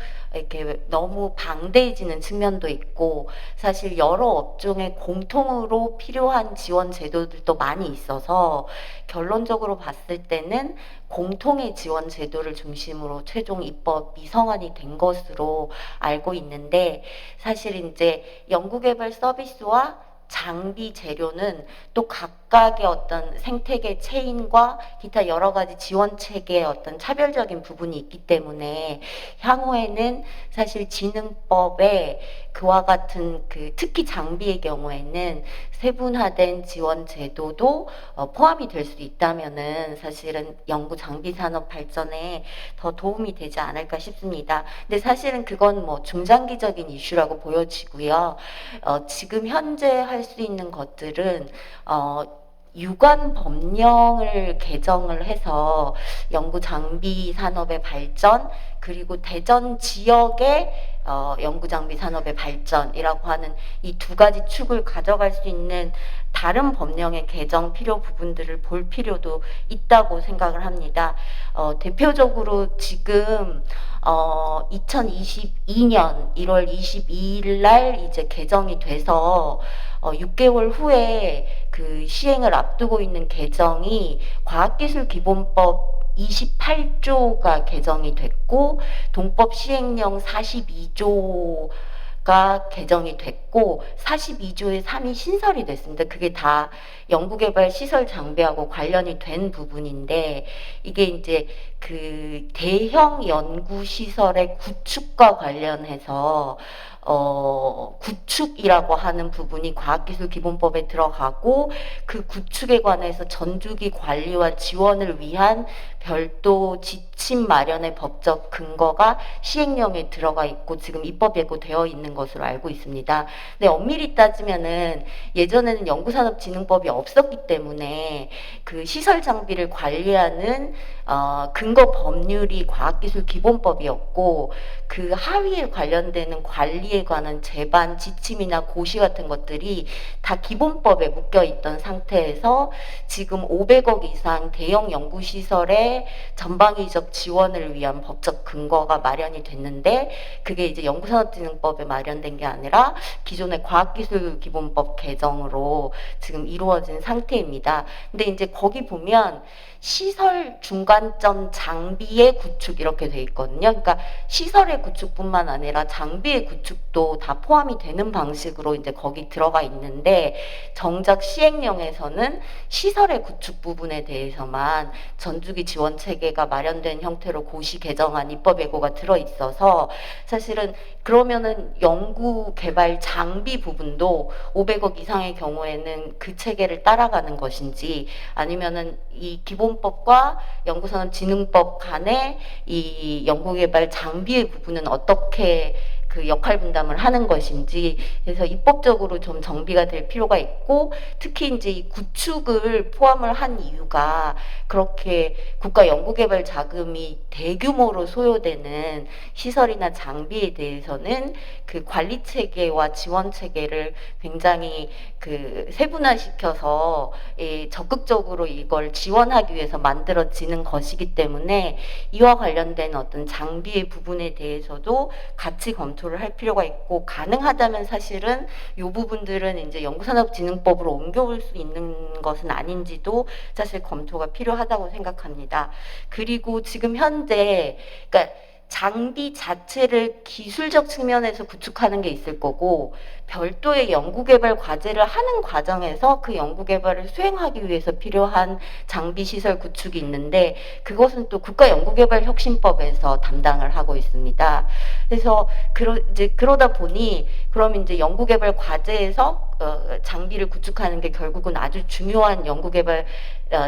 방대해지는 측면도 있고 사실 여러 업종의 공통으로 필요한 지원 제도들도 많이 있어서 결론적으로 봤을 때는 공통의 지원 제도를 중심으로 최종 입법 미성안이 된 것으로 알고 있는데 사실 이제 연구개발 서비스와 장비 재료는 또 각각의 어떤 생태계 체인과 기타 여러 가지 지원 체계의 어떤 차별적인 부분이 있기 때문에 향후에는 사실 진흥법에 그와 같은 특히 장비의 경우에는 세분화된 지원 제도도 포함이 될 수 있다면은 사실은 연구 장비 산업 발전에 더 도움이 되지 않을까 싶습니다. 근데 사실은 그건 뭐 중장기적인 이슈라고 보여지고요. 지금 현재 할 수 있는 것들은 유관 법령을 개정을 해서 연구 장비 산업의 발전 그리고 대전 지역의 연구 장비 산업의 발전이라고 하는 이 두 가지 축을 가져갈 수 있는 다른 법령의 개정 필요 부분들을 볼 필요도 있다고 생각을 합니다. 대표적으로 지금 2022년 1월 22일 날 이제 개정이 돼서 6개월 후에 그 시행을 앞두고 있는 개정이 과학기술기본법 28조가 개정이 됐고 동법 시행령 42조가 개정이 됐고 42조의 3이 신설이 됐습니다. 그게 다 연구개발 시설 장비하고 관련이 된 부분인데 이게 이제 그 대형 연구시설의 구축과 관련해서 구축이라고 하는 부분이 과학기술기본법에 들어가고 그 구축에 관해서 전주기 관리와 지원을 위한 별도 지침 마련의 법적 근거가 시행령에 들어가 있고 지금 입법 예고되어 있는 것으로 알고 있습니다. 근데 엄밀히 따지면은 예전에는 연구산업진흥법이 없었기 때문에 그 시설 장비를 관리하는 근거 법률이 과학기술기본법이었고 그 하위에 관련되는 관리에 관한 제반, 지침이나 고시 같은 것들이 다 기본법에 묶여 있던 상태에서 지금 500억 이상 대형 연구시설의 전방위적 지원을 위한 법적 근거가 마련이 됐는데 그게 이제 연구산업진흥법에 마련된 게 아니라 기존의 과학기술기본법 개정으로 지금 이루어진 상태입니다. 근데 이제 거기 보면 시설 중간점 장비의 구축 이렇게 돼 있거든요. 그러니까 시설의 구축뿐만 아니라 장비의 구축도 다 포함이 되는 방식으로 이제 거기 들어가 있는데 정작 시행령에서는 시설의 구축 부분에 대해서만 전주기 지원 체계가 마련된 형태로 고시 개정안 입법 예고가 들어 있어서 사실은 그러면은 연구 개발 장비 부분도 500억 이상의 경우에는 그 체계를 따라가는 것인지 아니면은 이 기본법과 연구산업진흥법 간의 이 연구개발 장비의 부분은 어떻게 그 역할 분담을 하는 것인지 그래서 입법적으로 좀 정비가 될 필요가 있고 특히 이제 이 구축을 포함을 한 이유가 그렇게 국가 연구개발 자금이 대규모로 소요되는 시설이나 장비에 대해서는 그 관리 체계와 지원 체계를 굉장히 그 세분화시켜서 적극적으로 이걸 지원하기 위해서 만들어지는 것이기 때문에 이와 관련된 어떤 장비의 부분에 대해서도 같이 검토를 할 필요가 있고 가능하다면 사실은 이 부분들은 이제 연구산업진흥법으로 옮겨올 수 있는 것은 아닌지도 사실 검토가 필요하다고 생각합니다. 그리고 지금 현재 그러니까 장비 자체를 기술적 측면에서 구축하는 게 있을 거고 별도의 연구개발 과제를 하는 과정에서 그 연구개발을 수행하기 위해서 필요한 장비시설 구축이 있는데 그것은 또 국가연구개발혁신법에서 담당을 하고 있습니다. 그래서 이제 그러다 보니 그럼 이제 연구개발 과제에서 장비를 구축하는 게 결국은 아주 중요한 연구개발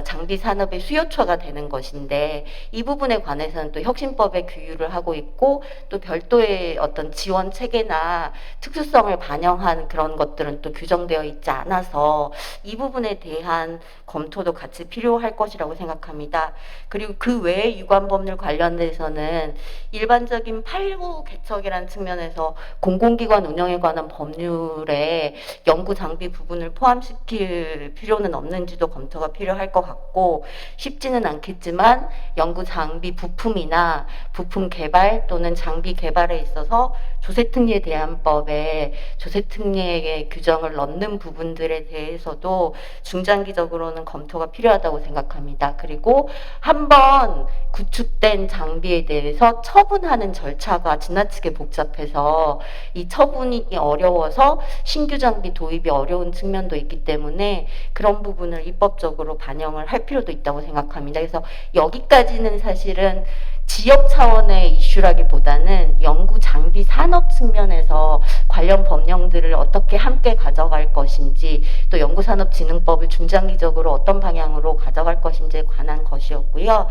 장비 산업의 수요처가 되는 것인데 이 부분에 관해서는 또 혁신법에 규율을 하고 있고 또 별도의 어떤 지원 체계나 특수성을 반영한 그런 것들은 또 규정되어 있지 않아서 이 부분에 대한 검토도 같이 필요할 것이라고 생각합니다. 그리고 그 외에 유관법률 관련돼서는 일반적인 8구 개척이라는 측면에서 공공기관 운영에 관한 법률에 연구 장비 부분을 포함시킬 필요는 없는지도 검토가 필요할 것 같고 쉽지는 않겠지만 연구 장비 부품이나 부품 개발 또는 장비 개발에 있어서 조세특례 대안법에 조세특례의 규정을 넣는 부분들에 대해서도 중장기적으로는 검토가 필요하다고 생각합니다. 그리고 한번 구축된 장비에 대해서 처분하는 절차가 지나치게 복잡해서 이 처분이 어려워서 신규 장비 도입 도입이 어려운 측면도 있기 때문에 그런 부분을 입법적으로 반영을 할 필요도 있다고 생각합니다. 그래서 여기까지는 사실은 지역 차원의 이슈라기보다는 연구 장비 산업 측면에서 관련 법령들을 어떻게 함께 가져갈 것인지 또 연구산업진흥법을 중장기적으로 어떤 방향으로 가져갈 것인지에 관한 것이었고요.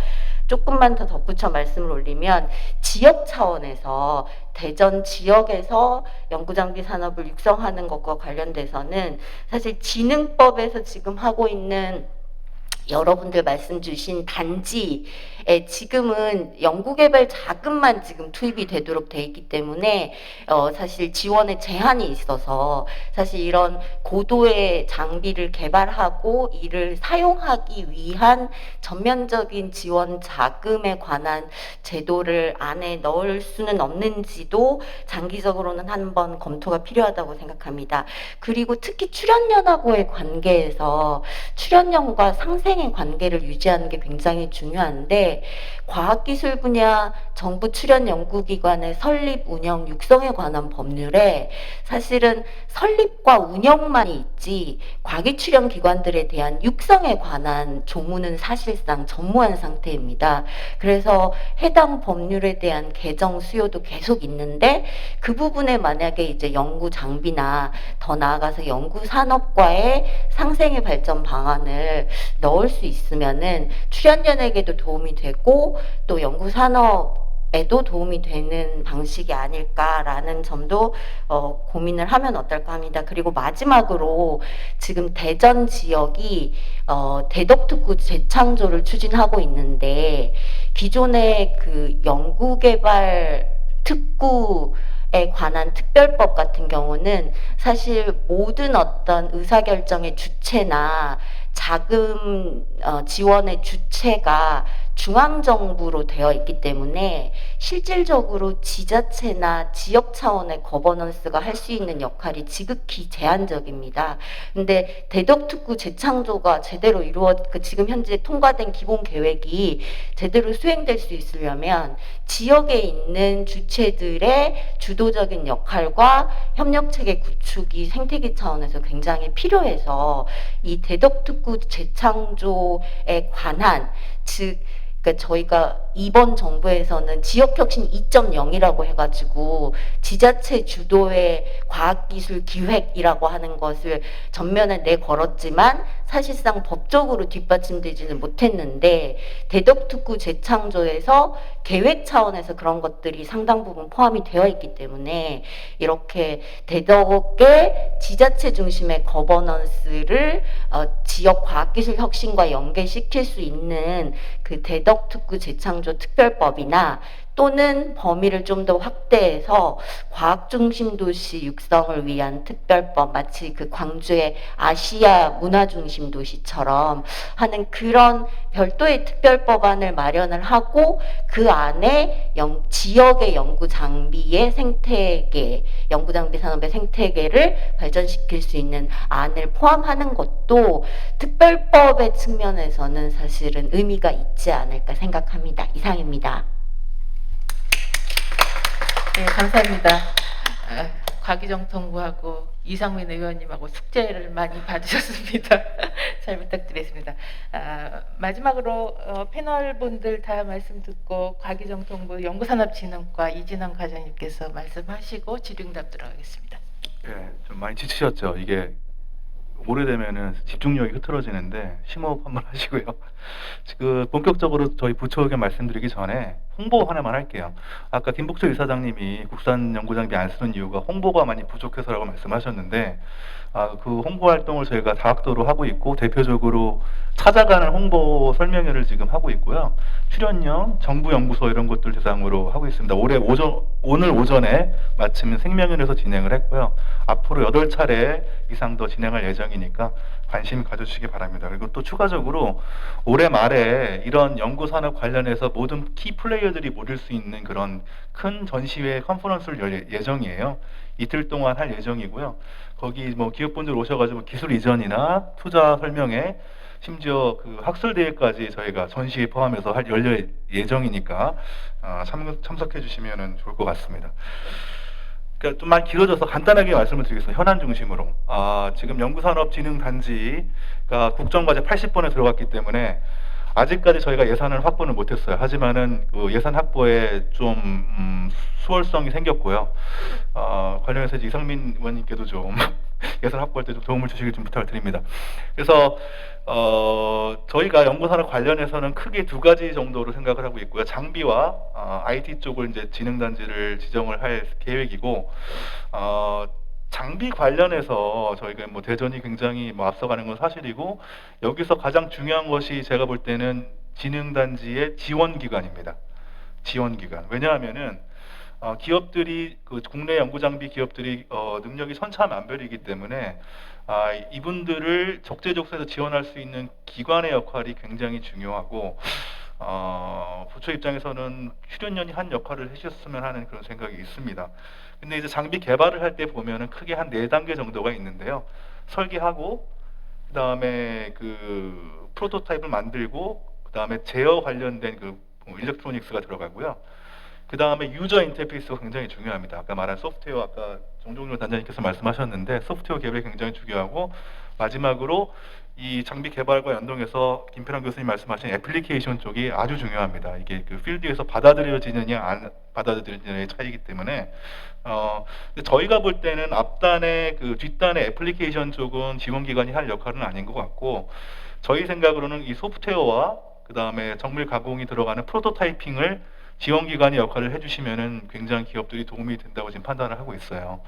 조금만 더 덧붙여 말씀을 올리면 지역 차원에서 대전 지역에서 연구장비 산업을 육성하는 것과 관련돼서는 사실 진흥법에서 지금 하고 있는 여러분들 말씀 주신 단지에 지금은 연구개발 자금만 지금 투입이 되도록 돼 있기 때문에 사실 지원에 제한이 있어서 사실 이런 고도의 장비를 개발하고 이를 사용하기 위한 전면적인 지원 자금에 관한 제도를 안에 넣을 수는 없는지도 장기적으로는 한번 검토가 필요하다고 생각합니다. 그리고 특히 출연연하고의 관계에서 출연연과 상생 관계를 유지하는 게 굉장히 중요한데 과학기술 분야 정부 출연 연구기관의 설립, 운영, 육성에 관한 법률에 사실은 설립과 운영만이 있지 과기 출연 기관들에 대한 육성에 관한 조문은 사실상 전무한 상태입니다. 그래서 해당 법률에 대한 개정 수요도 계속 있는데 그 부분에 만약에 이제 연구 장비나 더 나아가서 연구 산업과의 상생의 발전 방안을 넣을 수 있으면은 출연연에게도 도움이 되고 또 연구 산업에도 도움이 되는 방식이 아닐까라는 점도 고민을 하면 어떨까 합니다. 그리고 마지막으로 지금 대전 지역이 대덕특구 재창조를 추진하고 있는데 기존의 그 연구개발 특구에 관한 특별법 같은 경우는 사실 모든 어떤 의사결정의 주체나 자금 지원의 주체가 중앙정부로 되어 있기 때문에 실질적으로 지자체나 지역 차원의 거버넌스가 할 수 있는 역할이 지극히 제한적입니다. 근데 대덕특구 재창조가 제대로 지금 현재 통과된 기본 계획이 제대로 수행될 수 있으려면 지역에 있는 주체들의 주도적인 역할과 협력체계 구축이 생태계 차원에서 굉장히 필요해서 이 대덕특구 재창조에 관한 그러니까 저희가 이번 정부에서는 지역혁신 2.0이라고 해가지고 지자체 주도의 과학기술 기획이라고 하는 것을 전면에 내걸었지만 사실상 법적으로 뒷받침되지는 못했는데 대덕특구 재창조에서 계획 차원에서 그런 것들이 상당 부분 포함이 되어 있기 때문에 이렇게 대덕의 지자체 중심의 거버넌스를 지역 과학기술 혁신과 연계시킬 수 있는 그 대덕특구 재창조 특별법이나 또는 범위를 좀 더 확대해서 과학중심도시 육성을 위한 특별법, 마치 그 광주의 아시아 문화중심도시처럼 하는 그런 별도의 특별법안을 마련을 하고 그 안에 지역의 연구장비의 생태계, 연구장비 산업의 생태계를 발전시킬 수 있는 안을 포함하는 것도 특별법의 측면에서는 사실은 의미가 있지 않을까 생각합니다. 이상입니다. 네, 감사합니다. 과기정통부하고 이상민 의원님하고 숙제를 많이 받으셨습니다. 잘 부탁드리겠습니다. 마지막으로 패널분들 다 말씀 듣고 과기정통부 연구산업진흥과 이진원 과장님께서 말씀하시고 질의응답 들어가겠습니다. 네, 좀 많이 지치셨죠. 이게 오래되면은 집중력이 흐트러지는데 심호흡 한번 하시고요. 그 본격적으로 저희 부처 의견 말씀드리기 전에 홍보 하나만 할게요. 아까 김복철 이사장님이 국산 연구장비 안 쓰는 이유가 홍보가 많이 부족해서라고 말씀하셨는데 그 홍보 활동을 저희가 다각도로 하고 있고 대표적으로 찾아가는 홍보 설명회를 지금 하고 있고요. 출연연, 정부 연구소 이런 것들 대상으로 하고 있습니다. 오늘 오전에 마침 생명연에서 진행을 했고요. 앞으로 8차례 이상 더 진행할 예정이니까 관심 가져주시기 바랍니다. 그리고 또 추가적으로 올해 말에 이런 연구산업 관련해서 모든 키 플레이어들이 모일 수 있는 그런 큰 전시회 컨퍼런스를 열 예정이에요. 이틀 동안 할 예정이고요. 거기 뭐 기업분들 오셔가지고 기술 이전이나 투자 설명회, 심지어 그 학술대회까지 저희가 전시회 포함해서 열릴 예정이니까 참석해 주시면 좋을 것 같습니다. 그러니까 좀 많이 길어져서 간단하게 말씀을 드리겠습니다. 현안 중심으로. 지금 연구산업진흥단지가 국정과제 80번에 들어갔기 때문에 아직까지 저희가 예산을 확보는 못했어요. 하지만은 그 예산 확보에 좀 수월성이 생겼고요. 관련해서 이제 이상민 의원님께도 좀 예산 확보할 때 좀 도움을 주시길 좀 부탁을 드립니다. 그래서 저희가 연구산업 관련해서는 크게 두 가지 정도로 생각을 하고 있고요. 장비와 IT 쪽을 이제 진흥단지를 지정을 할 계획이고, 장비 관련해서 저희가 뭐 대전이 굉장히 뭐 앞서가는 건 사실이고, 여기서 가장 중요한 것이 제가 볼 때는 진흥단지의 지원기관입니다. 지원기관. 왜냐하면은 기업들이 그 국내 연구장비 기업들이 능력이 천차만별이기 때문에 이분들을 적재적소에서 지원할 수 있는 기관의 역할이 굉장히 중요하고, 부처 입장에서는 출연연이 한 역할을 해주셨으면 하는 그런 생각이 있습니다. 근데 이제 장비 개발을 할 때 보면은 크게 한 4단계 정도가 있는데요. 설계하고, 그 다음에 그 프로토타입을 만들고, 그 다음에 제어 관련된 그 일렉트로닉스가 들어가고요. 그 다음에 유저 인터페이스가 굉장히 중요합니다. 아까 말한 소프트웨어, 아까 정종률 단장님께서 말씀하셨는데 소프트웨어 개발이 굉장히 중요하고, 마지막으로 이 장비 개발과 연동해서 김필환 교수님 말씀하신 애플리케이션 쪽이 아주 중요합니다. 이게 그 필드에서 받아들여지느냐 안 받아들여지느냐의 차이기 때문에 근데 저희가 볼 때는 앞단의 그 뒷단의 애플리케이션 쪽은 지원기관이 할 역할은 아닌 것 같고, 저희 생각으로는 이 소프트웨어와 그 다음에 정밀 가공이 들어가는 프로토타이핑을 지원기관이 역할을 해주시면은 굉장히 기업들이 도움이 된다고 지금 판단을 하고 있어요.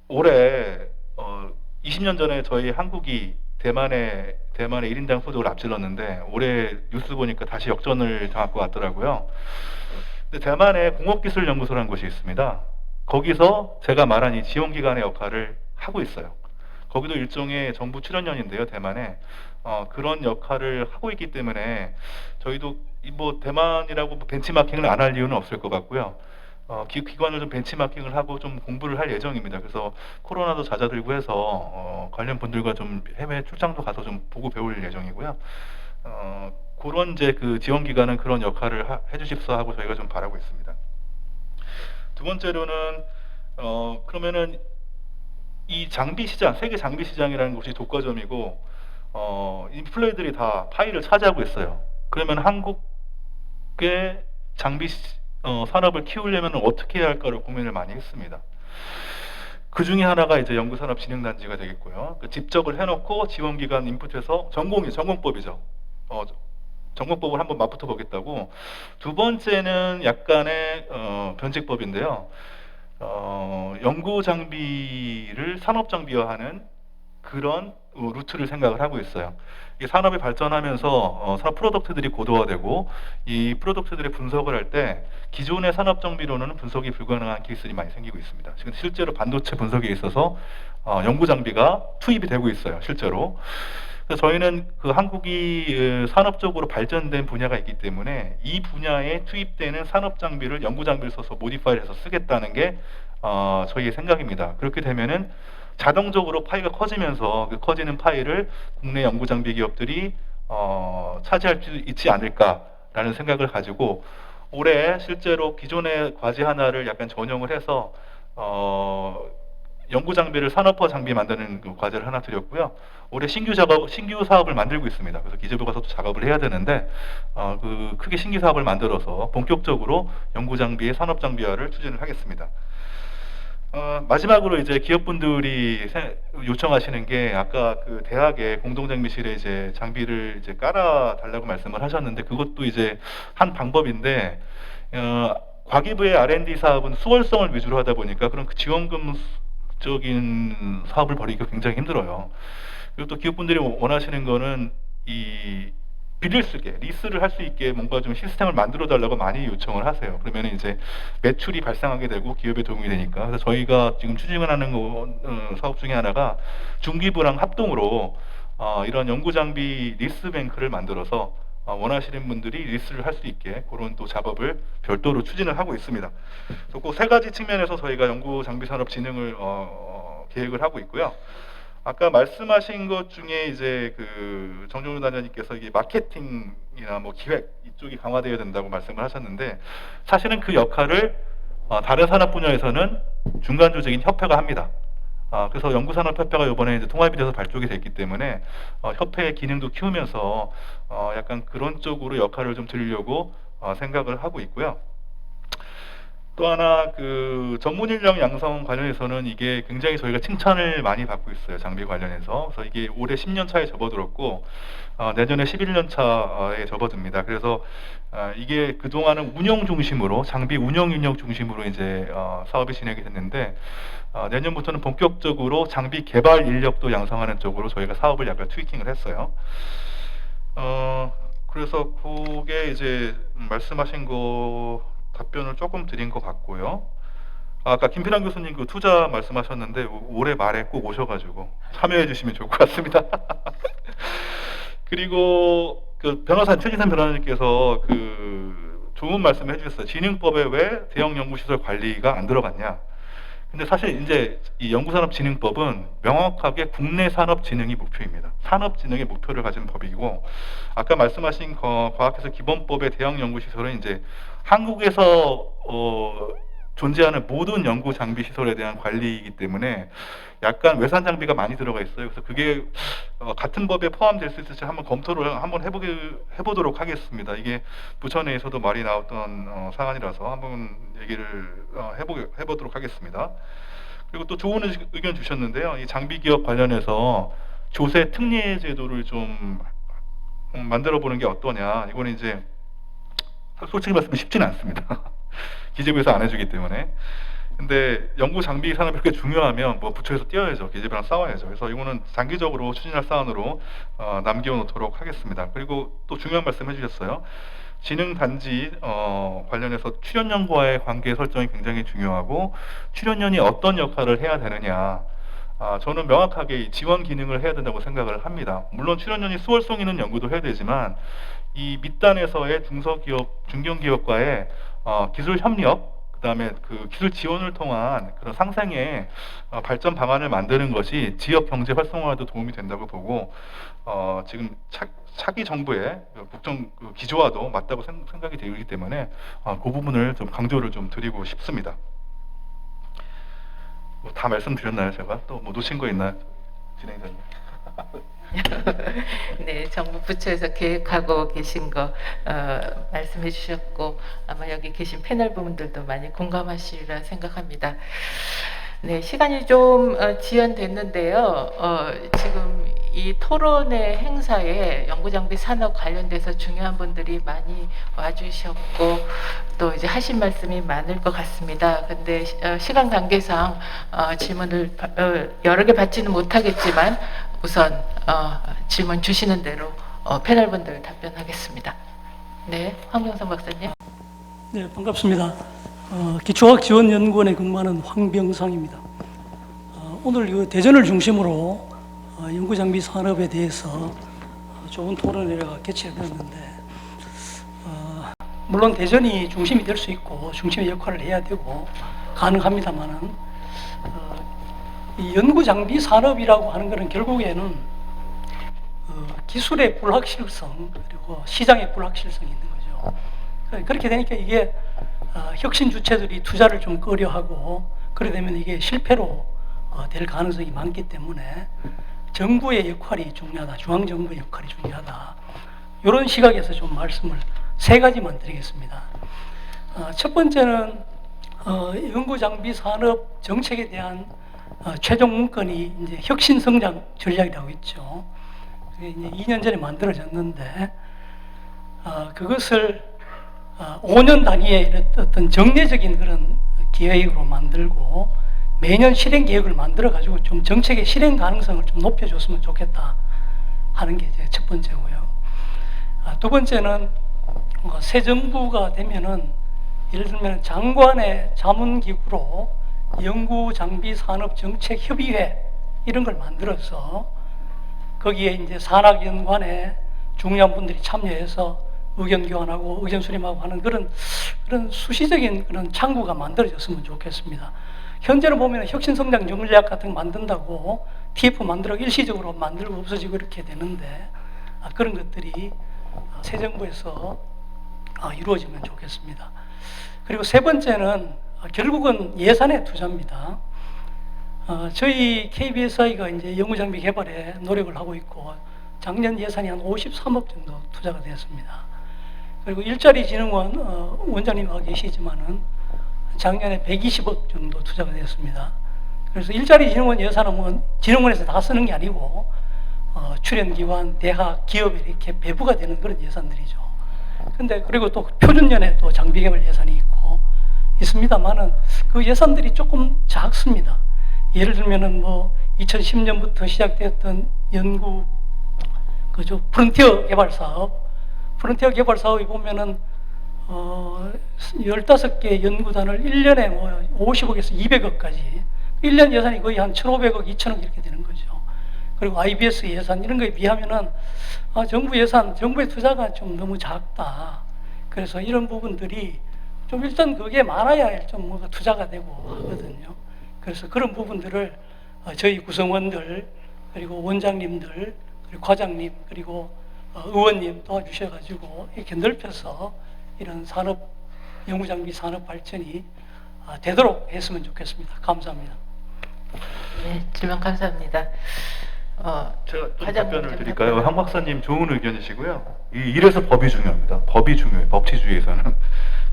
올해 20년 전에 저희 한국이 대만의 1인당 소득을 앞질렀는데 올해 뉴스 보니까 다시 역전을 당할 것 같더라고요. 근데 대만에 공업기술연구소라는 곳이 있습니다. 거기서 제가 말한 이 지원기관의 역할을 하고 있어요. 거기도 일종의 정부 출연연인데요, 대만에. 그런 역할을 하고 있기 때문에 저희도 뭐 대만이라고 벤치마킹을 안 할 이유는 없을 것 같고요. 기관을 좀 벤치마킹을 하고 좀 공부를 할 예정입니다. 그래서 코로나도 잦아들고 해서 관련 분들과 좀 해외 출장도 가서 좀 보고 배울 예정이고요. 그런 이제 그 지원기관은 그런 역할을 해주십사 하고 저희가 좀 바라고 있습니다. 두 번째로는 그러면은 이 장비 시장, 세계 장비 시장이라는 곳이 독과점이고 이 플레이들이 다 파이를 차지하고 있어요. 그러면 한국의 장비 산업을 키우려면 어떻게 해야 할까를 고민을 많이 했습니다. 그 중에 하나가 이제 연구산업진흥단지가 되겠고요. 그 집적을 해놓고 지원기관 인풋해서 전공법이죠. 전공법을 한번 맞붙어 보겠다고. 두 번째는 약간의 변칙법인데요. 연구 장비를 산업 장비화하는 그런 루트를 생각을 하고 있어요. 이 산업이 발전하면서 산업 프로덕트들이 고도화되고 이 프로덕트들의 분석을 할 때 기존의 산업 장비로는 분석이 불가능한 케이스들이 많이 생기고 있습니다. 지금 실제로 반도체 분석에 있어서 연구 장비가 투입이 되고 있어요, 실제로. 그래서 저희는 그 한국이 산업적으로 발전된 분야가 있기 때문에 이 분야에 투입되는 산업 장비를 연구 장비를 써서 모디파이를 해서 쓰겠다는 게 저희의 생각입니다. 그렇게 되면은 자동적으로 파이가 커지면서 그 커지는 파이를 국내 연구 장비 기업들이 차지할 수 있지 않을까라는 생각을 가지고 올해 실제로 기존의 과제 하나를 약간 전용을 해서 연구 장비를 산업화 장비 만드는 그 과제를 하나 드렸고요. 올해 신규 사업을 만들고 있습니다. 그래서 기재부 가서 또 작업을 해야 되는데 그 크게 신규 사업을 만들어서 본격적으로 연구 장비의 산업 장비화를 추진을 하겠습니다. 마지막으로 이제 기업분들이 요청하시는 게 아까 그 대학의 공동장비실에 이제 장비를 이제 깔아 달라고 말씀을 하셨는데 그것도 이제 한 방법인데 과기부의 R&D 사업은 수월성을 위주로 하다 보니까 그런 지원금적인 사업을 벌이기가 굉장히 힘들어요. 그리고 또 기업분들이 원하시는 거는 이 빌릴 수 있게 리스를 할 수 있게 뭔가 좀 시스템을 만들어 달라고 많이 요청을 하세요. 그러면 이제 매출이 발생하게 되고 기업에 도움이 되니까. 그래서 저희가 지금 추진하는 사업 중에 하나가 중기부랑 합동으로 이런 연구 장비 리스 뱅크를 만들어서 원하시는 분들이 리스를 할 수 있게 그런 또 작업을 별도로 추진을 하고 있습니다. 그래서 그 세 가지 측면에서 저희가 연구 장비 산업 진흥을 계획을 하고 있고요. 아까 말씀하신 것 중에 이제 그 정종윤 단장님께서 이게 마케팅이나 뭐 기획 이쪽이 강화되어야 된다고 말씀을 하셨는데 사실은 그 역할을 다른 산업 분야에서는 중간 조직인 협회가 합니다. 그래서 연구산업협회가 이번에 이제 통합이 돼서 발족이 됐기 때문에 협회의 기능도 키우면서 약간 그런 쪽으로 역할을 좀 드리려고 생각을 하고 있고요. 또 하나 그 전문 인력 양성 관련해서는 이게 굉장히 저희가 칭찬을 많이 받고 있어요. 장비 관련해서. 그래서 이게 올해 10년 차에 접어들었고 내년에 11년 차에 접어듭니다. 그래서 이게 그동안은 운영 중심으로 장비 운영 중심으로 이제 사업이 진행이 됐는데 내년부터는 본격적으로 장비 개발 인력도 양성하는 쪽으로 저희가 사업을 약간 트위킹을 했어요. 그래서 그게 이제 말씀하신 거 답변을 조금 드린 것 같고요. 아까 김필환 교수님 그 투자 말씀하셨는데 올해 말에 꼭 오셔가지고 참여해 주시면 좋을 것 같습니다. 그리고 그 변호사 최진선 변호사님께서 그 좋은 말씀을 해주셨어요. 진흥법에 왜 대형 연구시설 관리가 안 들어갔냐? 근데 사실 이제 이 연구산업진흥법은 명확하게 국내 산업 진흥이 목표입니다. 산업 진흥의 목표를 가진 법이고, 아까 말씀하신 과학기술 기본법의 대형 연구시설은 이제 한국에서 존재하는 모든 연구 장비 시설에 대한 관리이기 때문에 약간 외산 장비가 많이 들어가 있어요. 그래서 그게 같은 법에 포함될 수 있을지 한번 검토를 한번 해보도록 하겠습니다. 이게 부처 내에서도 말이 나왔던 사안이라서 한번 얘기를 해보도록 하겠습니다. 그리고 또 좋은 의견 주셨는데요. 이 장비 기업 관련해서 조세 특례 제도를 좀 만들어 보는 게 어떠냐. 이거는 이제 솔직히 말씀드리면 쉽지는 않습니다. 기재부에서 안 해주기 때문에. 근데 연구 장비 산업이 그렇게 중요하면 뭐 부처에서 뛰어야죠. 기재부랑 싸워야죠. 그래서 이거는 장기적으로 추진할 사안으로 남겨놓도록 하겠습니다. 그리고 또 중요한 말씀 해주셨어요. 진흥단지 관련해서 출연연과의 관계 설정이 굉장히 중요하고, 출연연이 어떤 역할을 해야 되느냐. 저는 명확하게 이 지원 기능을 해야 된다고 생각을 합니다. 물론 출연연이 수월성 있는 연구도 해야 되지만 이 밑단에서의 중소기업, 중견기업과의 기술 협력, 그다음에 그 기술 지원을 통한 그런 상생의 발전 방안을 만드는 것이 지역 경제 활성화에도 도움이 된다고 보고, 지금 차기 정부의 국정 기조와도 맞다고 생각이 되기 때문에 그 부분을 좀 강조를 좀 드리고 싶습니다. 뭐 다 말씀드렸나요? 제가 또 뭐 놓친 거 있나요, 진행자님? 네, 정부 부처에서 계획하고 계신 거 말씀해 주셨고, 아마 여기 계신 패널 분들도 많이 공감하시리라 생각합니다. 네, 시간이 좀 지연됐는데요. 지금 이 토론회 행사에 연구장비 산업 관련돼서 중요한 분들이 많이 와주셨고 또 이제 하신 말씀이 많을 것 같습니다. 근데 시간 관계상 질문을 여러 개 받지는 못하겠지만 우선 질문 주시는 대로 패널분들 답변하겠습니다. 네, 황병선 박사님. 네, 반갑습니다. 기초과학지원연구원에 근무하는 황병상입니다. 오늘 이 대전을 중심으로 연구장비 산업에 대해서 좋은 토론회가 개최되었는데, 물론 대전이 중심이 될 수 있고 중심의 역할을 해야 되고 가능합니다만은 이 연구장비 산업이라고 하는 것은 결국에는 기술의 불확실성 그리고 시장의 불확실성이 있는 거죠. 그렇게 되니까 이게 혁신 주체들이 투자를 좀 꺼려하고, 그래 되면 이게 실패로 될 가능성이 많기 때문에 정부의 역할이 중요하다, 중앙정부의 역할이 중요하다, 이런 시각에서 좀 말씀을 세 가지만 드리겠습니다. 첫 번째는 연구장비 산업 정책에 대한 최종 문건이 이제 혁신 성장 전략이라고 있죠. 그게 이제 2년 전에 만들어졌는데 그것을 5년 단위의 어떤 정례적인 그런 계획으로 만들고 매년 실행 계획을 만들어 가지고 좀 정책의 실행 가능성을 좀 높여줬으면 좋겠다 하는 게 이제 첫 번째고요. 두 번째는 새 정부가 되면은 예를 들면 장관의 자문기구로 연구장비산업정책협의회 이런 걸 만들어서 거기에 이제 산학연관의 중요한 분들이 참여해서 의견 교환하고 의견 수렴하고 하는 그런 수시적인 그런 창구가 만들어졌으면 좋겠습니다. 현재는 보면 혁신성장 전략 같은 거 만든다고 TF 만들어 일시적으로 만들고 없어지고 이렇게 되는데 그런 것들이 새 정부에서 이루어지면 좋겠습니다. 그리고 세 번째는 결국은 예산의 투자입니다. 저희 KBSI가 이제 연구장비 개발에 노력을 하고 있고 작년 예산이 한 53억 정도 투자가 되었습니다. 그리고 일자리진흥원 원장님과 계시지만은 작년에 120억 정도 투자가 되었습니다. 그래서 일자리진흥원 예산은 뭐 진흥원에서 다 쓰는 게 아니고 출연기관, 대학, 기업에 이렇게 배부가 되는 그런 예산들이죠. 근데 그리고 또 표준년에 또 장비 개발 예산이 있고 있습니다만은 그 예산들이 조금 작습니다. 예를 들면은 뭐 2010년부터 시작되었던 연구 그죠 프론티어 개발 사업이 보면은 15개 연구단을 1년에 뭐 50억에서 200억까지 1년 예산이 거의 한 1,500억, 2,000억 이렇게 되는 거죠. 그리고 IBS 예산 이런 거에 비하면은 정부 예산, 정부의 투자가 좀 너무 작다. 그래서 이런 부분들이 좀 일단 그게 많아야 좀 뭔가 투자가 되고 하거든요. 그래서 그런 부분들을 저희 구성원들 그리고 원장님들 그리고 과장님 그리고 의원님 도와주셔가지고 이렇게 넓혀서 이런 산업 연구장비 산업 발전이 되도록 했으면 좋겠습니다. 감사합니다. 네, 질문 감사합니다. 제가 좀 과장님 답변을 좀 드릴까요? 답변을. 황 박사님 좋은 의견이시고요. 이래서 법이 중요합니다. 법이 중요해요. 법치주의에서는.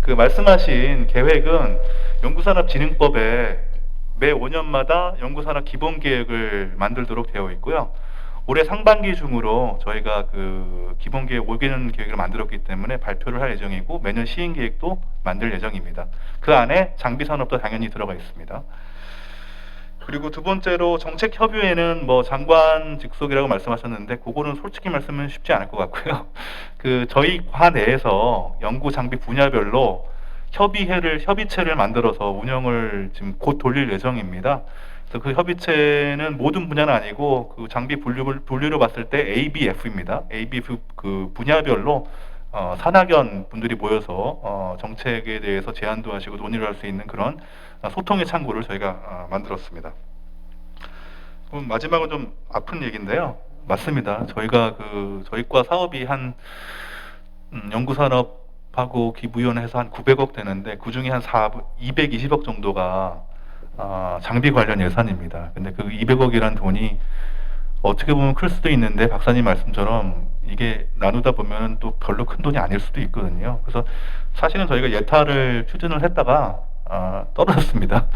그 말씀하신 계획은 연구산업진흥법에 매 5년마다 연구산업 기본계획을 만들도록 되어 있고요. 올해 상반기 중으로 저희가 그 기본계획 5개년 계획을 만들었기 때문에 발표를 할 예정이고 매년 시행계획도 만들 예정입니다. 그 안에 장비산업도 당연히 들어가 있습니다. 그리고 두 번째로 정책협의회는 뭐 장관 직속이라고 말씀하셨는데 그거는 솔직히 말씀은 쉽지 않을 것 같고요. 그 저희 과 내에서 연구 장비 분야별로 협의체를 만들어서 운영을 지금 곧 돌릴 예정입니다. 그래서 그 협의체는 모든 분야는 아니고 그 장비 분류로 봤을 때 ABF입니다. ABF 그 분야별로 산학연 분들이 모여서 정책에 대해서 제안도 하시고 논의를 할 수 있는 그런 소통의 창구를 저희가 만들었습니다. 그럼 마지막은 좀 아픈 얘기인데요. 맞습니다. 저희가 저희과 사업이 한 연구산업하고 기부위원회에서 한 900억 되는데 그 중에 한 220억 정도가 장비 관련 예산입니다. 근데 그 200억이란 돈이 어떻게 보면 클 수도 있는데 박사님 말씀처럼 이게 나누다 보면 또 별로 큰 돈이 아닐 수도 있거든요. 그래서 사실은 저희가 예타를 추진을 했다가 떨어졌습니다.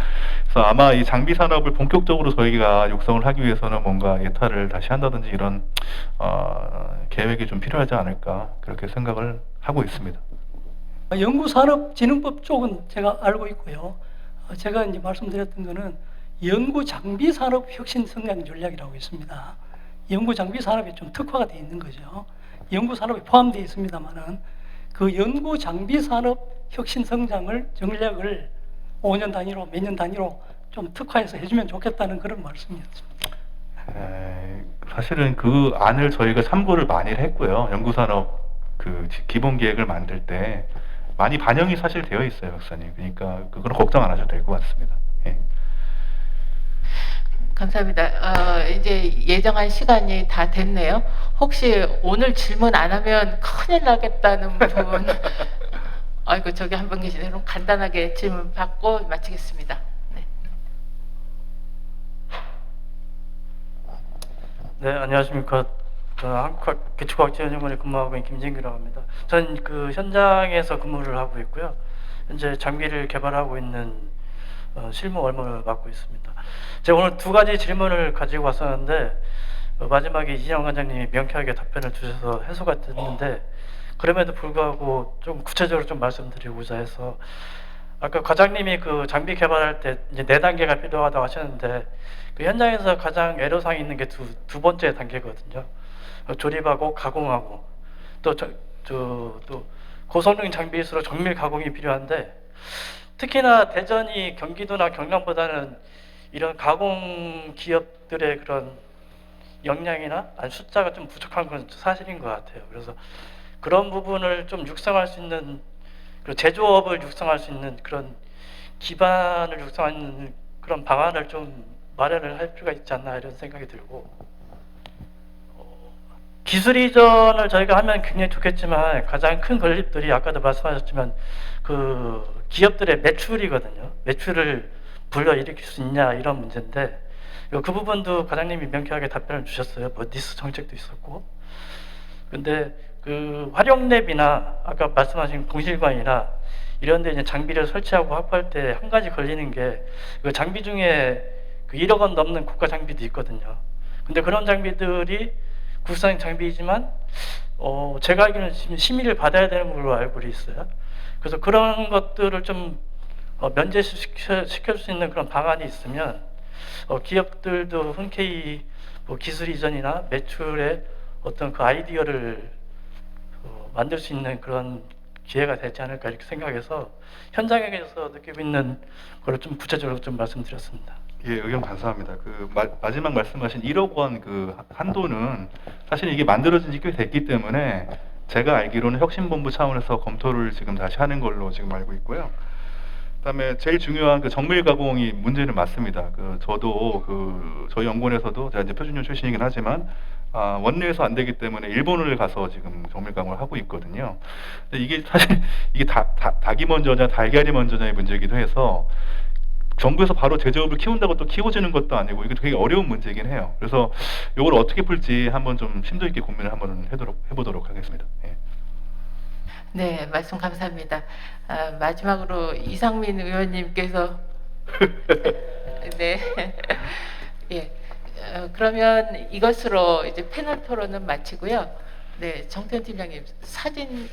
그래서 아마 이 장비 산업을 본격적으로 저희가 육성을 하기 위해서는 뭔가 예타를 다시 한다든지 이런 계획이 좀 필요하지 않을까 그렇게 생각을 하고 있습니다. 연구산업진흥법 쪽은 제가 알고 있고요. 제가 이제 말씀드렸던 거는 연구장비산업혁신성장전략이라고 있습니다. 연구장비산업이 좀 특화가 되어 있는 거죠. 연구산업이 포함되어 있습니다만은 그 연구장비산업혁신성장을 전략을 5년 단위로 몇 년 단위로 좀 특화해서 해주면 좋겠다는 그런 말씀이었습니다. 사실은 그 안을 저희가 참고를 많이 했고요. 연구산업 그 기본 계획을 만들 때 많이 반영이 사실 되어 있어요, 박사님. 그러니까 그건 걱정 안 하셔도 될 것 같습니다. 예. 감사합니다. 이제 예정한 시간이 다 됐네요. 혹시 오늘 질문 안 하면 큰일 나겠다는 분 아이고 저기 한 분 계시네요. 그럼 간단하게 질문 받고 마치겠습니다. 네. 네, 안녕하십니까. 저는 한국기초과학지원연구원에 근무하고 있는 김진규라고 합니다. 저는 그 현장에서 근무를 하고 있고요. 현재 장비를 개발하고 있는 실무 업무를 맡고 있습니다. 제가 오늘 두 가지 질문을 가지고 왔었는데 마지막에 이진영 관장님이 명쾌하게 답변을 주셔서 해소가 됐는데 그럼에도 불구하고 좀 구체적으로 좀 말씀드리고자 해서 아까 과장님이 그 장비 개발할 때 이제 4단계가 필요하다고 하셨는데 그 현장에서 가장 애로사항이 있는 게 두 번째 단계거든요. 조립하고 가공하고 또 고성능 장비일수록 정밀 가공이 필요한데 특히나 대전이 경기도나 경남보다는 이런 가공 기업들의 그런 역량이나 아니 숫자가 좀 부족한 건 사실인 것 같아요. 그래서 그런 부분을 좀 육성할 수 있는 그리고 제조업을 육성할 수 있는 그런 기반을 육성하는 그런 방안을 좀 마련을 할 필요가 있지 않나 이런 생각이 들고 기술 이전을 저희가 하면 굉장히 좋겠지만 가장 큰 걸림돌이 아까도 말씀하셨지만 그 기업들의 매출이거든요. 매출을 불러일으킬 수 있냐 이런 문제인데 그 부분도 과장님이 명쾌하게 답변을 주셨어요. 뭐 니스 정책도 있었고. 근데 그 활용랩이나 아까 말씀하신 공실관이나 이런 데 이제 장비를 설치하고 확보할 때 한 가지 걸리는 게 그 장비 중에 그 1억 원 넘는 국가 장비도 있거든요. 근데 그런 장비들이 국산 장비이지만 제가 알기로는 지금 심의를 받아야 되는 걸로 알고 있어요. 그래서 그런 것들을 좀 면제시킬 수 있는 그런 방안이 있으면 기업들도 흔쾌히 뭐 기술 이전이나 매출의 어떤 그 아이디어를 만들 수 있는 그런 기회가 되지 않을까 이렇게 생각해서 현장에서 느끼고 있는 걸 좀 구체적으로 좀 말씀드렸습니다. 예, 의견 감사합니다. 그 마지막 말씀하신 1억 원 그 한도는 사실 이게 만들어진 지 꽤 됐기 때문에 제가 알기로는 혁신본부 차원에서 검토를 지금 다시 하는 걸로 지금 알고 있고요. 그다음에 제일 중요한 그 정밀 가공이 문제는 맞습니다. 그 저도 그 저희 연구원에서도 제가 이제 표준형 출신이긴 하지만 원내에서 안 되기 때문에 일본을 가서 지금 정밀 가공을 하고 있거든요. 근데 이게 사실 이게 닭이 먼저냐 달걀이 먼저냐의 문제이기도 해서 정부에서 바로 제조업을 키운다고 또 키워지는 것도 아니고 이게 되게 어려운 문제이긴 해요. 그래서 이걸 어떻게 풀지 한번 좀 심도 있게 고민을 한번 해보도록 하겠습니다. 예. 네, 말씀 감사합니다. 마지막으로 이상민 의원님께서 네, 예, 그러면 이것으로 이제 패널 토론은 마치고요. 네, 정태현 팀장님 사진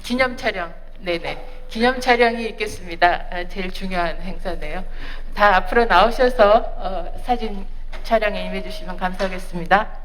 기념 촬영, 네네, 기념 촬영이 있겠습니다. 제일 중요한 행사네요. 다 앞으로 나오셔서 사진 촬영에 임해주시면 감사하겠습니다.